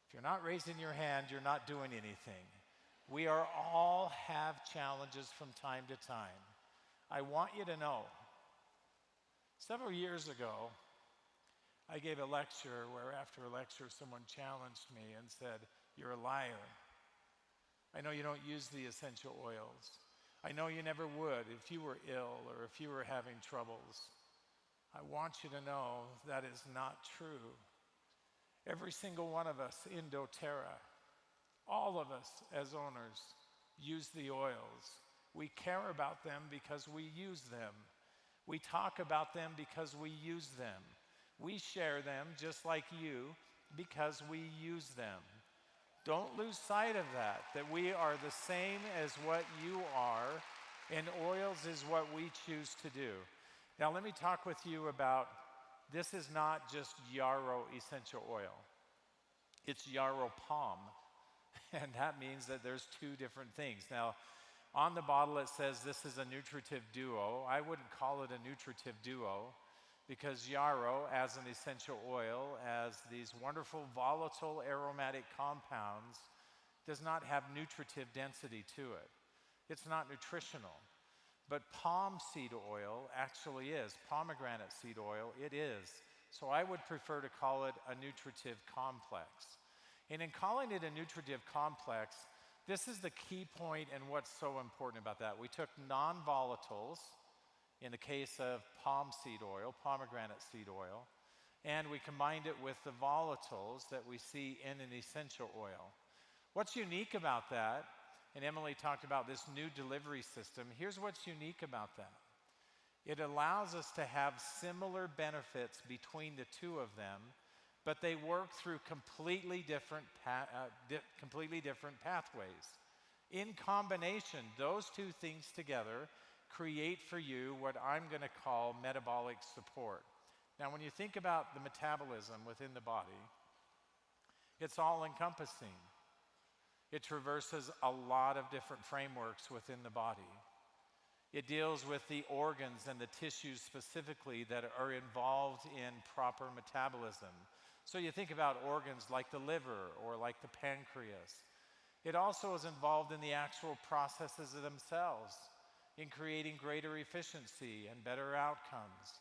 If you're not raising your hand, you're not doing anything. We are all have challenges from time to time. I want you to know, several years ago, I gave a lecture where after a lecture someone challenged me and said, "You're a liar. I know you don't use the essential oils. I know you never would if you were ill or if you were having troubles. I want you to know that is not true. Every single one of us in doTERRA, all of us as owners, use the oils. We care about them because we use them. We talk about them because we use them. We share them just like you because we use them. Don't lose sight of that we are the same as what you are, and oils is what we choose to do. Now let me talk with you about, this is not just yarrow essential oil. It's yarrow palm, and that means that there's two different things. Now, on the bottle it says this is a nutritive duo. I wouldn't call it a nutritive duo, because yarrow, as an essential oil, as these wonderful volatile aromatic compounds, does not have nutritive density to it. It's not nutritional. But palm seed oil actually is. Pomegranate seed oil, it is. So I would prefer to call it a nutritive complex. And in calling it a nutritive complex, this is the key point and what's so important about that. We took non-volatiles, in the case of palm seed oil, pomegranate seed oil, and we combined it with the volatiles that we see in an essential oil. What's unique about that, and Emily talked about this new delivery system, here's what's unique about that. It allows us to have similar benefits between the two of them, but they work through completely different pathways. In combination, those two things together create for you what I'm going to call metabolic support. Now, when you think about the metabolism within the body, it's all-encompassing. It traverses a lot of different frameworks within the body. It deals with the organs and the tissues specifically that are involved in proper metabolism. So you think about organs like the liver or like the pancreas. It also is involved in the actual processes themselves, in creating greater efficiency and better outcomes.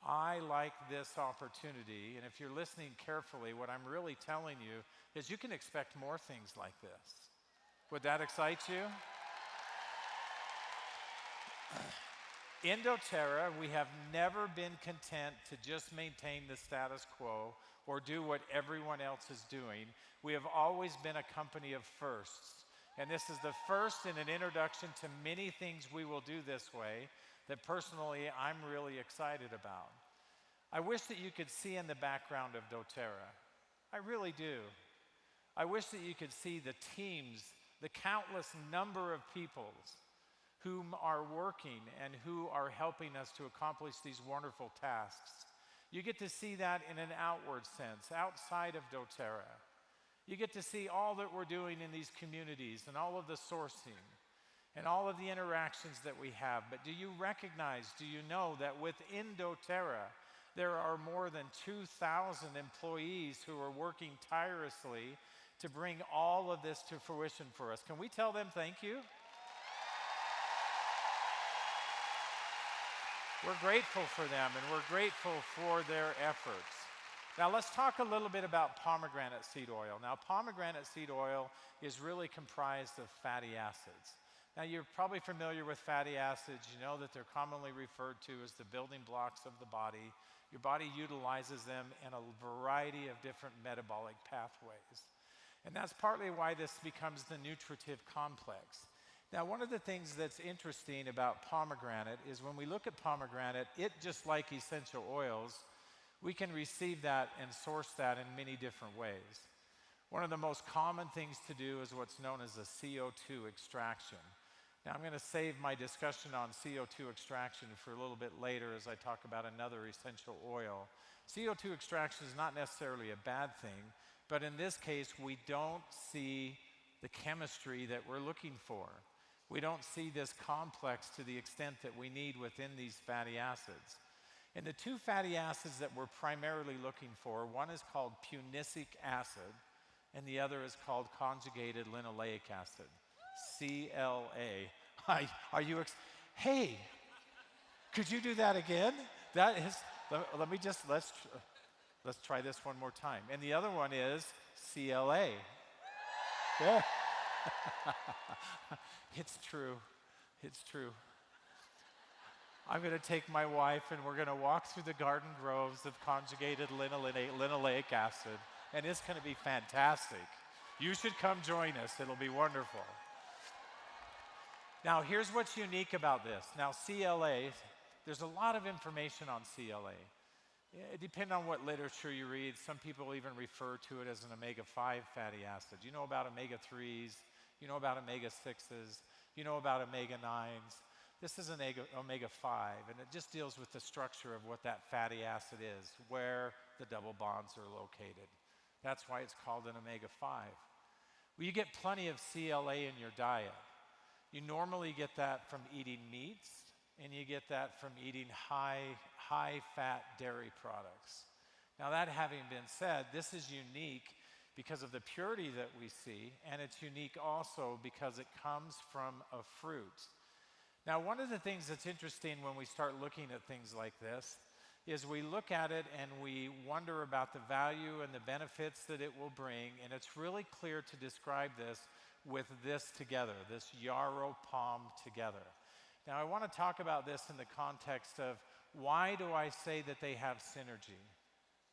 I like this opportunity, and if you're listening carefully, what I'm really telling you is you can expect more things like this. Would that excite you? In doTERRA, we have never been content to just maintain the status quo or do what everyone else is doing. We have always been a company of firsts. And this is the first in an introduction to many things we will do this way that personally I'm really excited about. I wish that you could see in the background of doTERRA. I really do. I wish that you could see the teams, the countless number of people whom are working and who are helping us to accomplish these wonderful tasks. You get to see that in an outward sense, outside of doTERRA. You get to see all that we're doing in these communities and all of the sourcing and all of the interactions that we have. But do you recognize, do you know that within doTERRA, there are more than 2,000 employees who are working tirelessly to bring all of this to fruition for us? Can we tell them thank you? We're grateful for them, and we're grateful for their efforts. Now let's talk a little bit about pomegranate seed oil. Now pomegranate seed oil is really comprised of fatty acids. Now you're probably familiar with fatty acids. You know that they're commonly referred to as the building blocks of the body. Your body utilizes them in a variety of different metabolic pathways. And that's partly why this becomes the nutritive complex. Now, one of the things that's interesting about pomegranate is when we look at pomegranate, it, just like essential oils, we can receive that and source that in many different ways. One of the most common things to do is what's known as a CO2 extraction. Now, I'm going to save my discussion on CO2 extraction for a little bit later as I talk about another essential oil. CO2 extraction is not necessarily a bad thing, but in this case, we don't see the chemistry that we're looking for. We don't see this complex to the extent that we need within these fatty acids. And the two fatty acids that we're primarily looking for, one is called punicic acid, and the other is called conjugated linoleic acid, CLA. Are you, hey, could you do that again? That is, let's, Let's try this one more time. And the other one is CLA. Yeah. It's true. It's true. I'm going to take my wife and we're going to walk through the garden groves of conjugated linoleic acid, and it's going to be fantastic. You should come join us. It'll be wonderful. Now, here's what's unique about this. Now, CLA, there's a lot of information on CLA. Depending on what literature you read, some people even refer to it as an omega-5 fatty acid. You know about omega-3s, you know about omega-6s, you know about omega-9s. This is an omega-5, and it just deals with the structure of what that fatty acid is, where the double bonds are located. That's why it's called an omega-5. Well, you get plenty of CLA in your diet. You normally get that from eating meats, and you get that from eating high-fat dairy products. Now, that having been said, this is unique because of the purity that we see, and it's unique also because it comes from a fruit. Now, one of the things that's interesting when we start looking at things like this is we look at it and we wonder about the value and the benefits that it will bring, and it's really clear to describe this with this together, this yarrow palm together. Now, I want to talk about this in the context of why do I say that they have synergy?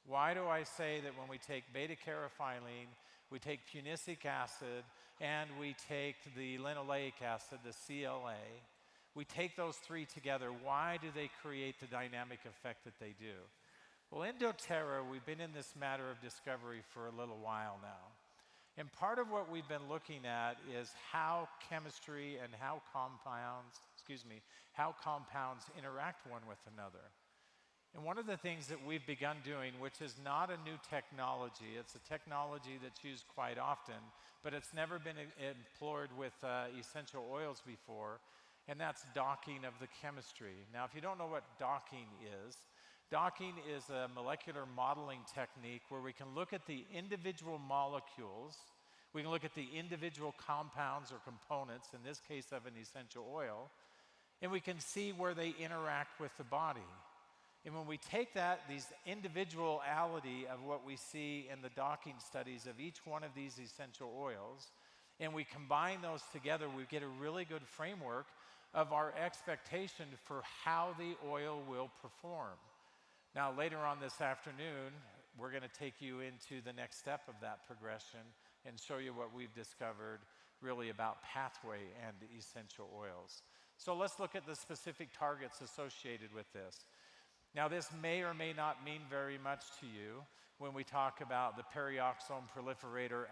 Why do I say that when we take beta-caryophyllene, we take punicic acid, and we take the linoleic acid, the CLA, we take those three together, why do they create the dynamic effect that they do? Well, in doTERRA, we've been in this matter of discovery for a little while now. And part of what we've been looking at is how chemistry and how compounds interact one with another. And one of the things that we've begun doing, which is not a new technology, it's a technology that's used quite often, but it's never been employed with essential oils before, and that's docking of the chemistry. Now, if you don't know what docking is a molecular modeling technique where we can look at the individual molecules, we can look at the individual compounds or components, in this case of an essential oil, and we can see where they interact with the body. And when we take these individuality of what we see in the docking studies of each one of these essential oils, and we combine those together, we get a really good framework of our expectation for how the oil will perform. Now, later on this afternoon, we're going to take you into the next step of that progression and show you what we've discovered really about pathway and essential oils. So let's look at the specific targets associated with this. Now, this may or may not mean very much to you when we talk about the perioxome proliferator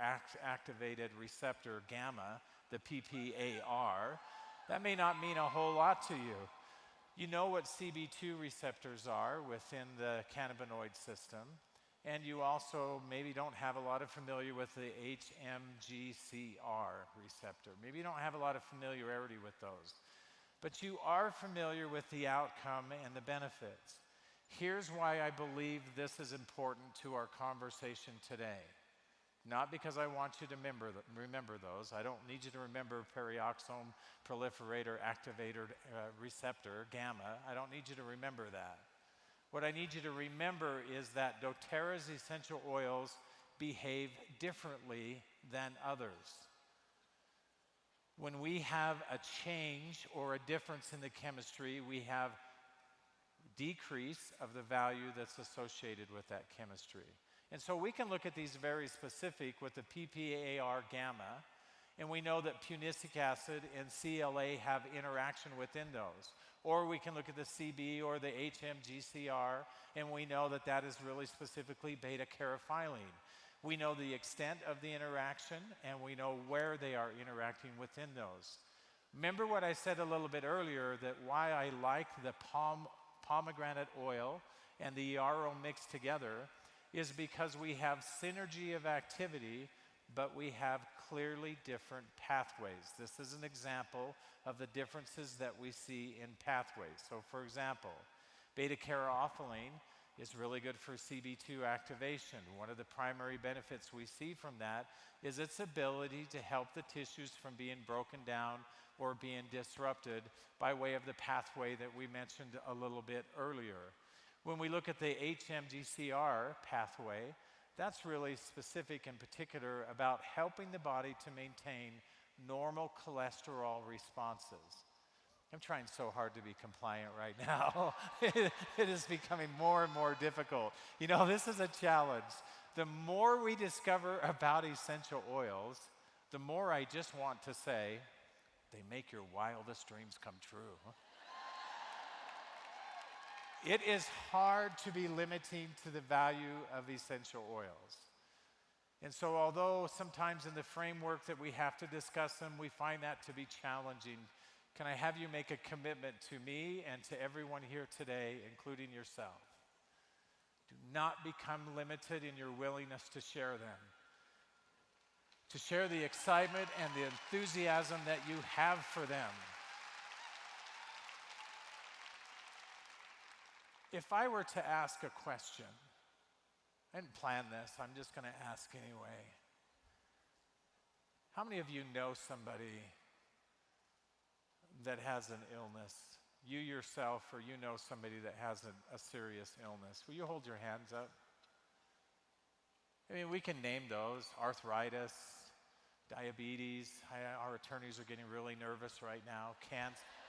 activated receptor gamma, the PPAR. That may not mean a whole lot to you. You know what CB2 receptors are within the cannabinoid system, and you also maybe don't have a lot of familiar with the HMGCR receptor. Maybe you don't have a lot of familiarity with those, but you are familiar with the outcome and the benefits. Here's why I believe this is important to our conversation today. Not because I want you to remember those. I don't need you to remember perioxome proliferator activator receptor, gamma. I don't need you to remember that. What I need you to remember is that doTERRA's essential oils behave differently than others. When we have a change or a difference in the chemistry, we have decrease of the value that's associated with that chemistry. And so we can look at these very specific with the PPAR gamma, and we know that punicic acid and CLA have interaction within those. Or we can look at the CB or the HMGCR, and we know that that is really specifically beta-caryophyllene. We know the extent of the interaction, and we know where they are interacting within those. Remember what I said a little bit earlier, that why I like the pomegranate oil and the yarrow mixed together is because we have synergy of activity, but we have clearly different pathways. This is an example of the differences that we see in pathways. So for example, beta-caryophyllene is really good for CB2 activation. One of the primary benefits we see from that is its ability to help the tissues from being broken down or being disrupted by way of the pathway that we mentioned a little bit earlier. When we look at the HMGCR pathway, that's really specific in particular about helping the body to maintain normal cholesterol responses. I'm trying so hard to be compliant right now. It is becoming more and more difficult. You know, this is a challenge. The more we discover about essential oils, the more I just want to say, they make your wildest dreams come true. It is hard to be limiting to the value of essential oils. And so although sometimes in the framework that we have to discuss them, we find that to be challenging, can I have you make a commitment to me and to everyone here today, including yourself? Do not become limited in your willingness to share them. To share the excitement and the enthusiasm that you have for them. If I were to ask a question, I didn't plan this, I'm just going to ask anyway. How many of you know somebody that has an illness? You yourself, or you know somebody that has a serious illness. Will you hold your hands up? I mean, we can name those: arthritis, diabetes. Our attorneys are getting really nervous right now.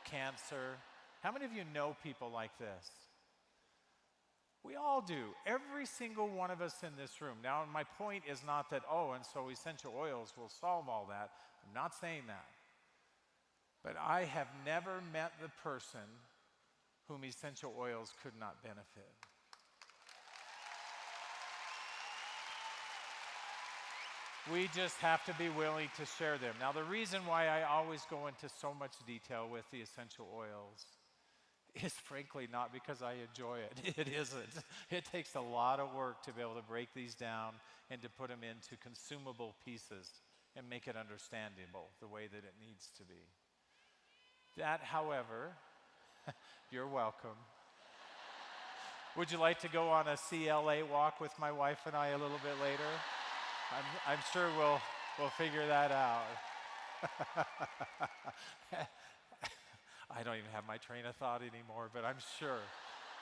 Cancer. How many of you know people like this? We all do. Every single one of us in this room. Now, my point is not that, oh, and so essential oils will solve all that. I'm not saying that. But I have never met the person whom essential oils could not benefit. We just have to be willing to share them. Now, the reason why I always go into so much detail with the essential oils is frankly not because I enjoy it. It isn't. It takes a lot of work to be able to break these down and to put them into consumable pieces and make it understandable the way that it needs to be. That, however, you're welcome. Would you like to go on a CLA walk with my wife and I a little bit later? I'm sure we'll figure that out. I don't even have my train of thought anymore, but I'm sure.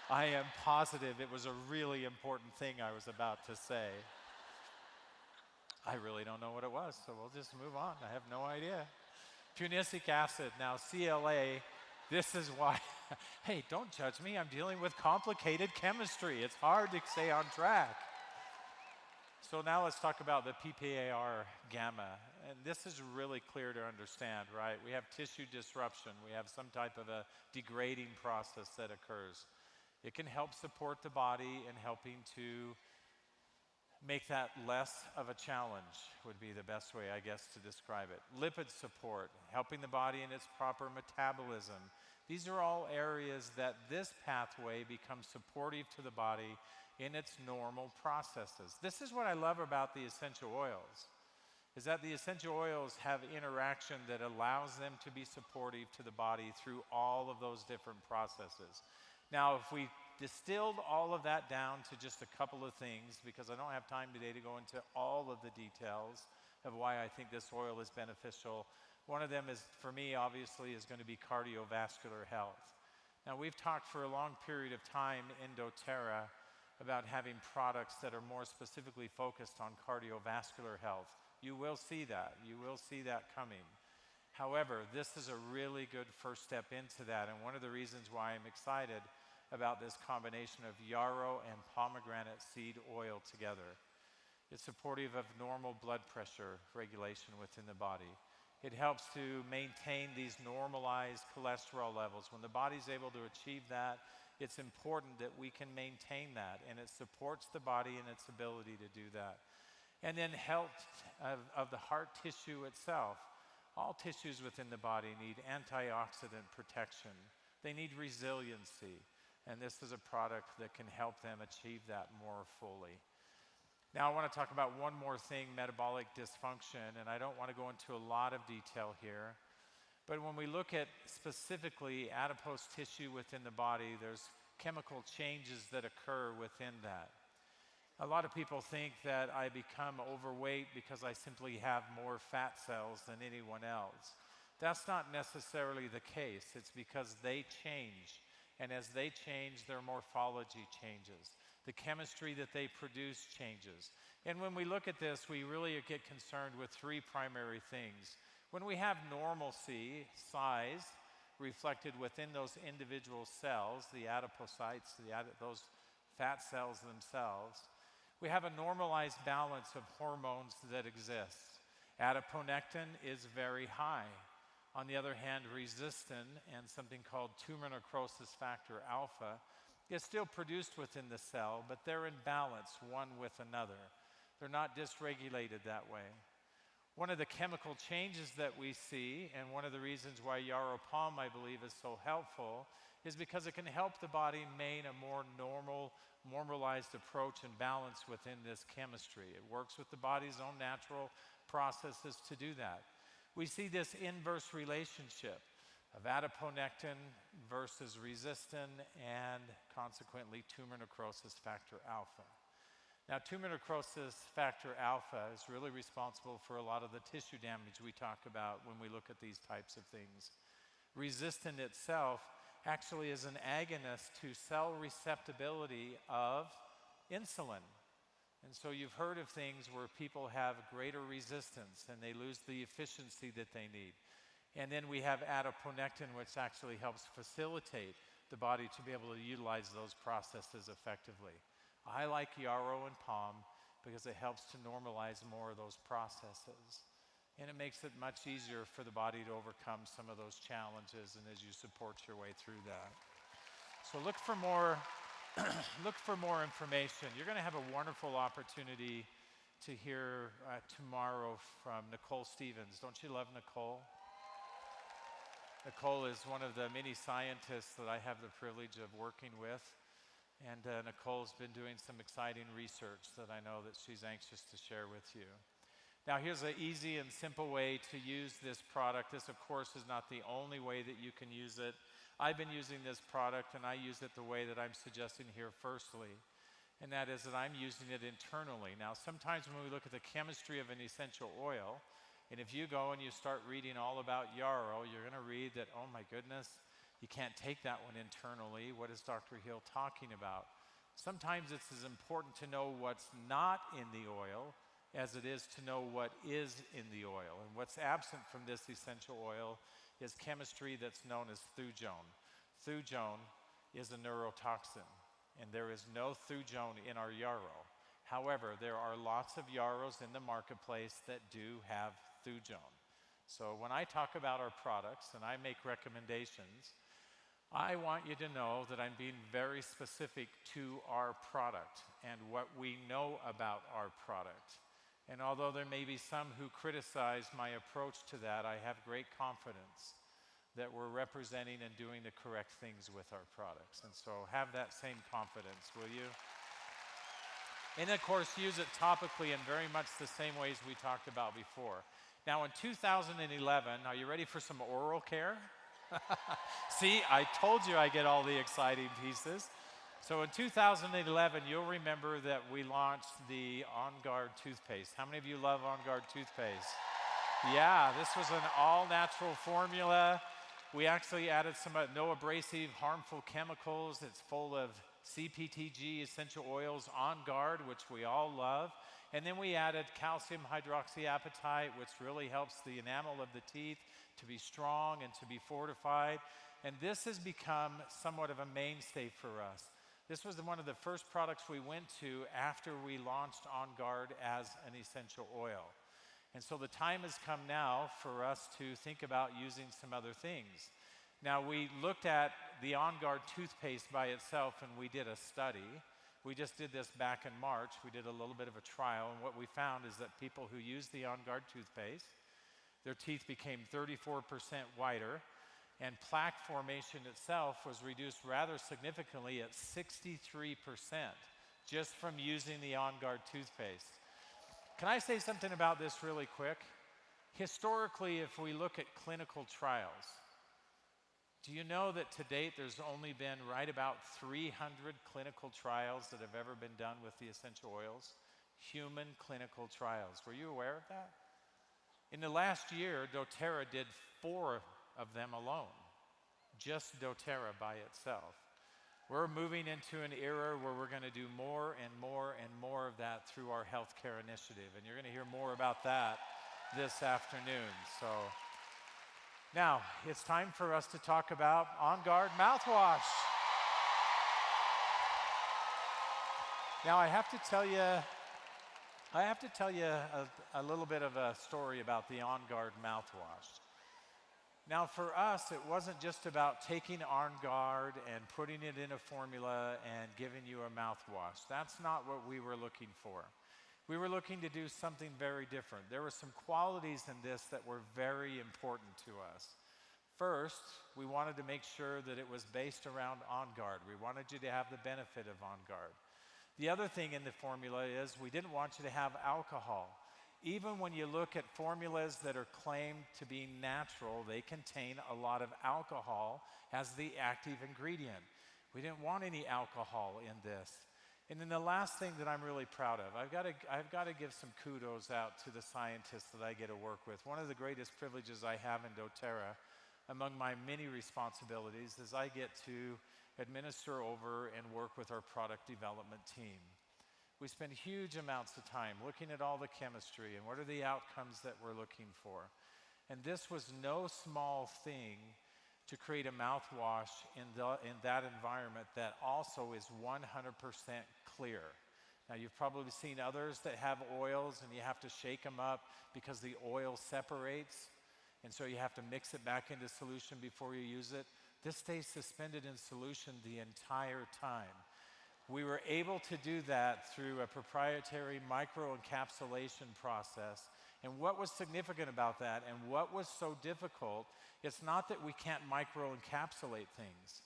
I am positive it was a really important thing I was about to say. I really don't know what it was, so we'll just move on. I have no idea. Punicic acid. Now, CLA, this is why, hey, don't judge me. I'm dealing with complicated chemistry. It's hard to stay on track. So now let's talk about the PPAR gamma. And this is really clear to understand, right? We have tissue disruption. We have some type of a degrading process that occurs. It can help support the body in helping to make that less of a challenge, would be the best way, I guess, to describe it. Lipid support, helping the body in its proper metabolism. These are all areas that this pathway becomes supportive to the body in its normal processes. This is what I love about the essential oils, is that the essential oils have interaction that allows them to be supportive to the body through all of those different processes. Now, if we distilled all of that down to just a couple of things, because I don't have time today to go into all of the details of why I think this oil is beneficial. One of them is, for me, obviously, is going to be cardiovascular health. Now, we've talked for a long period of time in doTERRA about having products that are more specifically focused on cardiovascular health. You will see that. You will see that coming. However, this is a really good first step into that, and one of the reasons why I'm excited about this combination of yarrow and pomegranate seed oil together. It's supportive of normal blood pressure regulation within the body. It helps to maintain these normalized cholesterol levels. When the body's able to achieve that, it's important that we can maintain that, and it supports the body in its ability to do that. And then health of the heart tissue itself. All tissues within the body need antioxidant protection. They need resiliency, and this is a product that can help them achieve that more fully. Now, I want to talk about one more thing, metabolic dysfunction, and I don't want to go into a lot of detail here. But when we look at specifically adipose tissue within the body, there's chemical changes that occur within that. A lot of people think that I become overweight because I simply have more fat cells than anyone else. That's not necessarily the case. It's because they change. And as they change, their morphology changes. The chemistry that they produce changes. And when we look at this, we really get concerned with three primary things. When we have normalcy, size, reflected within those individual cells, the adipocytes, those fat cells themselves, we have a normalized balance of hormones that exist. Adiponectin is very high. On the other hand, resistin and something called tumor necrosis factor alpha is still produced within the cell, but they're in balance one with another. They're not dysregulated that way. One of the chemical changes that we see, and one of the reasons why yarrow palm, I believe, is so helpful, is because it can help the body maintain a more normalized approach and balance within this chemistry. It works with the body's own natural processes to do that. We see this inverse relationship of adiponectin versus resistin and consequently tumor necrosis factor alpha. Now, tumor necrosis factor alpha is really responsible for a lot of the tissue damage we talk about when we look at these types of things. Resistin itself actually is an agonist to cell receptibility of insulin. And so you've heard of things where people have greater resistance and they lose the efficiency that they need. And then we have adiponectin, which actually helps facilitate the body to be able to utilize those processes effectively. I like yarrow and palm because it helps to normalize more of those processes. And it makes it much easier for the body to overcome some of those challenges and as you support your way through that. So look for more look for more information. You're going to have a wonderful opportunity to hear tomorrow from Nicole Stevens. Don't you love Nicole? Nicole is one of the many scientists that I have the privilege of working with. And Nicole's been doing some exciting research that I know that she's anxious to share with you. Now, here's an easy and simple way to use this product. This, of course, is not the only way that you can use it. I've been using this product, and I use it the way that I'm suggesting here firstly, and that is that I'm using it internally. Now, sometimes when we look at the chemistry of an essential oil, and if you go and you start reading all about yarrow, you're going to read that, oh my goodness, you can't take that one internally. What is Dr. Hill talking about? Sometimes it's as important to know what's not in the oil as it is to know what is in the oil. And what's absent from this essential oil is chemistry that's known as thujone. Thujone is a neurotoxin, and there is no thujone in our yarrow. However, there are lots of yarrows in the marketplace that do have thujone. So when I talk about our products and I make recommendations, I want you to know that I'm being very specific to our product and what we know about our product. And although there may be some who criticize my approach to that, I have great confidence that we're representing and doing the correct things with our products. And so have that same confidence, will you? And of course, use it topically in very much the same ways we talked about before. Now in 2011, are you ready for some oral care? See, I told you I get all the exciting pieces. So in 2011, you'll remember that we launched the On Guard toothpaste. How many of you love On Guard toothpaste? Yeah, this was an all-natural formula. We actually added some no abrasive, harmful chemicals. It's full of CPTG, essential oils, On Guard, which we all love. And then we added calcium hydroxyapatite, which really helps the enamel of the teeth to be strong and to be fortified. And this has become somewhat of a mainstay for us. This was one of the first products we went to after we launched On Guard as an essential oil. And so the time has come now for us to think about using some other things. Now, we looked at the On Guard toothpaste by itself and we did a study. We just did this back in March. We did a little bit of a trial, and what we found is that people who used the On Guard toothpaste, their teeth became 34% whiter, and plaque formation itself was reduced rather significantly at 63% just from using the On Guard toothpaste. Can I say something about this really quick? Historically, if we look at clinical trials, do you know that to date there's only been right about 300 clinical trials that have ever been done with the essential oils? Human clinical trials. Were you aware of that? In the last year, doTERRA did 4 of them alone, just doTERRA by itself. We're moving into an era where we're going to do more and more and more of that through our healthcare initiative. And you're going to hear more about that this afternoon. So now it's time for us to talk about On Guard mouthwash. Now I have to tell you a little bit of a story about the On Guard mouthwash. Now for us, it wasn't just about taking On Guard and putting it in a formula and giving you a mouthwash. That's not what we were looking for. We were looking to do something very different. There were some qualities in this that were very important to us. First, we wanted to make sure that it was based around On Guard. We wanted you to have the benefit of On Guard. The other thing in the formula is we didn't want you to have alcohol. Even when you look at formulas that are claimed to be natural, they contain a lot of alcohol as the active ingredient. We didn't want any alcohol in this. And then the last thing that I'm really proud of, I've got to give some kudos out to the scientists that I get to work with. One of the greatest privileges I have in doTERRA, among my many responsibilities, is I get to administer over and work with our product development team. We spend huge amounts of time looking at all the chemistry and what are the outcomes that we're looking for. And this was no small thing to create a mouthwash in that environment that also is 100% clear. Now you've probably seen others that have oils and you have to shake them up because the oil separates, and so you have to mix it back into solution before you use it. This stays suspended in solution the entire time. We were able to do that through a proprietary microencapsulation process. And what was significant about that and what was so difficult, it's not that we can't microencapsulate things.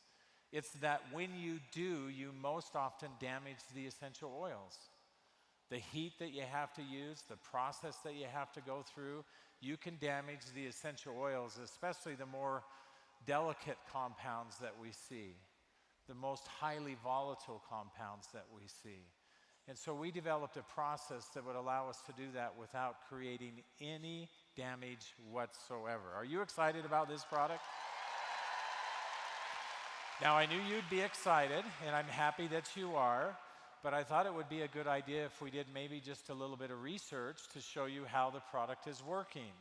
It's that when you do, you most often damage the essential oils. The heat that you have to use, the process that you have to go through, you can damage the essential oils, especially the more delicate compounds that we see, the most highly volatile compounds that we see. And so we developed a process that would allow us to do that without creating any damage whatsoever. Are you excited about this product? Now, I knew you'd be excited, and I'm happy that you are, but I thought it would be a good idea if we did maybe just a little bit of research to show you how the product is working.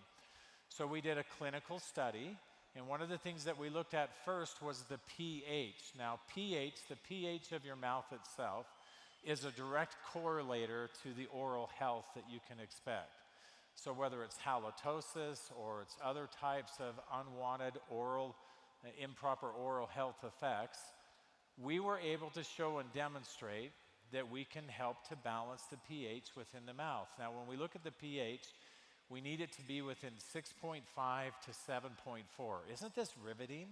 So we did a clinical study. And one of the things that we looked at first was the pH. Now, pH, the pH of your mouth itself, is a direct correlator to the oral health that you can expect. So whether it's halitosis or it's other types of unwanted oral, improper oral health effects, we were able to show and demonstrate that we can help to balance the pH within the mouth. Now, when we look at the pH, we need it to be within 6.5 to 7.4. Isn't this riveting?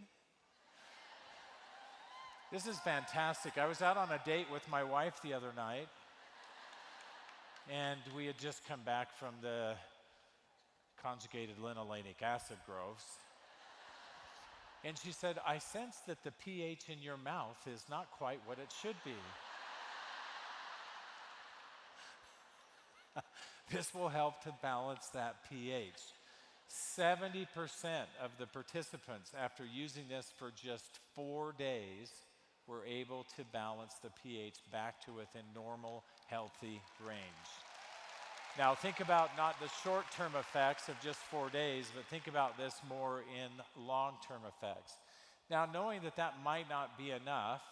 This is fantastic. I was out on a date with my wife the other night, and we had just come back from the conjugated linolenic acid groves. And she said, I sense that the pH in your mouth is not quite what it should be. This will help to balance that pH. 70% of the participants, after using this for just 4 days, were able to balance the pH back to within normal, healthy range. Now think about not the short-term effects of just 4 days, but think about this more in long-term effects. Now, knowing that that might not be enough,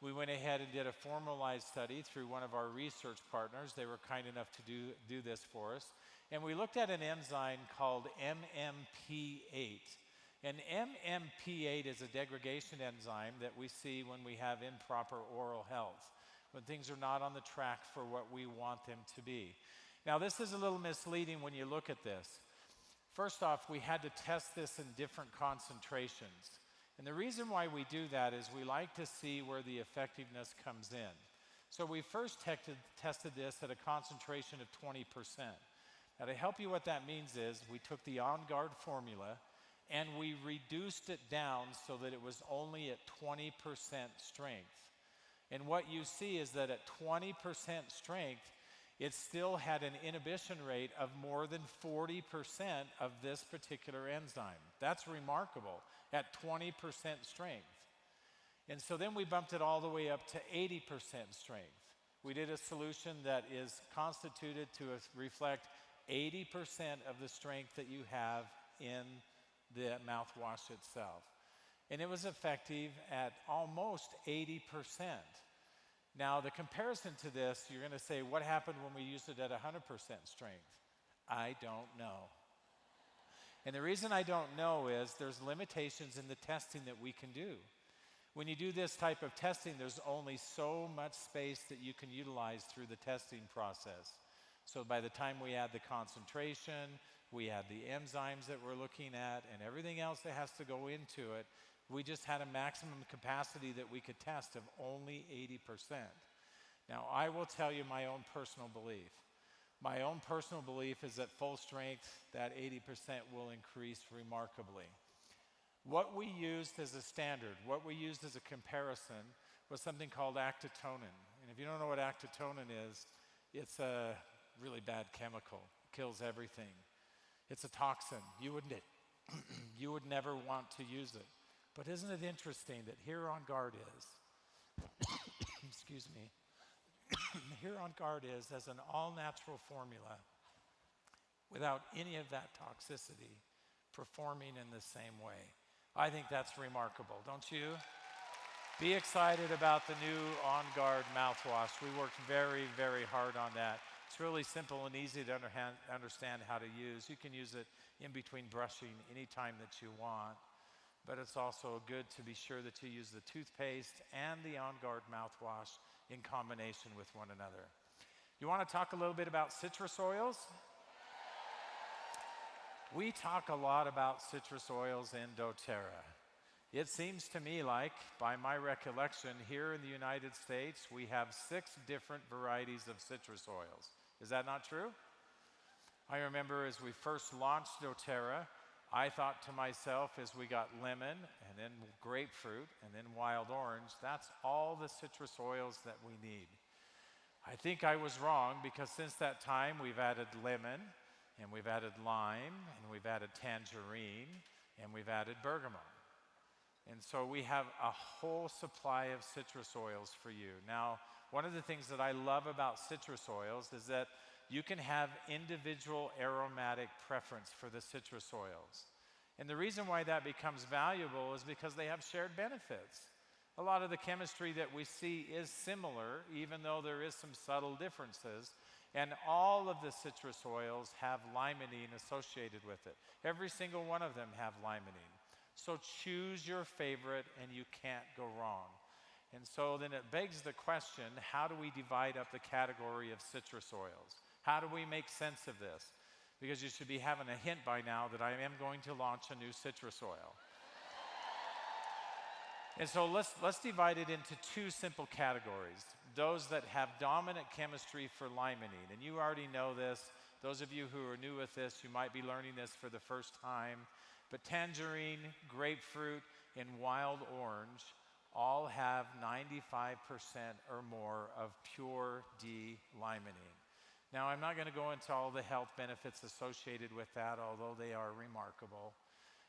we went ahead and did a formalized study through one of our research partners. They were kind enough to do this for us. And we looked at an enzyme called MMP8. And MMP8 is a degradation enzyme that we see when we have improper oral health, when things are not on the track for what we want them to be. Now, this is a little misleading when you look at this. First off, we had to test this in different concentrations. And the reason why we do that is we like to see where the effectiveness comes in. So we first tested this at a concentration of 20%. Now, to help you, what that means is we took the On Guard formula and we reduced it down so that it was only at 20% strength. And what you see is that at 20% strength, it still had an inhibition rate of more than 40% of this particular enzyme. That's remarkable at 20% strength. And so then we bumped it all the way up to 80% strength. We did a solution that is constituted to reflect 80% of the strength that you have in the mouthwash itself. And it was effective at almost 80%. Now, the comparison to this, you're going to say, what happened when we used it at 100% strength? I don't know. And the reason I don't know is there's limitations in the testing that we can do. When you do this type of testing, there's only so much space that you can utilize through the testing process. So by the time we add the concentration, we add the enzymes that we're looking at, and everything else that has to go into it, we just had a maximum capacity that we could test of only 80%. Now, I will tell you my own personal belief. My own personal belief is that full strength, that 80% will increase remarkably. What we used as a standard, what we used as a comparison, was something called acetone. And if you don't know what acetone is, it's a really bad chemical. It kills everything. It's a toxin. You would never want to use it. But isn't it interesting that here on guard is, excuse me, here on guard is as an all-natural formula without any of that toxicity performing in the same way. I think that's remarkable, don't you? Be excited about the new On Guard mouthwash. We worked very, very hard on that. It's really simple and easy to understand how to use. You can use it in between brushing anytime that you want, but it's also good to be sure that you use the toothpaste and the On Guard mouthwash in combination with one another. You want to talk a little bit about citrus oils? We talk a lot about citrus oils in doTERRA. It seems to me like, by my recollection, here in the United States, we have 6 different varieties of citrus oils. Is that not true? I remember as we first launched doTERRA, I thought to myself, as we got lemon, and then grapefruit, and then wild orange, that's all the citrus oils that we need. I think I was wrong, because since that time, we've added lemon, and we've added lime, and we've added tangerine, and we've added bergamot. And so we have a whole supply of citrus oils for you. Now, one of the things that I love about citrus oils is that you can have individual aromatic preference for the citrus oils. And the reason why that becomes valuable is because they have shared benefits. A lot of the chemistry that we see is similar, even though there is some subtle differences. And all of the citrus oils have limonene associated with it. Every single one of them have limonene. So choose your favorite and you can't go wrong. And so then it begs the question, how do we divide up the category of citrus oils? How do we make sense of this? Because you should be having a hint by now that I am going to launch a new citrus oil. And so let's divide it into 2 simple categories. Those that have dominant chemistry for limonene, and you already know this. Those of you who are new with this, you might be learning this for the first time. But tangerine, grapefruit, and wild orange all have 95% or more of pure D-limonene. Now, I'm not going to go into all the health benefits associated with that, although they are remarkable.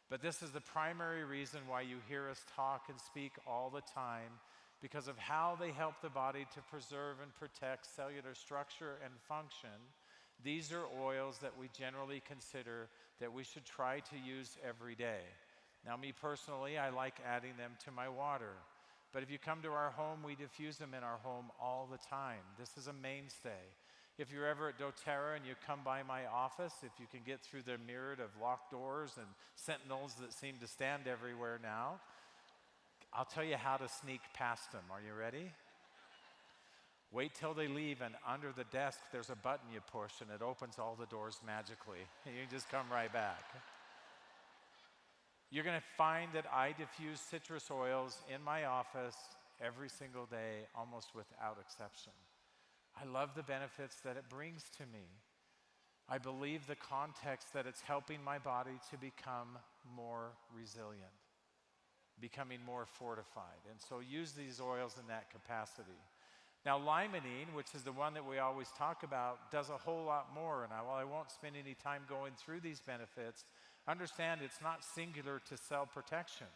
But this is the primary reason why you hear us talk and speak all the time, because of how they help the body to preserve and protect cellular structure and function. These are oils that we generally consider that we should try to use every day. Now, me personally, I like adding them to my water. But if you come to our home, we diffuse them in our home all the time. This is a mainstay. If you're ever at doTERRA and you come by my office, if you can get through the myriad of locked doors and sentinels that seem to stand everywhere now, I'll tell you how to sneak past them. Are you ready? Wait till they leave, and under the desk, there's a button you push, and it opens all the doors magically. And you can just come right back. You're going to find that I diffuse citrus oils in my office every single day, almost without exception. I love the benefits that it brings to me. I believe the context that it's helping my body to become more resilient, becoming more fortified. And so use these oils in that capacity. Now, limonene, which is the one that we always talk about, does a whole lot more. And while I won't spend any time going through these benefits, understand it's not singular to cell protection.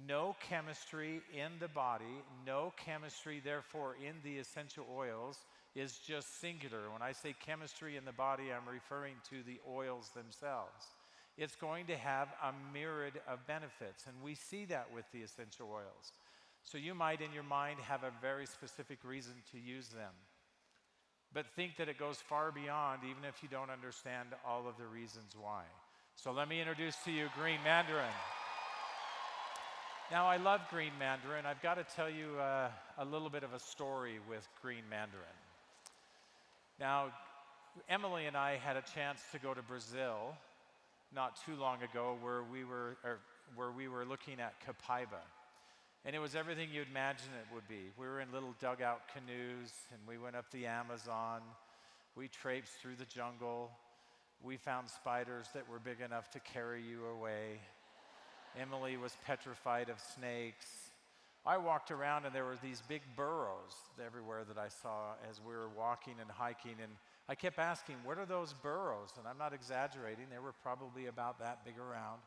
No chemistry in the body, no chemistry, therefore, in the essential oils is just singular. When I say chemistry in the body, I'm referring to the oils themselves. It's going to have a myriad of benefits, and we see that with the essential oils. So you might, in your mind, have a very specific reason to use them, but think that it goes far beyond, even if you don't understand all of the reasons why. So let me introduce to you green mandarin. Now, I love green mandarin. I've got to tell you a little bit of a story with green mandarin. Now, Emily and I had a chance to go to Brazil not too long ago where we were looking at copaiba. And it was everything you'd imagine it would be. We were in little dugout canoes, and we went up the Amazon. We traipsed through the jungle. We found spiders that were big enough to carry you away. Emily was petrified of snakes. I walked around, and there were these big burrows everywhere that I saw as we were walking and hiking. And I kept asking, what are those burrows? And I'm not exaggerating. They were probably about that big around.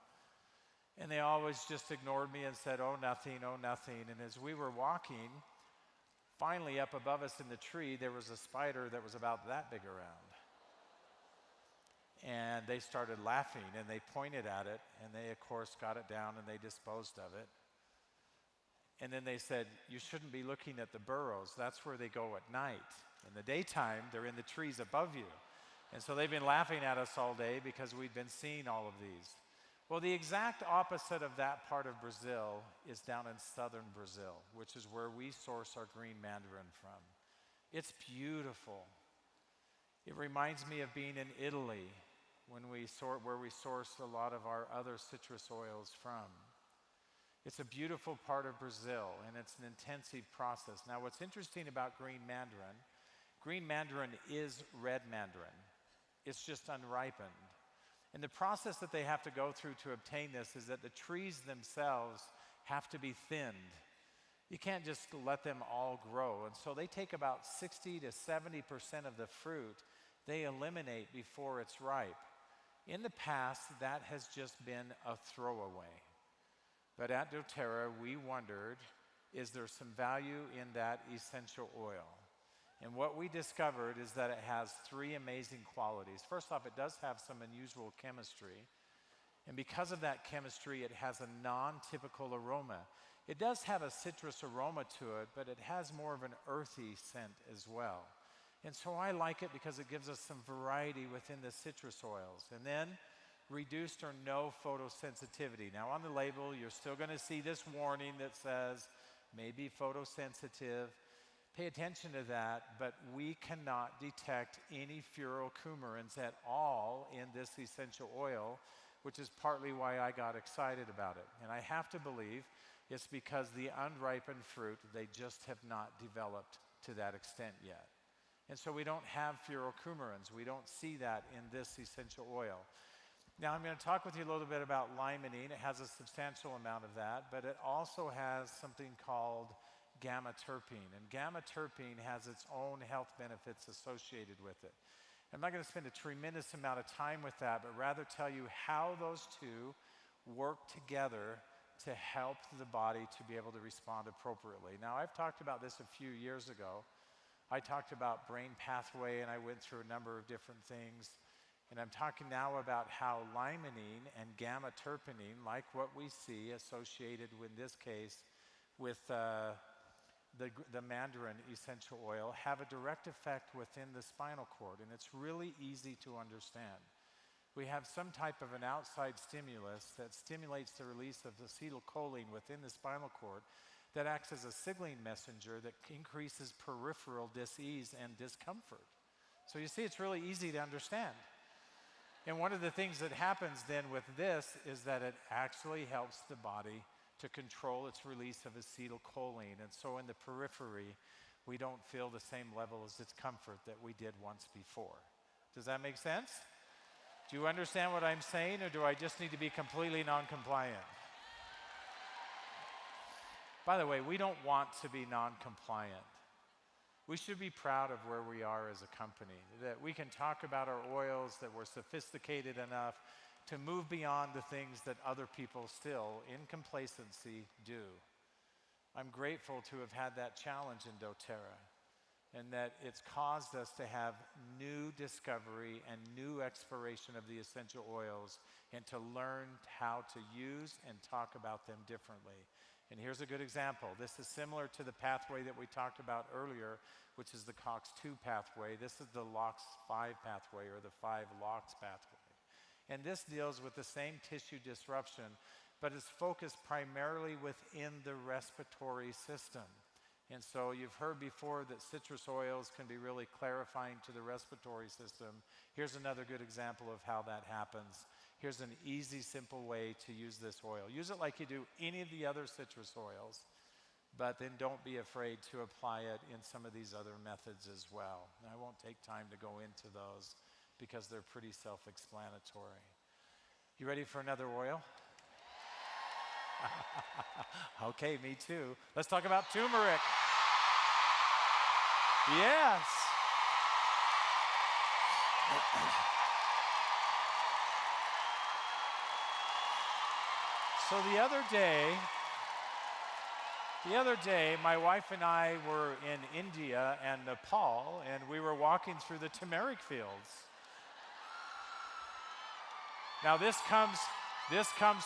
And they always just ignored me and said, oh, nothing, oh, nothing. And as we were walking, finally up above us in the tree, there was a spider that was about that big around. And they started laughing, and they pointed at it, and they, of course, got it down, and they disposed of it. And then they said, you shouldn't be looking at the burrows. That's where they go at night. In the daytime, they're in the trees above you. And so they've been laughing at us all day because we've been seeing all of these. Well, the exact opposite of that part of Brazil is down in southern Brazil, which is where we source our green mandarin from. It's beautiful. It reminds me of being in Italy where we source a lot of our other citrus oils from. It's a beautiful part of Brazil, and it's an intensive process. Now, what's interesting about green mandarin is red mandarin. It's just unripened. And the process that they have to go through to obtain this is that the trees themselves have to be thinned. You can't just let them all grow. And so they take about 60 to 70% of the fruit they eliminate before it's ripe. In the past, that has just been a throwaway. But at doTERRA, we wondered, is there some value in that essential oil? And what we discovered is that it has three amazing qualities. First off, it does have some unusual chemistry. And because of that chemistry, it has a non-typical aroma. It does have a citrus aroma to it, but it has more of an earthy scent as well. And so I like it because it gives us some variety within the citrus oils. And then reduced or no photosensitivity. Now on the label, you're still going to see this warning that says, may be photosensitive. Pay attention to that, but we cannot detect any furocoumarins at all in this essential oil, which is partly why I got excited about it. And I have to believe it's because the unripened fruit, they just have not developed to that extent yet. And so we don't have furocoumarins. We don't see that in this essential oil. Now I'm going to talk with you a little bit about limonene. It has a substantial amount of that, but it also has something called gamma-terpene. And gamma-terpene has its own health benefits associated with it. I'm not going to spend a tremendous amount of time with that, but rather tell you how those two work together to help the body to be able to respond appropriately. Now, I've talked about this a few years ago. I talked about brain pathway, and I went through a number of different things. And I'm talking now about how limonene and gamma-terpene, like what we see associated in this case with the mandarin essential oil, have a direct effect within the spinal cord. And it's really easy to understand. We have some type of an outside stimulus that stimulates the release of acetylcholine within the spinal cord that acts as a signaling messenger that increases peripheral dis-ease and discomfort. So you see, it's really easy to understand. And one of the things that happens then with this is that it actually helps the body to control its release of acetylcholine. And so in the periphery, we don't feel the same level of discomfort that we did once before. Does that make sense? Do you understand what I'm saying, or do I just need to be completely non-compliant? By the way, we don't want to be non-compliant. We should be proud of where we are as a company, that we can talk about our oils, that we're sophisticated enough to move beyond the things that other people still, in complacency, do. I'm grateful to have had that challenge in doTERRA, and that it's caused us to have new discovery and new exploration of the essential oils, and to learn how to use and talk about them differently. And here's a good example. This is similar to the pathway that we talked about earlier, which is the COX-2 pathway. This is the LOX-5 pathway, or the 5 LOX pathway. And this deals with the same tissue disruption, but is focused primarily within the respiratory system. And so you've heard before that citrus oils can be really clarifying to the respiratory system. Here's another good example of how that happens. Here's an easy, simple way to use this oil. Use it like you do any of the other citrus oils, but then don't be afraid to apply it in some of these other methods as well. And I won't take time to go into those because they're pretty self-explanatory. You ready for another oil? Okay, me too. Let's talk about turmeric. Yes. So the other day, my wife and I were in India and Nepal, and we were walking through the turmeric fields. Now this comes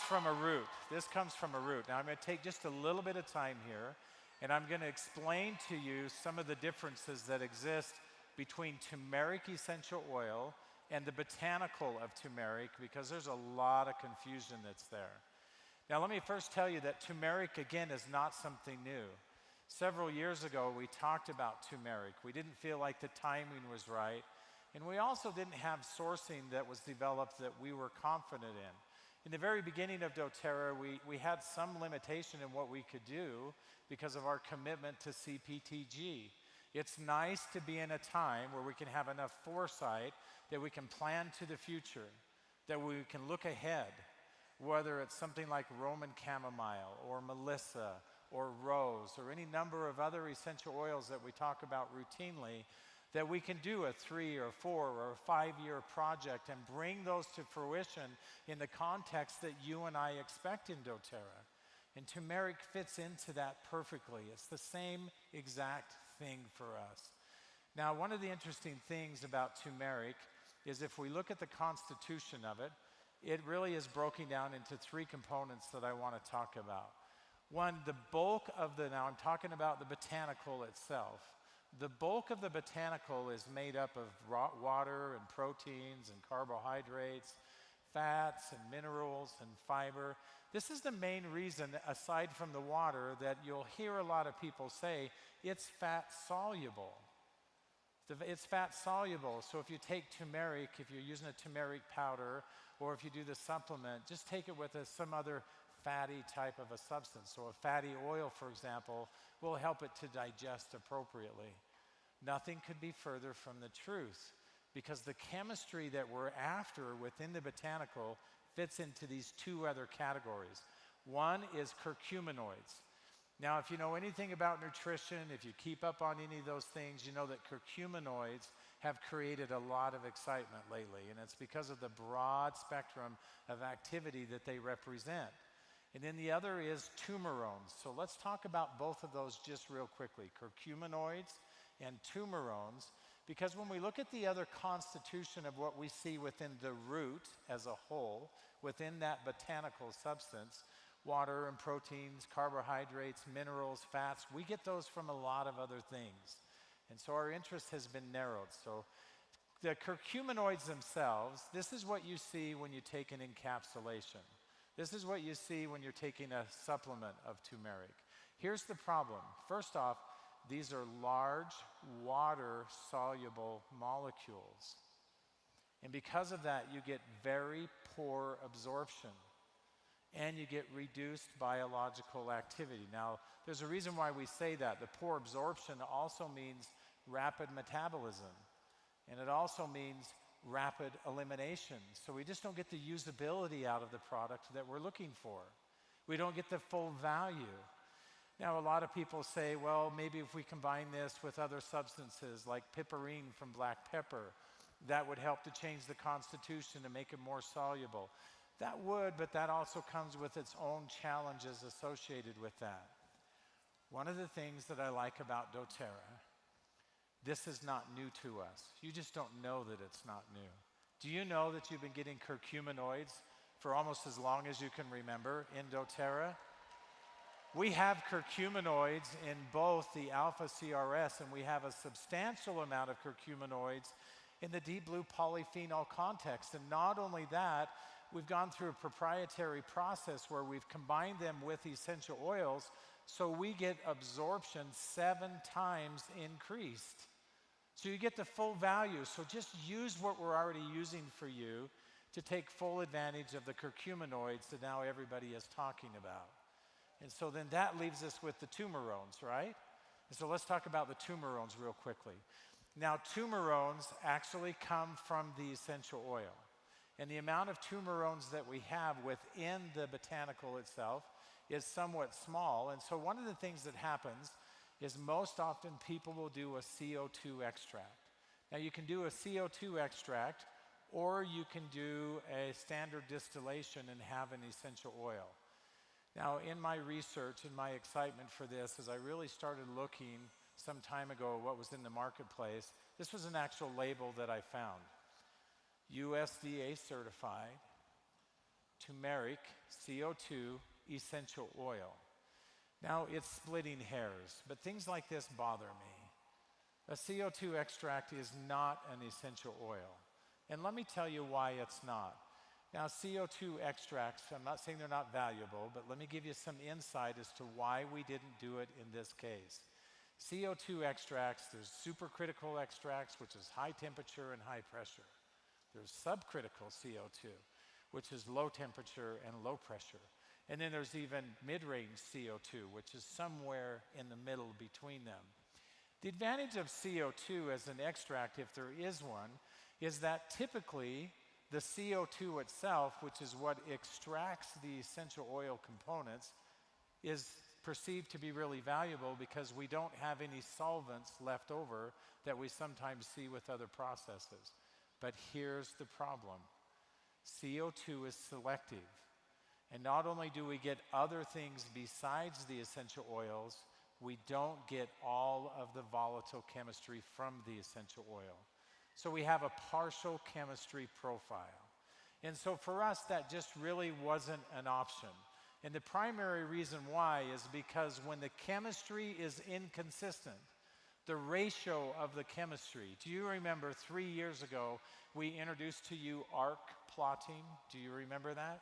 from a root. This comes from a root. Now I'm going to take just a little bit of time here, and I'm going to explain to you some of the differences that exist between turmeric essential oil and the botanical of turmeric, because there's a lot of confusion that's there. Now let me first tell you that turmeric, again, is not something new. Several years ago, we talked about turmeric. We didn't feel like the timing was right, and we also didn't have sourcing that was developed that we were confident in. In the very beginning of doTERRA, we had some limitation in what we could do because of our commitment to CPTG. It's nice to be in a time where we can have enough foresight that we can plan to the future, that we can look ahead, whether it's something like Roman chamomile or Melissa or rose or any number of other essential oils that we talk about routinely, that we can do a 3 or 4 or 5-year project and bring those to fruition in the context that you and I expect in doTERRA. And turmeric fits into that perfectly. It's the same exact thing for us. Now, one of the interesting things about turmeric is if we look at the constitution of it, it really is broken down into 3 components that I want to talk about. One, the bulk of now I'm talking about the botanical itself. The bulk of the botanical is made up of water and proteins and carbohydrates, fats and minerals and fiber. This is the main reason, aside from the water, that you'll hear a lot of people say it's fat soluble. It's fat soluble, so if you take turmeric, if you're using a turmeric powder, or if you do the supplement, just take it with some other fatty type of a substance. So a fatty oil, for example, will help it to digest appropriately. Nothing could be further from the truth, because the chemistry that we're after within the botanical fits into these 2 other categories. One is curcuminoids. Now, if you know anything about nutrition, if you keep up on any of those things, you know that curcuminoids have created a lot of excitement lately, and it's because of the broad spectrum of activity that they represent. And then the other is tumerones. So let's talk about both of those just real quickly, curcuminoids and tumerones, because when we look at the other constitution of what we see within the root as a whole, within that botanical substance, water and proteins, carbohydrates, minerals, fats, we get those from a lot of other things. And so our interest has been narrowed. So the curcuminoids themselves, this is what you see when you take an encapsulation. This is what you see when you're taking a supplement of turmeric. Here's the problem. First off, these are large, water-soluble molecules. And because of that, you get very poor absorption, and you get reduced biological activity. Now, there's a reason why we say that. The poor absorption also means rapid metabolism, and it also means rapid elimination. So we just don't get the usability out of the product that we're looking for. We don't get the full value. Now, a lot of people say, well, maybe if we combine this with other substances like piperine from black pepper, that would help to change the Constitution to make it more soluble. That would, but that also comes with its own challenges associated with that. One of the things that I like about doTERRA, this is not new to us. You just don't know that it's not new. Do you know that you've been getting curcuminoids for almost as long as you can remember in doTERRA? We have curcuminoids in both the alpha CRS, and we have a substantial amount of curcuminoids in the deep blue polyphenol context. And not only that, we've gone through a proprietary process where we've combined them with essential oils, so we get absorption 7 times increased. So you get the full value. So just use what we're already using for you to take full advantage of the curcuminoids that now everybody is talking about. And so then that leaves us with the tumerones, right? And so let's talk about the tumerones real quickly. Now, tumerones actually come from the essential oil. And the amount of tumerones that we have within the botanical itself is somewhat small. And so one of the things that happens is most often people will do a CO2 extract. Now, you can do a CO2 extract, or you can do a standard distillation and have an essential oil. Now, in my research and my excitement for this, as I really started looking some time ago at what was in the marketplace, this was an actual label that I found. USDA certified turmeric CO2 essential oil. Now, it's splitting hairs, but things like this bother me. A CO2 extract is not an essential oil. And let me tell you why it's not. Now, CO2 extracts, I'm not saying they're not valuable, but let me give you some insight as to why we didn't do it in this case. CO2 extracts, there's supercritical extracts, which is high temperature and high pressure. There's subcritical CO2, which is low temperature and low pressure. And then there's even mid-range CO2, which is somewhere in the middle between them. The advantage of CO2 as an extract, if there is one, is that typically the CO2 itself, which is what extracts the essential oil components, is perceived to be really valuable because we don't have any solvents left over that we sometimes see with other processes. But here's the problem. CO2 is selective. And not only do we get other things besides the essential oils, we don't get all of the volatile chemistry from the essential oil. So we have a partial chemistry profile. And so for us, that just really wasn't an option. And the primary reason why is because when the chemistry is inconsistent, the ratio of the chemistry. Do you remember 3 years ago, we introduced to you arc plotting? Do you remember that?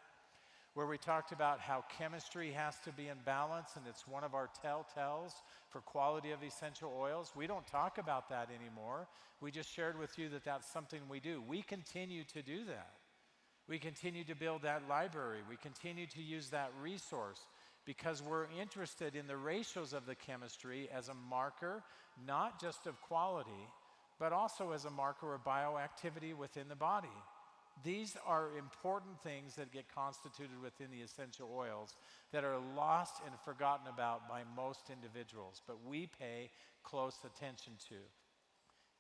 Where we talked about how chemistry has to be in balance, and it's one of our telltales for quality of essential oils. We don't talk about that anymore. We just shared with you that that's something we do. We continue to do that. We continue to build that library. We continue to use that resource because we're interested in the ratios of the chemistry as a marker, not just of quality, but also as a marker of bioactivity within the body. These are important things that get constituted within the essential oils that are lost and forgotten about by most individuals, but we pay close attention to.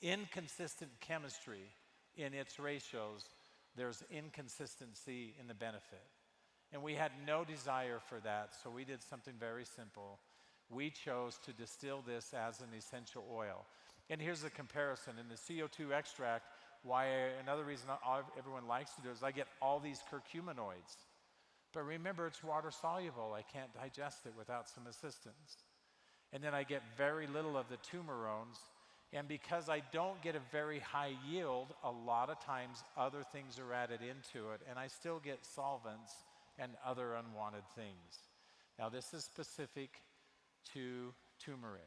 Inconsistent chemistry in its ratios, there's inconsistency in the benefit. And we had no desire for that, so we did something very simple. We chose to distill this as an essential oil. And here's a comparison. In the CO2 extract, another reason everyone likes to do it is I get all these curcuminoids. But remember, it's water soluble. I can't digest it without some assistance. And then I get very little of the tumerones. And because I don't get a very high yield, a lot of times other things are added into it, and I still get solvents and other unwanted things. Now, this is specific to turmeric.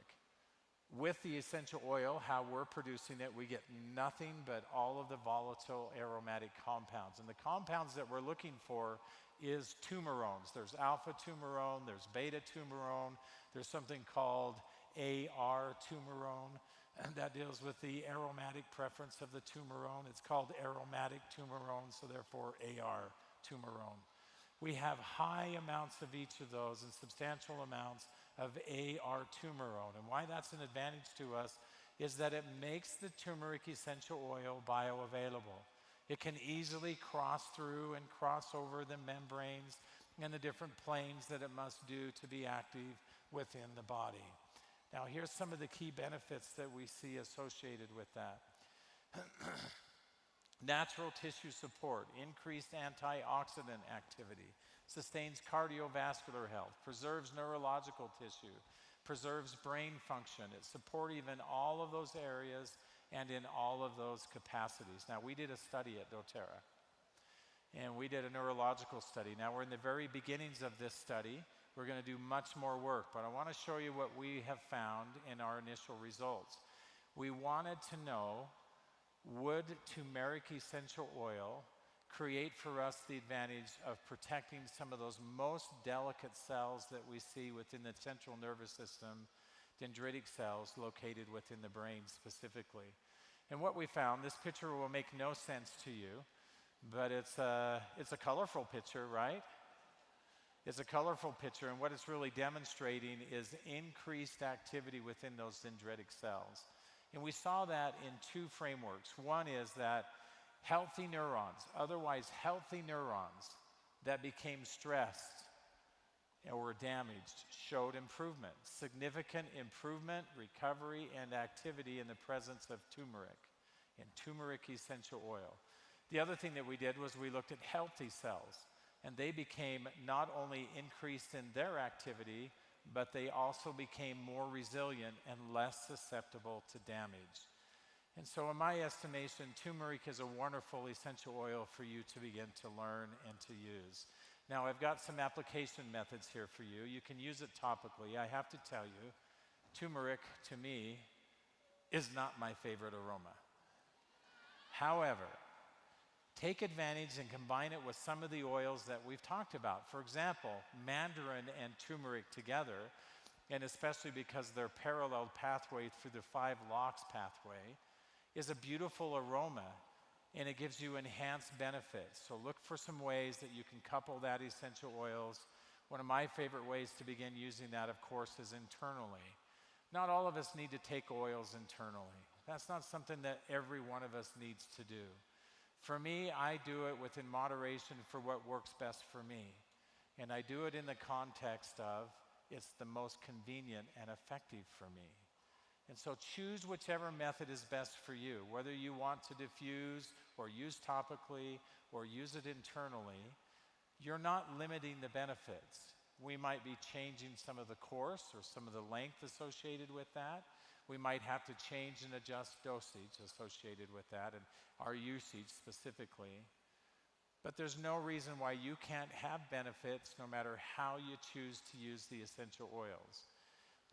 With the essential oil, how we're producing it, we get nothing but all of the volatile aromatic compounds. And the compounds that we're looking for is tumerones. There's alpha tumerone, there's beta tumerone, there's something called AR tumerone, and that deals with the aromatic preference of the tumerone. It's called aromatic tumerone, so therefore AR tumerone. We have high amounts of each of those and substantial amounts of AR tumerone. And why that's an advantage to us is that it makes the turmeric essential oil bioavailable. It can easily cross through and cross over the membranes and the different planes that it must do to be active within the body. Now, here's some of the key benefits that we see associated with that. Natural tissue support, increased antioxidant activity, sustains cardiovascular health, preserves neurological tissue, preserves brain function. It's supportive in all of those areas and in all of those capacities. Now, we did a study at doTERRA, and we did a neurological study. Now, we're in the very beginnings of this study. We're going to do much more work, but I want to show you what we have found in our initial results. We wanted to know, would turmeric essential oil create for us the advantage of protecting some of those most delicate cells that we see within the central nervous system, dendritic cells located within the brain specifically. And what we found, this picture will make no sense to you, but it's a colorful picture, right? It's a colorful picture, and what it's really demonstrating is increased activity within those dendritic cells. And we saw that in two frameworks. One is that healthy neurons, otherwise healthy neurons that became stressed or damaged, showed improvement, significant improvement, recovery, and activity in the presence of turmeric and turmeric essential oil. The other thing that we did was we looked at healthy cells, and they became not only increased in their activity, but they also became more resilient and less susceptible to damage. And so in my estimation, turmeric is a wonderful essential oil for you to begin to learn and to use. Now, I've got some application methods here for you. You can use it topically. I have to tell you, turmeric, to me, is not my favorite aroma. However, take advantage and combine it with some of the oils that we've talked about. For example, mandarin and turmeric together, and especially because they're parallel pathway through the 5-LOX pathway, is a beautiful aroma, and it gives you enhanced benefits. So look for some ways that you can couple that essential oils. One of my favorite ways to begin using that, of course, is internally. Not all of us need to take oils internally. That's not something that every one of us needs to do. For me, I do it within moderation for what works best for me. And I do it in the context of it's the most convenient and effective for me. And so choose whichever method is best for you, whether you want to diffuse or use topically or use it internally. You're not limiting the benefits. We might be changing some of the course or some of the length associated with that. We might have to change and adjust dosage associated with that and our usage specifically. But there's no reason why you can't have benefits no matter how you choose to use the essential oils.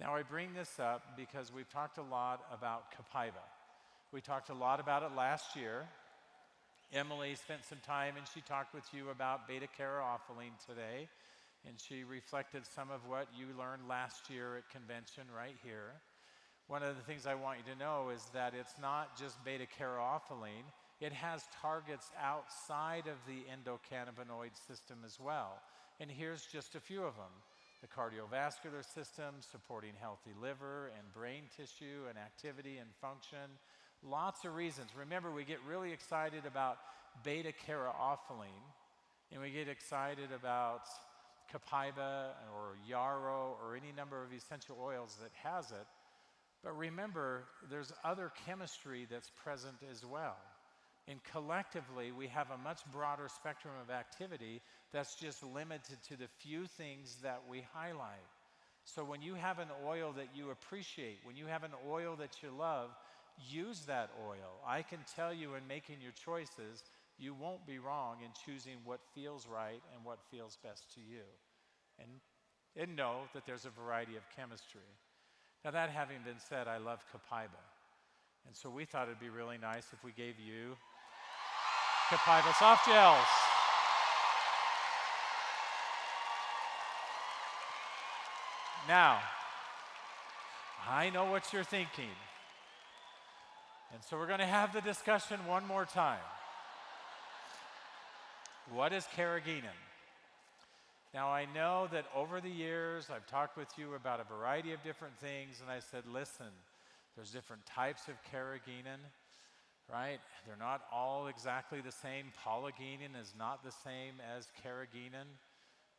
Now, I bring this up because we've talked a lot about copaiba. We talked a lot about it last year. Emily spent some time and she talked with you about beta-caryophyllene today, and she reflected some of what you learned last year at convention right here. One of the things I want you to know is that it's not just beta-caryophyllene. It has targets outside of the endocannabinoid system as well. And here's just a few of them. The cardiovascular system, supporting healthy liver and brain tissue and activity and function. Lots of reasons. Remember, we get really excited about beta-caryophyllene, and we get excited about copaiba or yarrow or any number of essential oils that has it. But remember, there's other chemistry that's present as well. And collectively, we have a much broader spectrum of activity that's just limited to the few things that we highlight. So when you have an oil that you appreciate, when you have an oil that you love, use that oil. I can tell you in making your choices, you won't be wrong in choosing what feels right and what feels best to you. And know that there's a variety of chemistry. Now, that having been said, I love copaiba. And so we thought it'd be really nice if we gave you copaiba soft gels. Now, I know what you're thinking. And so we're going to have the discussion one more time. What is carrageenan? Now, I know that over the years, I've talked with you about a variety of different things, and I said, listen, There's different types of carrageenan, right? They're not all exactly the same. Polygenine is not the same as carrageenan,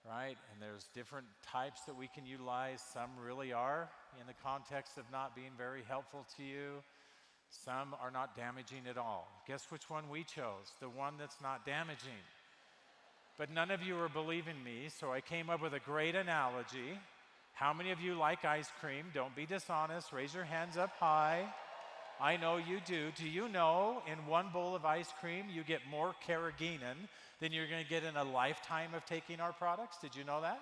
right? And there's different types that we can utilize. Some really are in the context of not being very helpful to you. Some are not damaging at all. Guess which one we chose? The one that's not damaging. But none of you are believing me, so I came up with a great analogy. How many of you like ice cream? Don't be dishonest. Raise your hands up high. I know you do. Do you know in one bowl of ice cream you get more carrageenan than you're going to get in a lifetime of taking our products? Did you know that?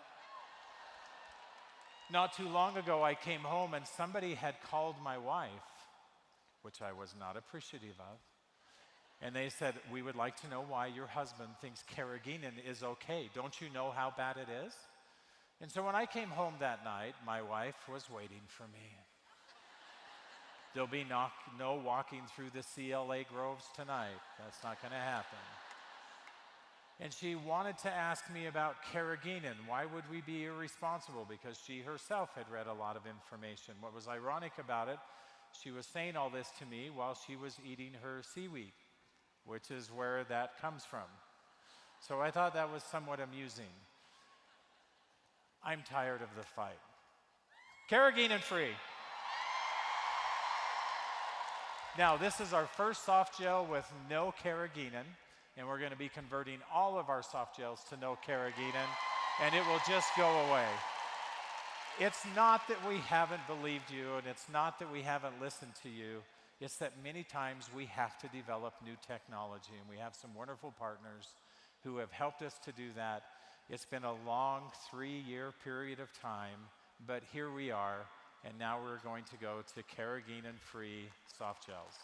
Not too long ago, I came home and somebody had called my wife, which I was not appreciative of. And they said, we would like to know why your husband thinks carrageenan is okay. Don't you know how bad it is? And so when I came home that night, my wife was waiting for me. There'll be no walking through the CLA groves tonight. That's not going to happen. And she wanted to ask me about carrageenan. Why would we be irresponsible? Because she herself had read a lot of information. What was ironic about it, she was saying all this to me while she was eating her seaweed, which is where that comes from. So I thought that was somewhat amusing. I'm tired of the fight. Carrageenan free. Now, this is our first soft gel with no carrageenan, and we're going to be converting all of our soft gels to no carrageenan, and it will just go away. It's not that we haven't believed you, and it's not that we haven't listened to you. It's that many times we have to develop new technology, and we have some wonderful partners who have helped us to do that. It's been a long 3-year period of time, but here we are, and now we're going to go to carrageenan-free soft gels.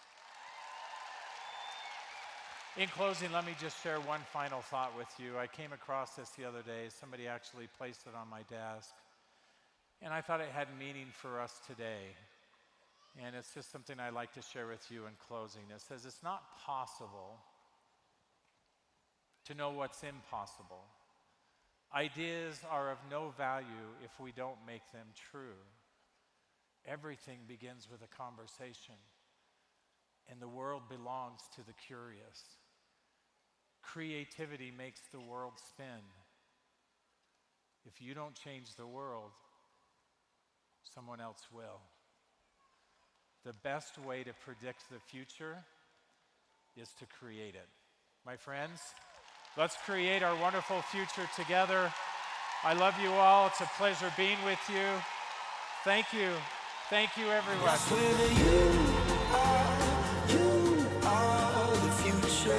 In closing, let me just share one final thought with you. I came across this the other day. Somebody actually placed it on my desk, and I thought it had meaning for us today. And it's just something I'd like to share with you in closing. It says, it's not possible to know what's impossible. Ideas are of no value if we don't make them true. Everything begins with a conversation, and the world belongs to the curious. Creativity makes the world spin. If you don't change the world, someone else will. The best way to predict the future is to create it. My friends, let's create our wonderful future together. I love you all. It's a pleasure being with you. Thank you. Thank you, everyone. I swear that you are the future.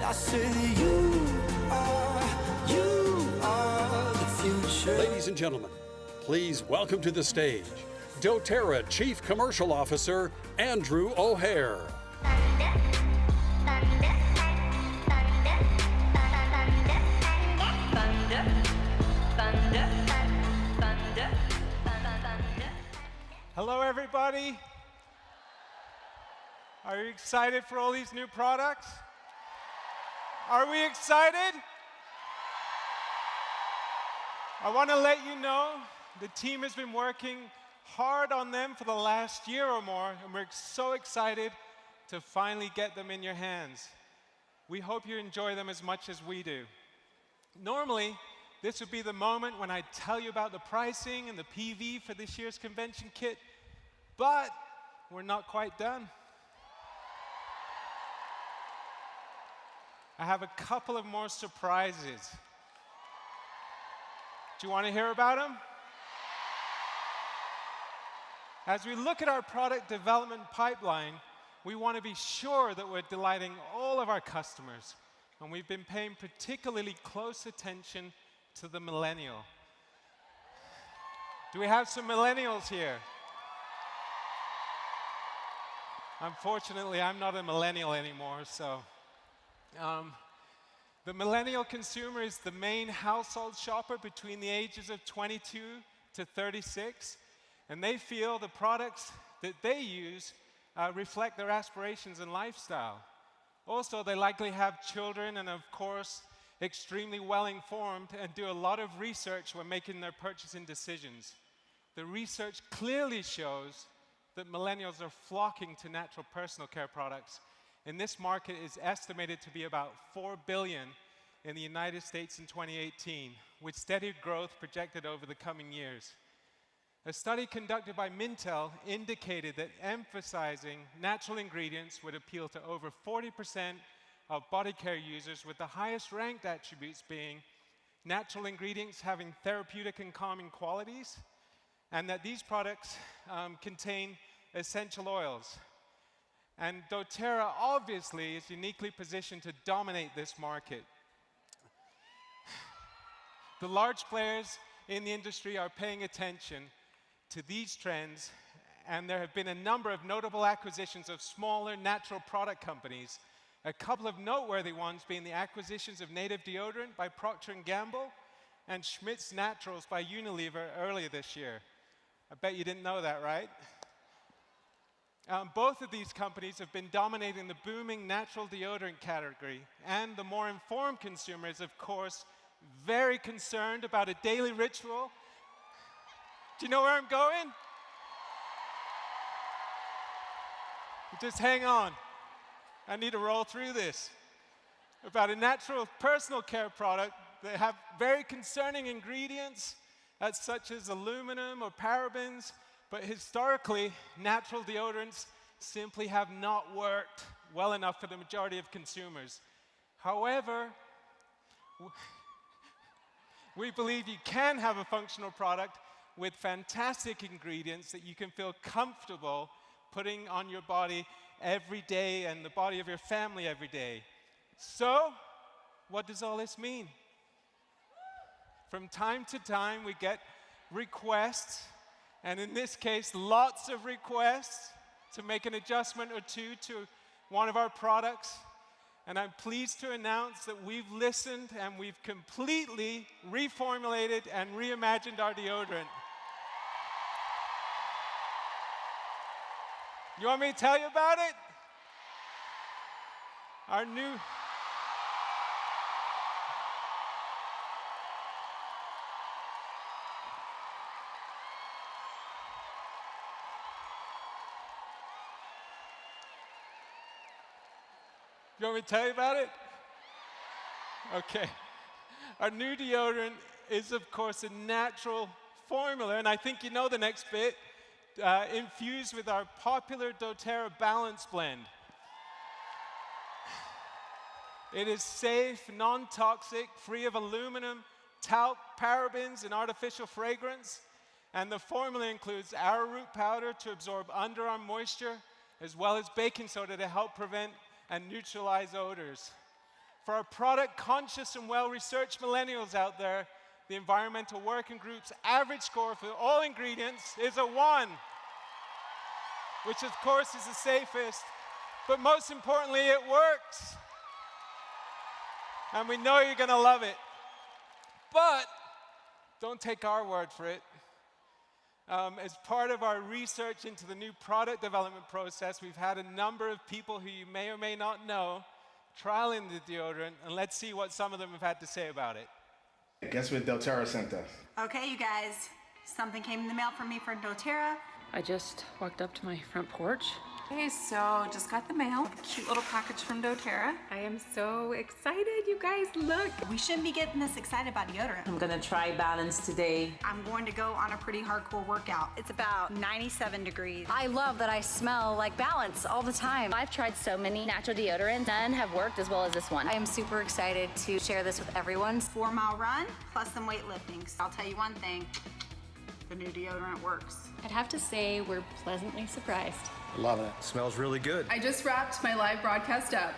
I say that you are the future. Ladies and gentlemen, please welcome to the stage doTERRA Chief Commercial Officer Andrew O'Hare. Hello, everybody. Are you excited for all these new products? Are we excited? I want to let you know the team has been working hard on them for the last year or more, and we're so excited to finally get them in your hands. We hope you enjoy them as much as we do. Normally, this would be the moment when I tell you about the pricing and the PV for this year's convention kit, but we're not quite done. I have a couple of more surprises. Do you want to hear about them? As we look at our product development pipeline, we want to be sure that we're delighting all of our customers, and we've been paying particularly close attention to the millennial. Do we have some millennials here? Unfortunately, I'm not a millennial anymore, so. The millennial consumer is the main household shopper between the ages of 22 to 36, and they feel the products that they use reflect their aspirations and lifestyle. Also, they likely have children and, of course, extremely well informed and do a lot of research when making their purchasing decisions. the research clearly shows that millennials are flocking to natural personal care products, and this market is estimated to be about $4 billion in the United States in 2018, with steady growth projected over the coming years. A study conducted by Mintel indicated that emphasizing natural ingredients would appeal to over 40% of body care users, with the highest ranked attributes being natural ingredients having therapeutic and calming qualities, and that these products contain essential oils. And doTERRA obviously is uniquely positioned to dominate this market. The large players in the industry are paying attention to these trends, and there have been a number of notable acquisitions of smaller natural product companies, a couple of noteworthy ones being the acquisitions of Native Deodorant by Procter & Gamble and Schmidt's Naturals by Unilever earlier this year. I bet you didn't know that, right? Both of these companies have been dominating the booming natural deodorant category, and the more informed consumer is, of course, very concerned about a daily ritual. Do you know where I'm going? Just hang on. I need to roll through this. About a natural personal care product that have very concerning ingredients, such as aluminum or parabens, but historically, natural deodorants simply have not worked well enough for the majority of consumers. However, we believe you can have a functional product with fantastic ingredients that you can feel comfortable putting on your body every day and the body of your family every day. So, what does all this mean? From time to time, we get requests, and in this case, lots of requests to make an adjustment or two to one of our products. And I'm pleased to announce that we've listened and we've completely reformulated and reimagined our deodorant. You want me to tell you about it? Our new... You want me to tell you about it? Okay. Our new deodorant is, of course, a natural formula, and I think you know the next bit, infused with our popular doTERRA Balance Blend. It is safe, non-toxic, free of aluminum, talc, parabens, and artificial fragrance, and the formula includes arrowroot powder to absorb underarm moisture, as well as baking soda to help prevent and neutralize odors. For our product-conscious and well-researched millennials out there, the Environmental Working Group's average score for all ingredients is a 1, which of course is the safest, but most importantly, it works. And we know you're gonna love it. But don't take our word for it. As part of our research into the new product development process, we've had a number of people who you may or may not know trialing the deodorant, and let's see what some of them have had to say about it. Guess what doTERRA sent us? Okay, you guys, something came in the mail from me for doTERRA. I just walked up to my front porch. Okay, so just got the mail. Cute little package from doTERRA. I am so excited, you guys, look. We shouldn't be getting this excited about deodorant. I'm gonna try Balance today. I'm going to go on a pretty hardcore workout. It's about 97 degrees. I love that I smell like Balance all the time. I've tried so many natural deodorants. None have worked as well as this one. I am super excited to share this with everyone. 4-mile run plus some weightlifting. So I'll tell you one thing, the new deodorant works. I'd have to say we're pleasantly surprised. Love it. Smells really good. I just wrapped my live broadcast up.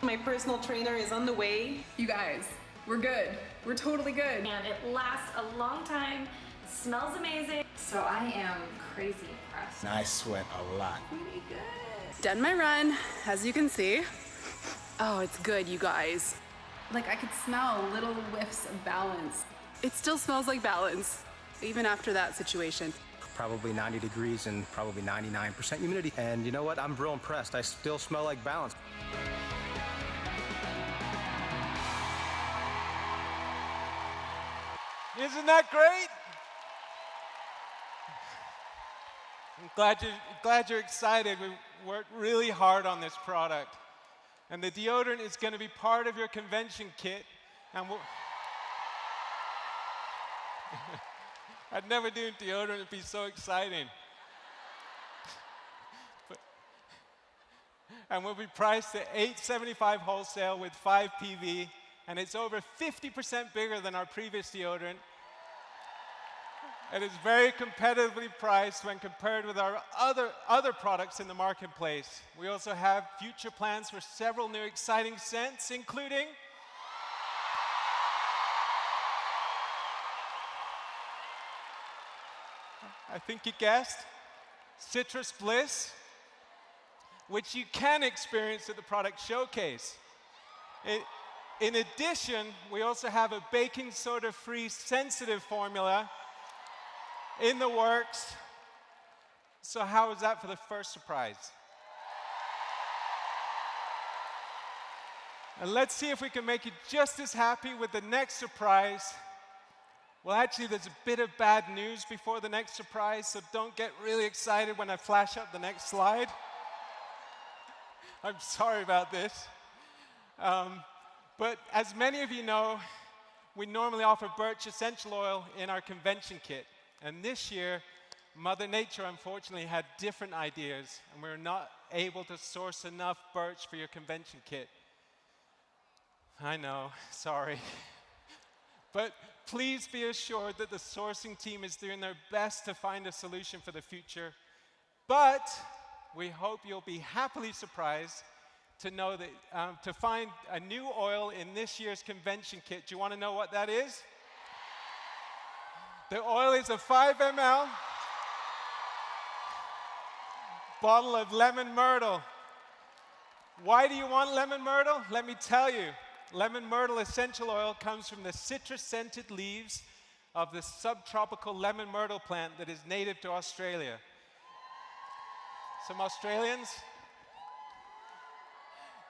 My personal trainer is on the way. You guys, we're good. We're totally good. And it lasts a long time, smells amazing. So I am crazy impressed. And I sweat a lot. Pretty good. Done my run, as you can see. Oh, it's good, you guys. Like I could smell little whiffs of Balance. It still smells like Balance, even after that situation. Probably 90 degrees and probably 99% humidity. And you know what? I'm real impressed. I still smell like Balance. Isn't that great? glad you're excited. We worked really hard on this product. And the deodorant is going to be part of your convention kit. And I'd never do deodorant, it'd be so exciting. And will be priced at $8.75 wholesale with 5 PV, and it's over 50% bigger than our previous deodorant. It is very competitively priced when compared with our other products in the marketplace. We also have future plans for several new exciting scents, including I think you guessed, Citrus Bliss, which you can experience at the product showcase. In addition, we also have a baking soda-free sensitive formula in the works. So how is that for the first surprise? And let's see if we can make you just as happy with the next surprise. Well, actually, there's a bit of bad news before the next surprise, so don't get really excited when I flash up the next slide. I'm sorry about this. But as many of you know, we normally offer birch essential oil in our convention kit. And this year, Mother Nature unfortunately had different ideas, and we were not able to source enough birch for your convention kit. I know, sorry. But please be assured that the sourcing team is doing their best to find a solution for the future. But we hope you'll be happily surprised to know that to find a new oil in this year's convention kit. Do you want to know what that is? The oil is a 5 ml bottle of lemon myrtle. Why do you want lemon myrtle? Let me tell you. Lemon myrtle essential oil comes from the citrus-scented leaves of the subtropical lemon myrtle plant that is native to Australia. Some Australians?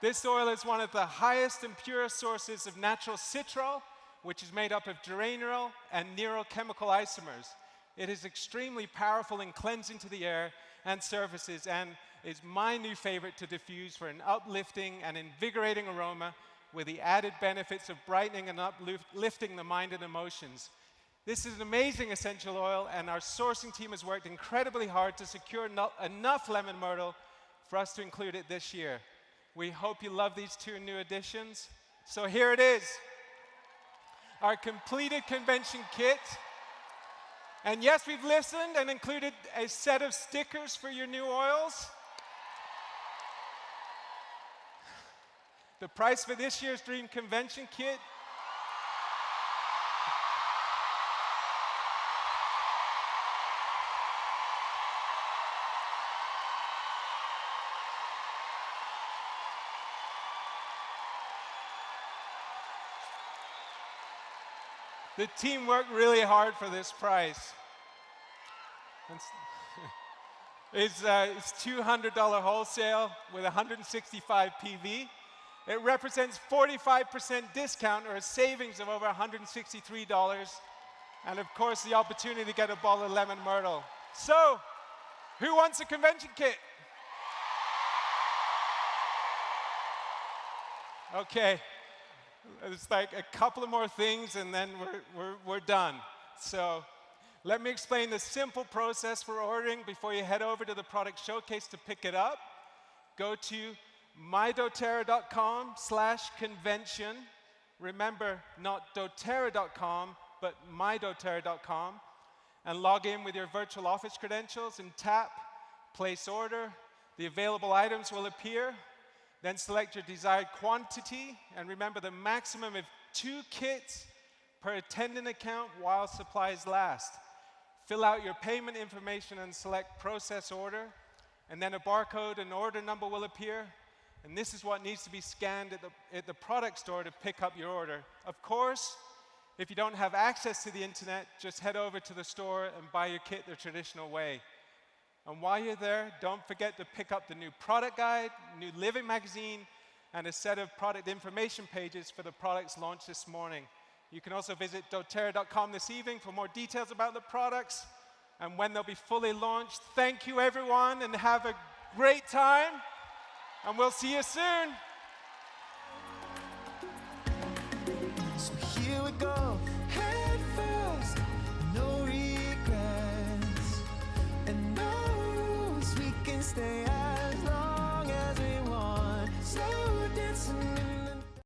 This oil is one of the highest and purest sources of natural citral, which is made up of geraniol and neurochemical isomers. It is extremely powerful in cleansing to the air and surfaces, and is my new favorite to diffuse for an uplifting and invigorating aroma with the added benefits of brightening and uplifting the mind and emotions. This is an amazing essential oil, and our sourcing team has worked incredibly hard to secure enough lemon myrtle for us to include it this year. We hope you love these 2 new additions. So here it is, our completed convention kit. And yes, we've listened and included a set of stickers for your new oils. The price for this year's Dream Convention Kit the team worked really hard for this price. It's $200 wholesale with 165 PV. It represents 45% discount or a savings of over $163. And of course, the opportunity to get a bottle of lemon myrtle. So, who wants a convention kit? Okay, it's like a couple of more things and then we're done. So, let me explain the simple process for ordering before you head over to the product showcase to pick it up. Go to mydoterra.com/convention. Remember, not doterra.com, but mydoterra.com. And log in with your virtual office credentials and tap Place Order. The available items will appear. Then select your desired quantity. And remember the maximum of 2 kits per attendant account while supplies last. Fill out your payment information and select Process Order. And then a barcode and order number will appear. And this is what needs to be scanned at the product store to pick up your order. Of course, if you don't have access to the internet, just head over to the store and buy your kit the traditional way. And while you're there, don't forget to pick up the new product guide, new living magazine, and a set of product information pages for the products launched this morning. You can also visit doterra.com this evening for more details about the products. and when they'll be fully launched. Thank you, everyone, and have a great time, and we'll see you soon. So here we go, head first, no regrets, and no rules, we can stay